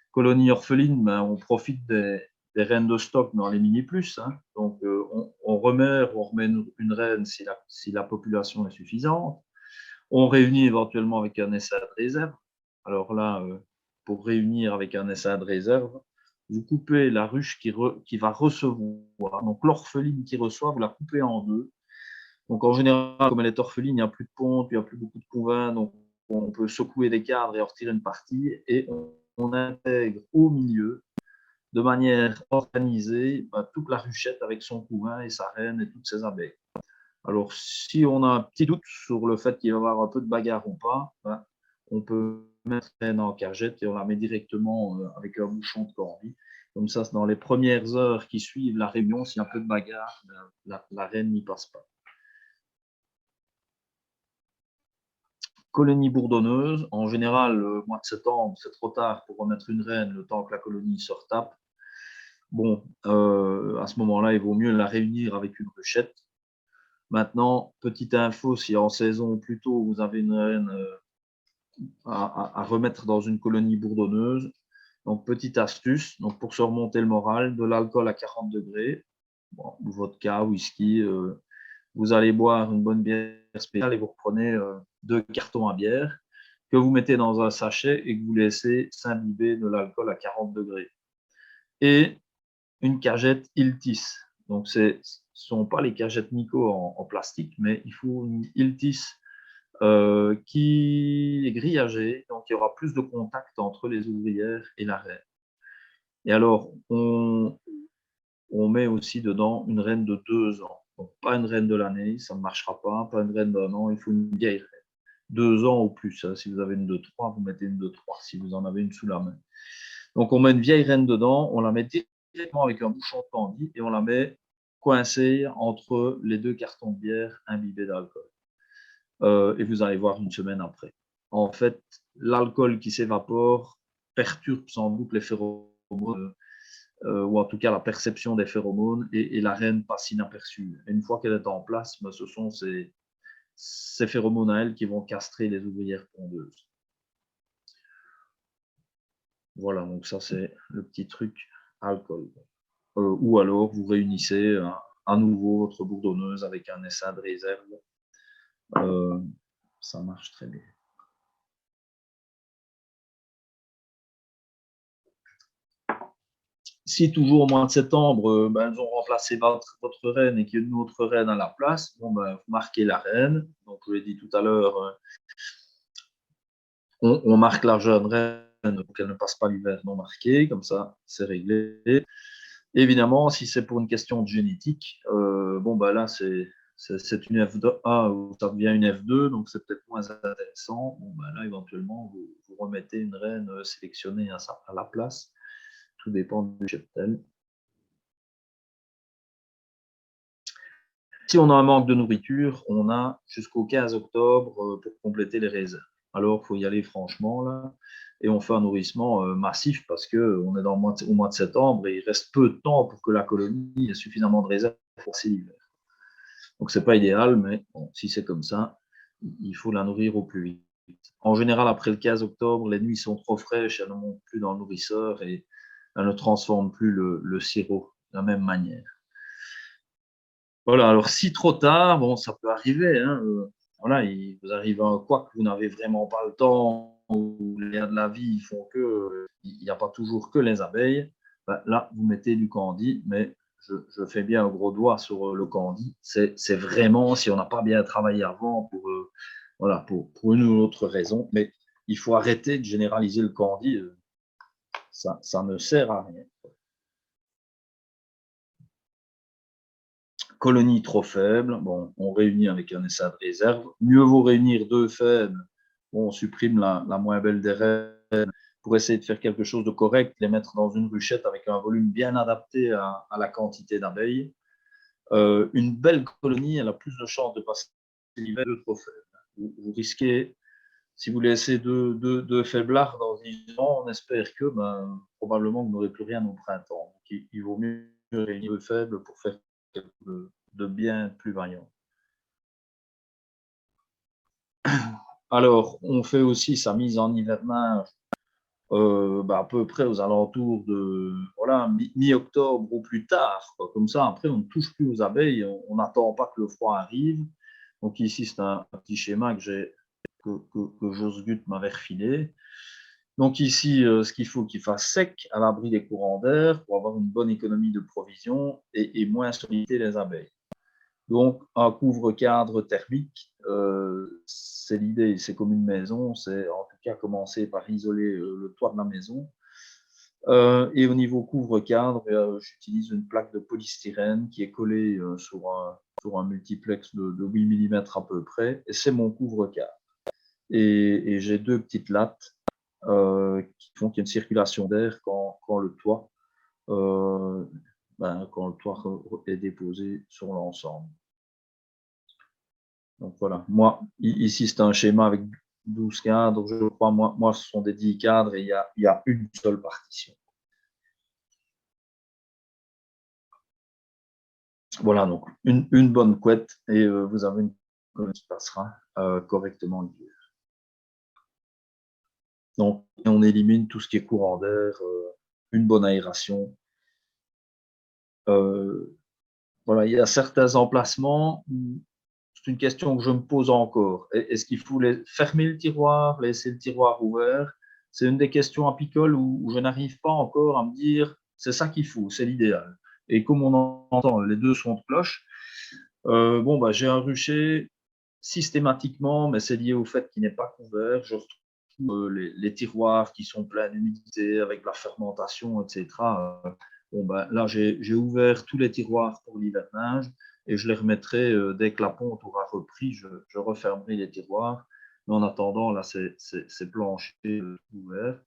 [SPEAKER 1] colonie orpheline, ben, on profite des reines de stock dans les mini-plus. Hein. Donc, on remet une reine si la population est suffisante. On réunit éventuellement avec un essai de réserve. Alors là, pour réunir avec un essai de réserve, vous coupez la ruche qui va recevoir. Donc, l'orpheline qui reçoit, vous la coupez en deux. Donc, en général, comme elle est orpheline, il n'y a plus de ponte, il n'y a plus beaucoup de couvains. Donc, on peut secouer des cadres et en retirer une partie. Et on intègre au milieu, de manière organisée, toute la ruchette avec son couvain et sa reine et toutes ses abeilles. Alors, si on a un petit doute sur le fait qu'il va y avoir un peu de bagarre ou pas, on peut mettre la reine en cagette et on la met directement avec un bouchon de corby. Comme ça, dans les premières heures qui suivent la réunion, s'il y a un peu de bagarre, la reine n'y passe pas. Colonie bourdonneuse, en général, le mois de septembre, c'est trop tard pour remettre une reine le temps que la colonie se retape. Bon, à ce moment-là, il vaut mieux la réunir avec une ruchette. Maintenant, petite info, si en saison plus tôt vous avez une reine à remettre dans une colonie bourdonneuse, donc petite astuce, donc pour se remonter le moral, de l'alcool à 40 degrés, bon, vodka, whisky, vous allez boire une bonne bière spéciale et vous reprenez 2 cartons à bière que vous mettez dans un sachet et que vous laissez s'imbiber de l'alcool à 40 degrés. Et une cagette Iltis. Donc, ce ne sont pas les cagettes Nico en plastique, mais il faut une Iltis qui est grillagée. Donc, il y aura plus de contact entre les ouvrières et la reine. Et alors, on met aussi dedans une reine de 2 ans. Donc, pas une reine de l'année, ça ne marchera pas. Pas une reine d'un an, il faut une vieille reine. 2 ans ou plus. Hein. Si vous avez une de 3, vous mettez une de 3. Si vous en avez une sous la main. Donc, on met une vieille reine dedans, on la met directement avec un bouchon de candy et on la met coincée entre les 2 cartons de bière imbibés d'alcool. Et vous allez voir une semaine après. En fait, l'alcool qui s'évapore perturbe sans doute les phéromones, ou en tout cas la perception des phéromones, et la reine passe inaperçue. Et une fois qu'elle est en place, ce sont ces phéromones à elle qui vont castrer les ouvrières pondeuses. Voilà, donc ça c'est le petit truc alcool. Ou alors vous réunissez à nouveau votre bourdonneuse avec un essaim de réserve. Ça marche très bien. Si toujours au mois de septembre, elles ont remplacé votre reine et qu'il y a une autre reine à la place, bon, vous marquez la reine. Donc, je l'ai dit tout à l'heure, on marque la jeune reine pour qu'elle ne passe pas l'hiver non marquée. Comme ça, c'est réglé. Évidemment, si c'est pour une question de génétique, là, c'est une F1 ou ça devient une F2, donc c'est peut-être moins intéressant. Là, éventuellement, vous remettez une reine sélectionnée à la place. Tout dépend du cheptel. Si on a un manque de nourriture, on a jusqu'au 15 octobre pour compléter les réserves. alors il faut y aller franchement là. Et on fait un nourrissement massif parce qu'on est au mois de septembre et il reste peu de temps pour que la colonie ait suffisamment de réserves pour l'hiver. Donc, ce n'est pas idéal, mais bon, si c'est comme ça, il faut la nourrir au plus vite. En général, après le 15 octobre, les nuits sont trop fraîches, elles ne montent plus dans le nourrisseur et elles ne transforment plus le sirop de la même manière. Voilà, alors si trop tard, bon, ça peut arriver. Hein, voilà, il vous arrive un quoi que vous n'avez vraiment pas le temps, ou les liens de la vie font que il n'y a pas toujours que les abeilles. Ben, là, vous mettez du candy, mais je fais bien un gros doigt sur le candy. C'est vraiment si on n'a pas bien travaillé avant voilà, pour une ou autre raison. Mais il faut arrêter de généraliser le candy. Ça ne sert à rien. Colonie trop faible, bon, on réunit avec un essaim de réserve. Mieux vaut réunir 2 faibles. Bon, on supprime la moins belle des reines pour essayer de faire quelque chose de correct, les mettre dans une ruchette avec un volume bien adapté à la quantité d'abeilles. Une belle colonie, elle a plus de chances de passer l'hiver de trop faible. Vous risquez, si vous laissez deux faiblards dans 10 ans, on espère que probablement vous n'aurez plus rien au printemps. Donc, il vaut mieux réunir 2 faibles pour faire quelque chose de bien plus vaillant. Alors, on fait aussi sa mise en hivernage à peu près aux alentours de voilà, mi-octobre ou plus tard. Quoi. Comme ça, après, on ne touche plus aux abeilles, on n'attend pas que le froid arrive. Donc ici, c'est un petit schéma que Josgut m'avait refilé. Donc ici, ce qu'il faut qu'il fasse sec, à l'abri des courants d'air, pour avoir une bonne économie de provisions et moins solliciter les abeilles. Donc, un couvre-cadre thermique, c'est l'idée, c'est comme une maison, c'est en tout cas commencer par isoler le toit de la maison. Et au niveau couvre-cadre, j'utilise une plaque de polystyrène qui est collée sur un multiplex de 8 mm à peu près, et c'est mon couvre-cadre. Et j'ai 2 petites lattes qui font qu'il y a une circulation d'air quand le toit est déposé sur l'ensemble. Donc voilà, moi, ici c'est un schéma avec 12 cadres, je crois, moi ce sont des 10 cadres et il y a une seule partition. Voilà, donc une bonne couette et vous avez une colonie qui passera correctement l'hiver. Donc on élimine tout ce qui est courant d'air, une bonne aération. Voilà, il y a certains emplacements où c'est une question que je me pose encore. Est-ce qu'il faut fermer le tiroir, laisser le tiroir ouvert? C'est une des questions apicoles où je n'arrive pas encore à me dire c'est ça qu'il faut, c'est l'idéal. Et comme on entend les deux sons de cloche, j'ai un rucher systématiquement, mais c'est lié au fait qu'il n'est pas couvert. Je retrouve les tiroirs qui sont pleins d'humidité avec la fermentation, etc. Là, j'ai ouvert tous les tiroirs pour l'hivernage et je les remettrai dès que la ponte aura repris. Je refermerai les tiroirs. Mais en attendant, là, c'est plancher ouvert.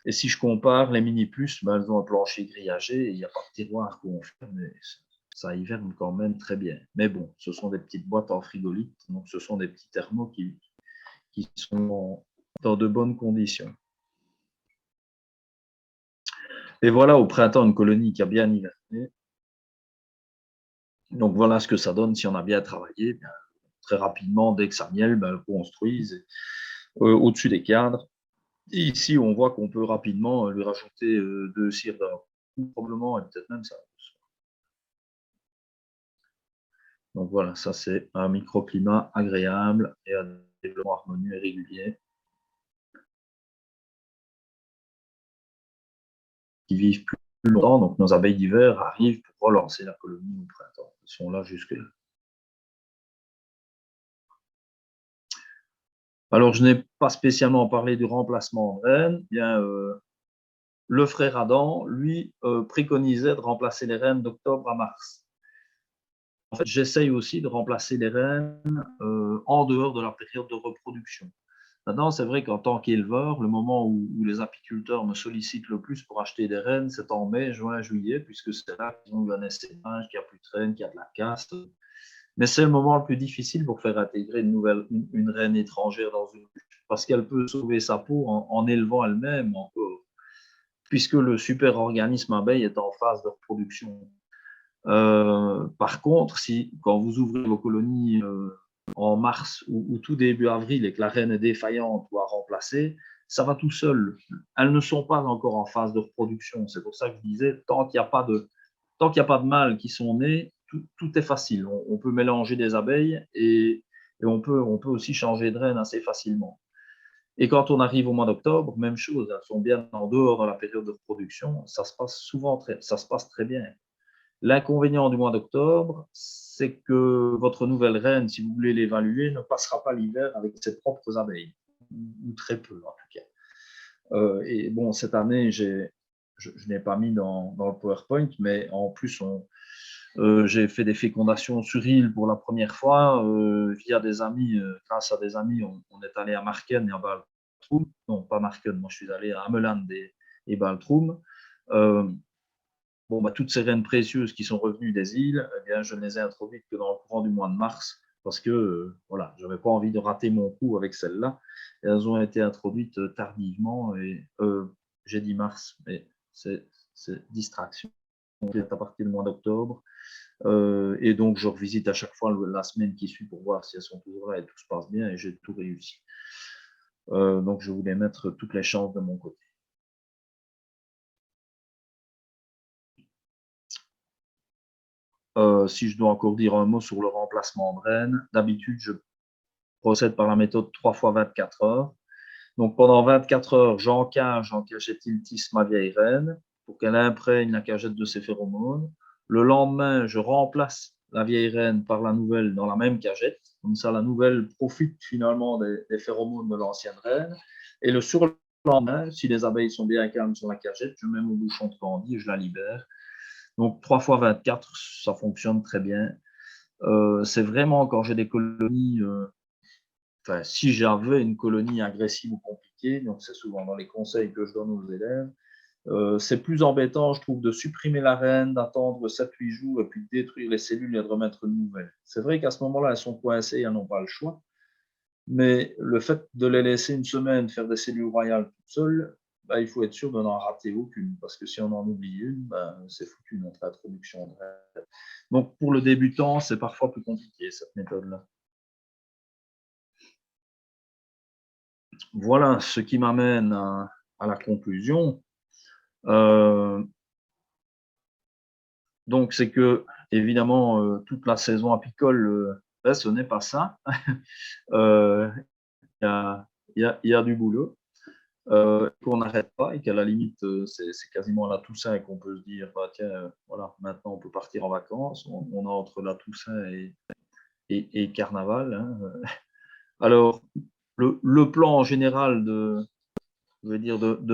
[SPEAKER 1] Et si je compare, les Mini Plus, elles ont un plancher grillagé et il n'y a pas de tiroir qu'on ferme. Mais ça hiverne quand même très bien. Mais bon, ce sont des petites boîtes en frigolite, donc ce sont des petits thermos qui sont dans de bonnes conditions. Et voilà, au printemps, une colonie qui a bien hiverné. Donc voilà ce que ça donne si on a bien travaillé. Bien, très rapidement, dès que ça miel, elles construisent au-dessus des cadres. Et ici, on voit qu'on peut rapidement lui rajouter 2 cires d'or. Probablement, et peut-être même ça. Donc voilà, ça c'est un microclimat agréable et un développement harmonieux et régulier. Qui vivent plus longtemps, donc nos abeilles d'hiver arrivent pour relancer la colonie au printemps. Elles sont là jusque-là. Alors, je n'ai pas spécialement parlé du remplacement de reines. Bien, le frère Adam, lui, préconisait de remplacer les reines d'octobre à mars. En fait, j'essaye aussi de remplacer les reines en dehors de leur période de reproduction. Maintenant, c'est vrai qu'en tant qu'éleveur, le moment où les apiculteurs me sollicitent le plus pour acheter des reines, c'est en mai, juin, juillet, puisque c'est là qu'ils ont eu un essaimage, qu'il n'y a plus de reines, qu'il y a de la casse. Mais c'est le moment le plus difficile pour faire intégrer une reine étrangère dans une ruche. parce qu'elle peut sauver sa peau en élevant elle-même encore, puisque le super-organisme abeille est en phase de reproduction. Par contre, quand vous ouvrez vos colonies en mars ou tout début avril et que la reine est défaillante ou à remplacer, ça va tout seul. Elles ne sont pas encore en phase de reproduction. C'est pour ça que je disais, tant qu'il n'y a pas de mâles qui sont nés, tout est facile. On peut mélanger des abeilles et on peut aussi changer de reine assez facilement. Et quand on arrive au mois d'octobre, même chose, elles sont bien en dehors de la période de reproduction, ça se passe très bien. L'inconvénient du mois d'octobre, c'est que votre nouvelle reine, si vous voulez l'évaluer, ne passera pas l'hiver avec ses propres abeilles, ou très peu en tout cas. Et bon, cette année, je n'ai pas mis dans le PowerPoint, mais en plus, j'ai fait des fécondations sur île pour la première fois via des amis, grâce à des amis, on est allé à Marken et à Baltrum. Non, pas Marken, moi je suis allé à Ameland et Baltrum. Toutes ces reines précieuses qui sont revenues des îles, eh bien, je ne les ai introduites que dans le courant du mois de mars parce que voilà, je n'avais pas envie de rater mon coup avec celles-là. Elles ont été introduites tardivement et j'ai dit mars, mais c'est distraction. C'est à partir du mois d'octobre. Et donc, je revisite à chaque fois la semaine qui suit pour voir si elles sont toujours là et tout se passe bien et j'ai tout réussi. Donc, je voulais mettre toutes les chances de mon côté. Si je dois encore dire un mot sur le remplacement de reine, d'habitude, je procède par la méthode 3 fois 24 heures. Donc, pendant 24 heures, j'encage en cachette iltis ma vieille reine pour qu'elle imprègne la cagette de ses phéromones. Le lendemain, je remplace la vieille reine par la nouvelle dans la même cagette. Comme ça, la nouvelle profite finalement des phéromones de l'ancienne reine. Et le surlendemain, si les abeilles sont bien calmes sur la cagette, je mets mon bouchon de candy et je la libère. Donc, 3 fois 24, ça fonctionne très bien. C'est vraiment quand j'ai des colonies, si j'avais une colonie agressive ou compliquée, donc c'est souvent dans les conseils que je donne aux élèves, c'est plus embêtant, je trouve, de supprimer la reine, d'attendre 7-8 jours et puis de détruire les cellules et de remettre une nouvelle. C'est vrai qu'à ce moment-là, elles sont coincées, elles n'ont pas le choix. Mais le fait de les laisser une semaine faire des cellules royales toutes seules, il faut être sûr de n'en rater aucune. Parce que si on en oublie une, c'est foutu notre introduction de reine. Donc, pour le débutant, c'est parfois plus compliqué, cette méthode-là. Voilà ce qui m'amène à la conclusion. Donc, c'est que, évidemment, toute la saison apicole, ce n'est pas ça. Il y a du boulot qu'on n'arrête pas et qu'à la limite, c'est quasiment la Toussaint et qu'on peut se dire, tiens, voilà, maintenant on peut partir en vacances. On est entre la Toussaint et Carnaval. Hein. Alors, le plan en général de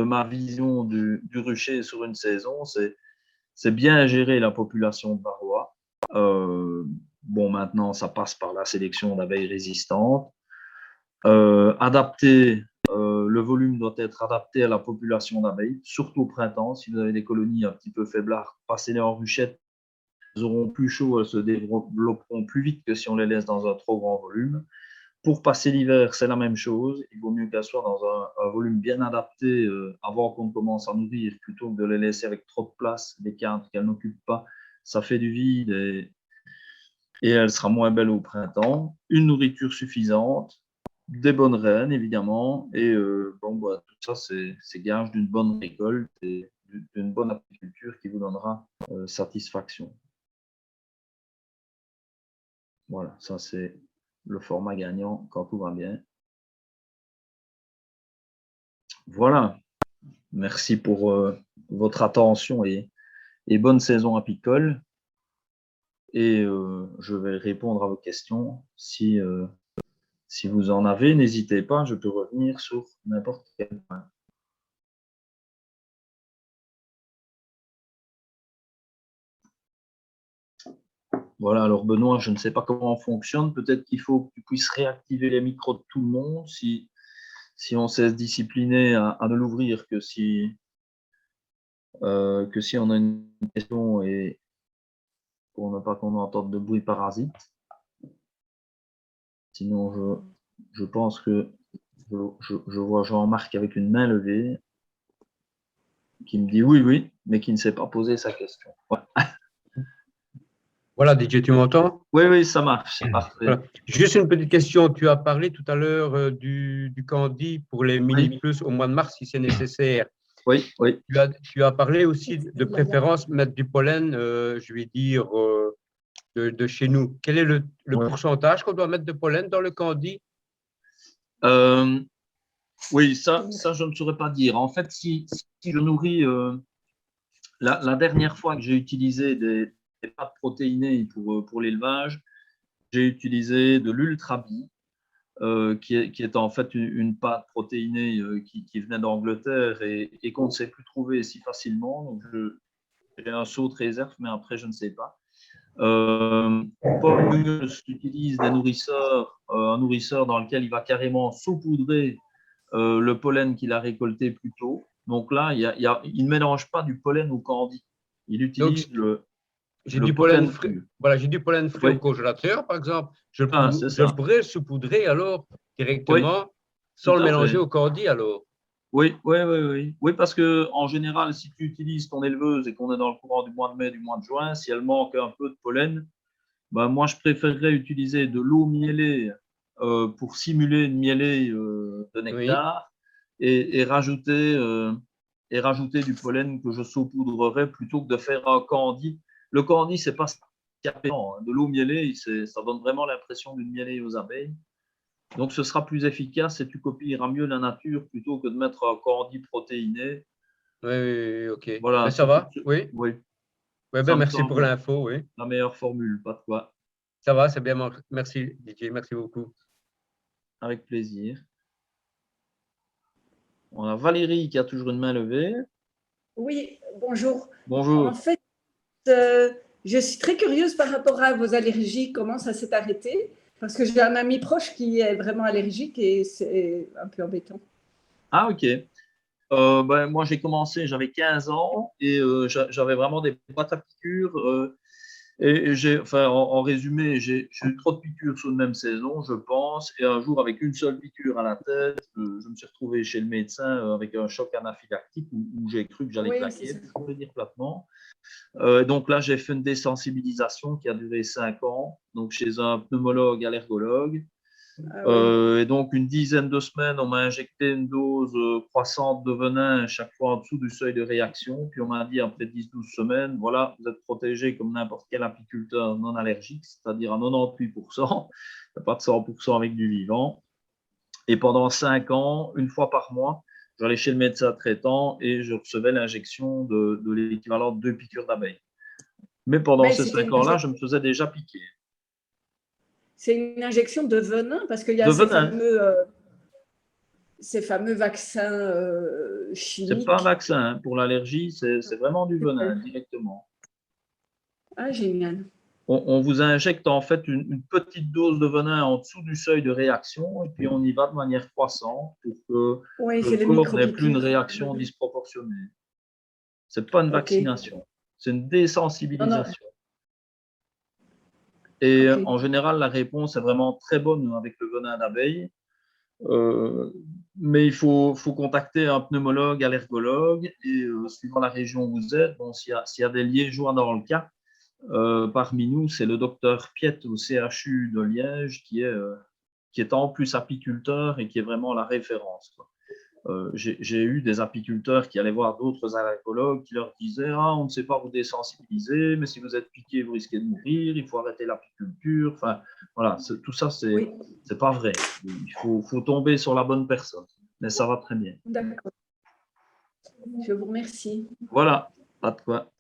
[SPEAKER 1] ma vision du rucher sur une saison, c'est bien gérer la population de varroa. Maintenant, ça passe par la sélection d'abeilles résistantes. Le volume doit être adapté à la population d'abeilles, surtout au printemps. Si vous avez des colonies un petit peu faiblards, passez-les en ruchette. Elles auront plus chaud, elles se développeront plus vite que si on les laisse dans un trop grand volume. Pour passer l'hiver, c'est la même chose. Il vaut mieux qu'elles soient dans un volume bien adapté avant qu'on commence à nourrir, plutôt que de les laisser avec trop de place, des cadres qu'elles n'occupent pas. Ça fait du vide et elle sera moins belle au printemps. Une nourriture suffisante, des bonnes reines, évidemment. Et tout ça, c'est gage d'une bonne récolte et d'une bonne apiculture qui vous donnera satisfaction. Voilà, ça c'est le format gagnant quand tout va bien. Voilà, merci pour votre attention et bonne saison apicole. Et je vais répondre à vos questions. Si vous en avez, n'hésitez pas, je peux revenir sur n'importe quel point. Voilà, alors Benoît, je ne sais pas comment on fonctionne. Peut-être qu'il faut que tu puisses réactiver les micros de tout le monde si on sait se discipliner à ne l'ouvrir que si on a une question et pour ne pas qu'on entende de bruit parasite. Sinon, je pense que Je vois Jean-Marc avec une main levée qui me dit oui, oui, mais qui ne s'est pas posé sa question. Ouais.
[SPEAKER 4] Voilà, DJ, tu m'entends?
[SPEAKER 1] Oui, oui, ça marche, c'est parfait.
[SPEAKER 4] Voilà. Juste une petite question. Tu as parlé tout à l'heure du Candy pour les mini-plus au mois de mars si c'est nécessaire.
[SPEAKER 1] Oui, oui.
[SPEAKER 4] Tu as parlé aussi de préférence mettre du pollen, je vais dire, de chez nous. Quel est le pourcentage qu'on doit mettre de pollen dans le Candy?
[SPEAKER 1] Oui, ça, je ne saurais pas dire. En fait, si je nourris, la dernière fois que j'ai utilisé des pâtes protéinées pour l'élevage, j'ai utilisé de l'Ultrabi, qui est en fait une pâte protéinée qui venait d'Angleterre et qu'on ne sait plus trouver si facilement. Donc, j'ai un saut de réserve, mais après, je ne sais pas. Paul Hugues utilise des nourrisseurs, un nourrisseur dans lequel il va carrément saupoudrer le pollen qu'il a récolté plus tôt. Donc là, il ne mélange pas du pollen au candy. Il utilise
[SPEAKER 4] j'ai du pollen frais. Voilà, j'ai du pollen frais au congélateur, par exemple. Je pourrais le saupoudrer alors directement sans le mélanger au candy alors.
[SPEAKER 1] Oui, parce que en général, si tu utilises ton éleveuse et qu'on est dans le courant du mois de mai, du mois de juin, si elle manque un peu de pollen, ben moi je préférerais utiliser de l'eau mielée pour simuler une mielée de nectar et rajouter du pollen que je saupoudrerais plutôt que de faire un candy. Le candy, c'est pas capéant, hein. De l'eau mielée, ça donne vraiment l'impression d'une mielée aux abeilles. Donc, ce sera plus efficace et tu copieras mieux la nature plutôt que de mettre un candy protéiné.
[SPEAKER 4] Oui, ok.
[SPEAKER 1] Voilà,
[SPEAKER 4] mais ça va? Oui.
[SPEAKER 1] Oui.
[SPEAKER 4] Ben, merci pour l'info. Oui.
[SPEAKER 1] La meilleure formule, pas de quoi.
[SPEAKER 4] Ça va, c'est bien. Merci, DJ. Merci beaucoup.
[SPEAKER 1] Avec plaisir. On a Valérie qui a toujours une main levée.
[SPEAKER 5] Oui, bonjour.
[SPEAKER 1] Bonjour.
[SPEAKER 5] En fait, je suis très curieuse par rapport à vos allergies. Comment ça s'est arrêté? Parce que j'ai un ami proche qui est vraiment allergique et c'est un peu embêtant.
[SPEAKER 1] Ah, ok. Moi, j'ai commencé, j'avais 15 ans et j'avais vraiment des boîtes à piqûres. En résumé, j'ai eu trop de piqûres sur une même saison, je pense. Et un jour, avec une seule piqûre à la tête, je me suis retrouvé chez le médecin avec un choc anaphylactique où j'ai cru que j'allais claquer, pour le dire platement. Donc là, j'ai fait une désensibilisation qui a duré 5 ans, donc chez un pneumologue allergologue. Et donc, une dizaine de semaines, on m'a injecté une dose croissante de venin chaque fois en dessous du seuil de réaction. Puis on m'a dit, après 10-12 semaines, voilà, vous êtes protégé comme n'importe quel apiculteur non allergique, c'est-à-dire à 98%. Il n'y a pas de 100% avec du vivant. Et pendant 5 ans, une fois par mois, j'allais chez le médecin traitant et je recevais l'injection de l'équivalent de 2 piqûres d'abeilles. Mais pendant ces 5 ans-là, je me faisais déjà piquer.
[SPEAKER 5] C'est une injection de venin parce qu'il y a ces fameux vaccins chimiques.
[SPEAKER 1] Ce n'est pas un vaccin hein. Pour l'allergie, c'est vraiment du venin directement.
[SPEAKER 5] Ah, génial.
[SPEAKER 1] On vous injecte en fait une petite dose de venin en dessous du seuil de réaction et puis on y va de manière croissante pour que le corps n'ait plus une réaction disproportionnée. Ce n'est pas une vaccination, c'est une désensibilisation. Et en général, la réponse est vraiment très bonne avec le venin d'abeille. Mais il faut contacter un pneumologue, allergologue et suivant la région où vous êtes, bon, s'il y a des liégeois dans le cas, parmi nous, c'est le docteur Piet au CHU de Liège qui est en plus apiculteur et qui est vraiment la référence, quoi. J'ai eu des apiculteurs qui allaient voir d'autres allergologues qui leur disaient « Ah, on ne sait pas vous désensibiliser, mais si vous êtes piqué, vous risquez de mourir, il faut arrêter l'apiculture. » Enfin, voilà, tout ça, c'est pas vrai. Il faut tomber sur la bonne personne, mais ça va très bien.
[SPEAKER 5] D'accord. Je vous remercie.
[SPEAKER 1] Voilà, pas de quoi.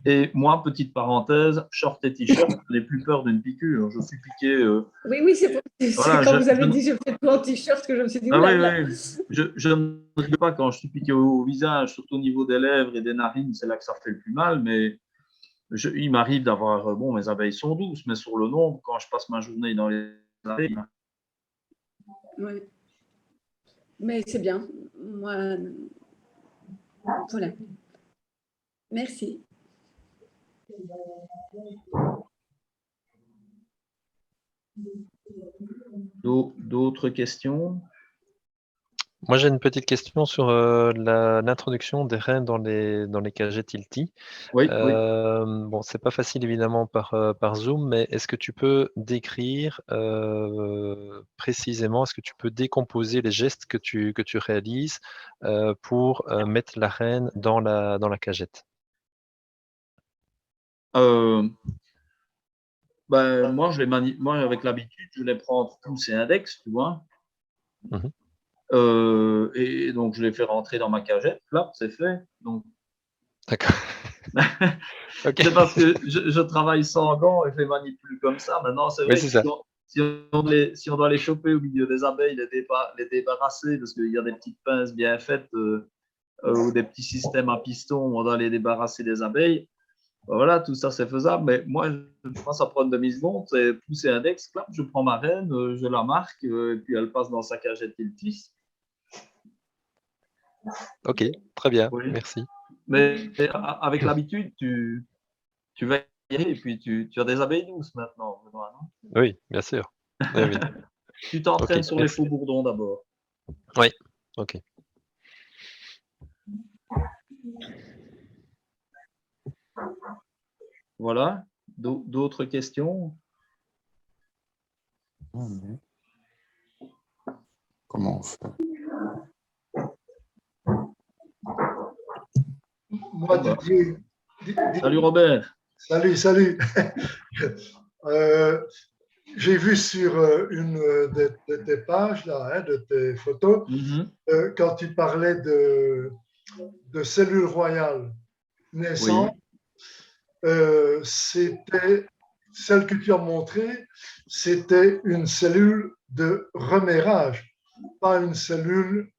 [SPEAKER 1] Et moi, petite parenthèse, short et t-shirt, je n'ai plus peur d'une piqûre. Je suis piqué.
[SPEAKER 5] Oui, c'est quand vous avez dit je fais tout en t-shirt que je me suis dit.
[SPEAKER 1] Oui. Je ne rigole pas quand je suis piqué au visage, surtout au niveau des lèvres et des narines, c'est là que ça fait le plus mal. Mais il m'arrive d'avoir. Bon, mes abeilles sont douces, mais sur le nombre, quand je passe ma journée dans les abeilles.
[SPEAKER 5] Oui. Mais c'est bien. Moi, voilà. Merci.
[SPEAKER 1] D'autres questions?
[SPEAKER 2] Moi, j'ai une petite question sur l'introduction des rennes dans les cagettes Tilty.
[SPEAKER 1] Oui, oui.
[SPEAKER 2] Bon, c'est pas facile évidemment par Zoom, mais est-ce que tu peux décrire précisément, est-ce que tu peux décomposer les gestes que tu réalises pour mettre la reine dans la cagette?
[SPEAKER 1] Moi, moi, avec l'habitude, je les prends entre pouce et index, tu vois.
[SPEAKER 2] Mhm.
[SPEAKER 1] Et donc, je les fais rentrer dans ma cagette. Là, c'est fait. Donc,
[SPEAKER 2] D'accord. Ok.
[SPEAKER 1] c'est parce que je travaille sans gants et je les manipule comme ça. Maintenant, c'est
[SPEAKER 2] Oui,
[SPEAKER 1] vrai
[SPEAKER 2] c'est
[SPEAKER 1] que
[SPEAKER 2] ça.
[SPEAKER 1] si on doit les choper au milieu des abeilles, les débarrasser, parce qu'il y a des petites pinces bien faites ou des petits systèmes à piston où on doit les débarrasser des abeilles. Voilà, tout ça, c'est faisable. Mais moi, ça prend une demi-seconde. C'est pousser index, clap, je prends ma reine, je la marque, et puis elle passe dans sa cagette Tiltis.
[SPEAKER 2] Ok, très bien,
[SPEAKER 1] Oui.
[SPEAKER 2] merci.
[SPEAKER 1] Mais avec l'habitude, tu vas y aller et puis tu as des abeilles douces maintenant, Benoît, non?
[SPEAKER 2] Oui, bien sûr. Oui, oui.
[SPEAKER 1] Tu t'entraînes
[SPEAKER 2] Ok,
[SPEAKER 1] sur les
[SPEAKER 2] merci.
[SPEAKER 1] faux bourdons d'abord.
[SPEAKER 2] Oui, ok.
[SPEAKER 1] Voilà. D'autres questions?
[SPEAKER 3] Comment on fait?
[SPEAKER 6] Moi, Didier.
[SPEAKER 1] Salut Robert.
[SPEAKER 6] Salut. J'ai vu sur une de tes pages, là, de tes photos, quand tu parlais de cellules royales naissantes, c'était celle que tu as montrée, c'était une cellule de reméhrage, pas une cellule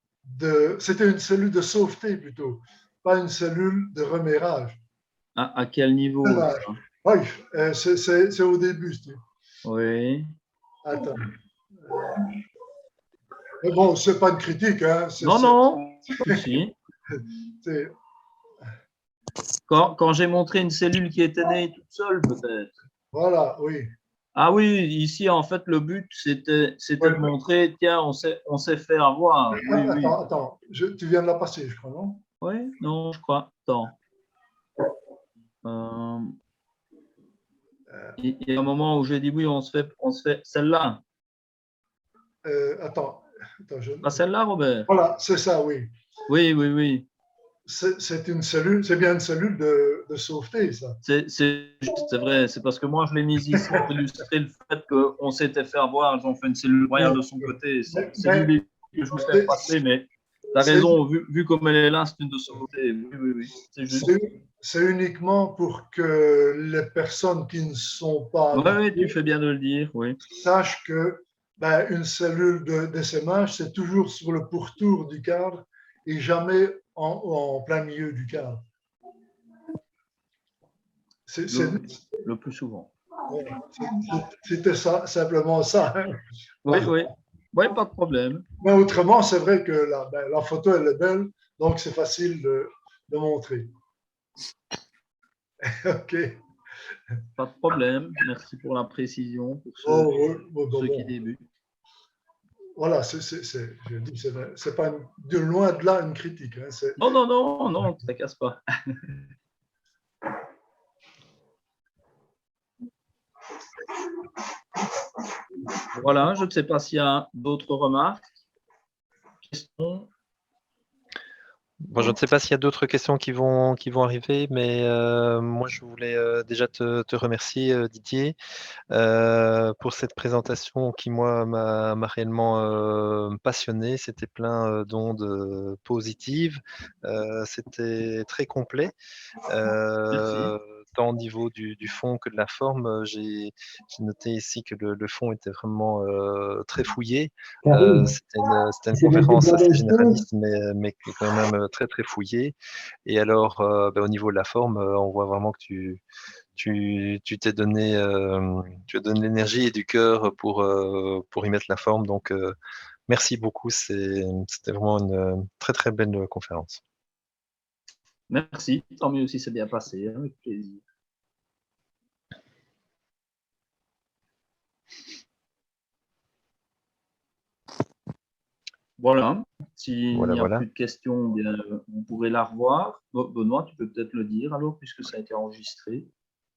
[SPEAKER 6] c'était une cellule de sauveté plutôt, pas une cellule de reméhrage.
[SPEAKER 1] À quel niveau?
[SPEAKER 6] Oui, c'est au début.
[SPEAKER 1] Oui.
[SPEAKER 6] Attends. Mais bon, c'est pas une critique. Hein.
[SPEAKER 1] Non. Si. Quand j'ai montré une cellule qui était née toute seule, peut-être.
[SPEAKER 6] Voilà, oui.
[SPEAKER 1] Ah oui, ici, en fait, le but, c'était de montrer, tiens, on s'est fait avoir. Oui.
[SPEAKER 6] Attends. Tu viens de la passer, je crois, non?
[SPEAKER 1] Oui, non, je crois. Attends. Il y a un moment où j'ai dit oui, on se fait celle-là.
[SPEAKER 6] Attends.
[SPEAKER 1] Pas celle-là, Robert?
[SPEAKER 6] Voilà, c'est ça, oui.
[SPEAKER 1] Oui.
[SPEAKER 6] C'est une cellule, c'est bien une cellule de sauveté, ça.
[SPEAKER 1] C'est vrai, c'est parce que moi je l'ai mise ici pour illustrer le fait qu'on s'était fait avoir, ils ont fait une cellule royale de son côté. C'est l'idée que je voulais passer, mais tu as raison, vu comme elle est là, c'est une de sauveté. Oui, c'est juste.
[SPEAKER 6] C'est uniquement pour que les personnes qui ne sont pas
[SPEAKER 1] Oui, tu fais bien de le dire, oui.
[SPEAKER 6] Sachent que une cellule d'essaimage, c'est toujours sur le pourtour du cadre et jamais en plein milieu du cadre.
[SPEAKER 1] Le plus souvent.
[SPEAKER 6] C'était ça, simplement ça. Hein.
[SPEAKER 1] Oui, pas de problème.
[SPEAKER 6] Mais autrement, c'est vrai que la photo, elle est belle, donc c'est facile de montrer. OK.
[SPEAKER 1] Pas de problème. Merci pour la précision pour ceux qui débutent.
[SPEAKER 6] Voilà, je dis, c'est pas de loin de là une critique. Hein,
[SPEAKER 1] non, ne te casse pas. Voilà, je ne sais pas s'il y a d'autres remarques, questions.
[SPEAKER 2] Bon, je ne sais pas s'il y a d'autres questions qui vont arriver, mais moi je voulais déjà te remercier Didier pour cette présentation qui moi m'a réellement passionné. C'était plein d'ondes positives, c'était très complet. Tant au niveau du fond que de la forme, j'ai noté ici que le fond était vraiment très fouillé. C'était une conférence assez généraliste, mais quand même très très fouillée. Et alors, au niveau de la forme, on voit vraiment que tu t'es donné, tu as donné l'énergie et du cœur pour y mettre la forme. Donc, merci beaucoup. C'était vraiment une très très belle conférence.
[SPEAKER 1] Merci, tant mieux si c'est bien passé, avec plaisir. Voilà. S'il n'y a plus de questions, bien, vous pourrez la revoir. Benoît, tu peux peut-être le dire alors, puisque ça a été enregistré.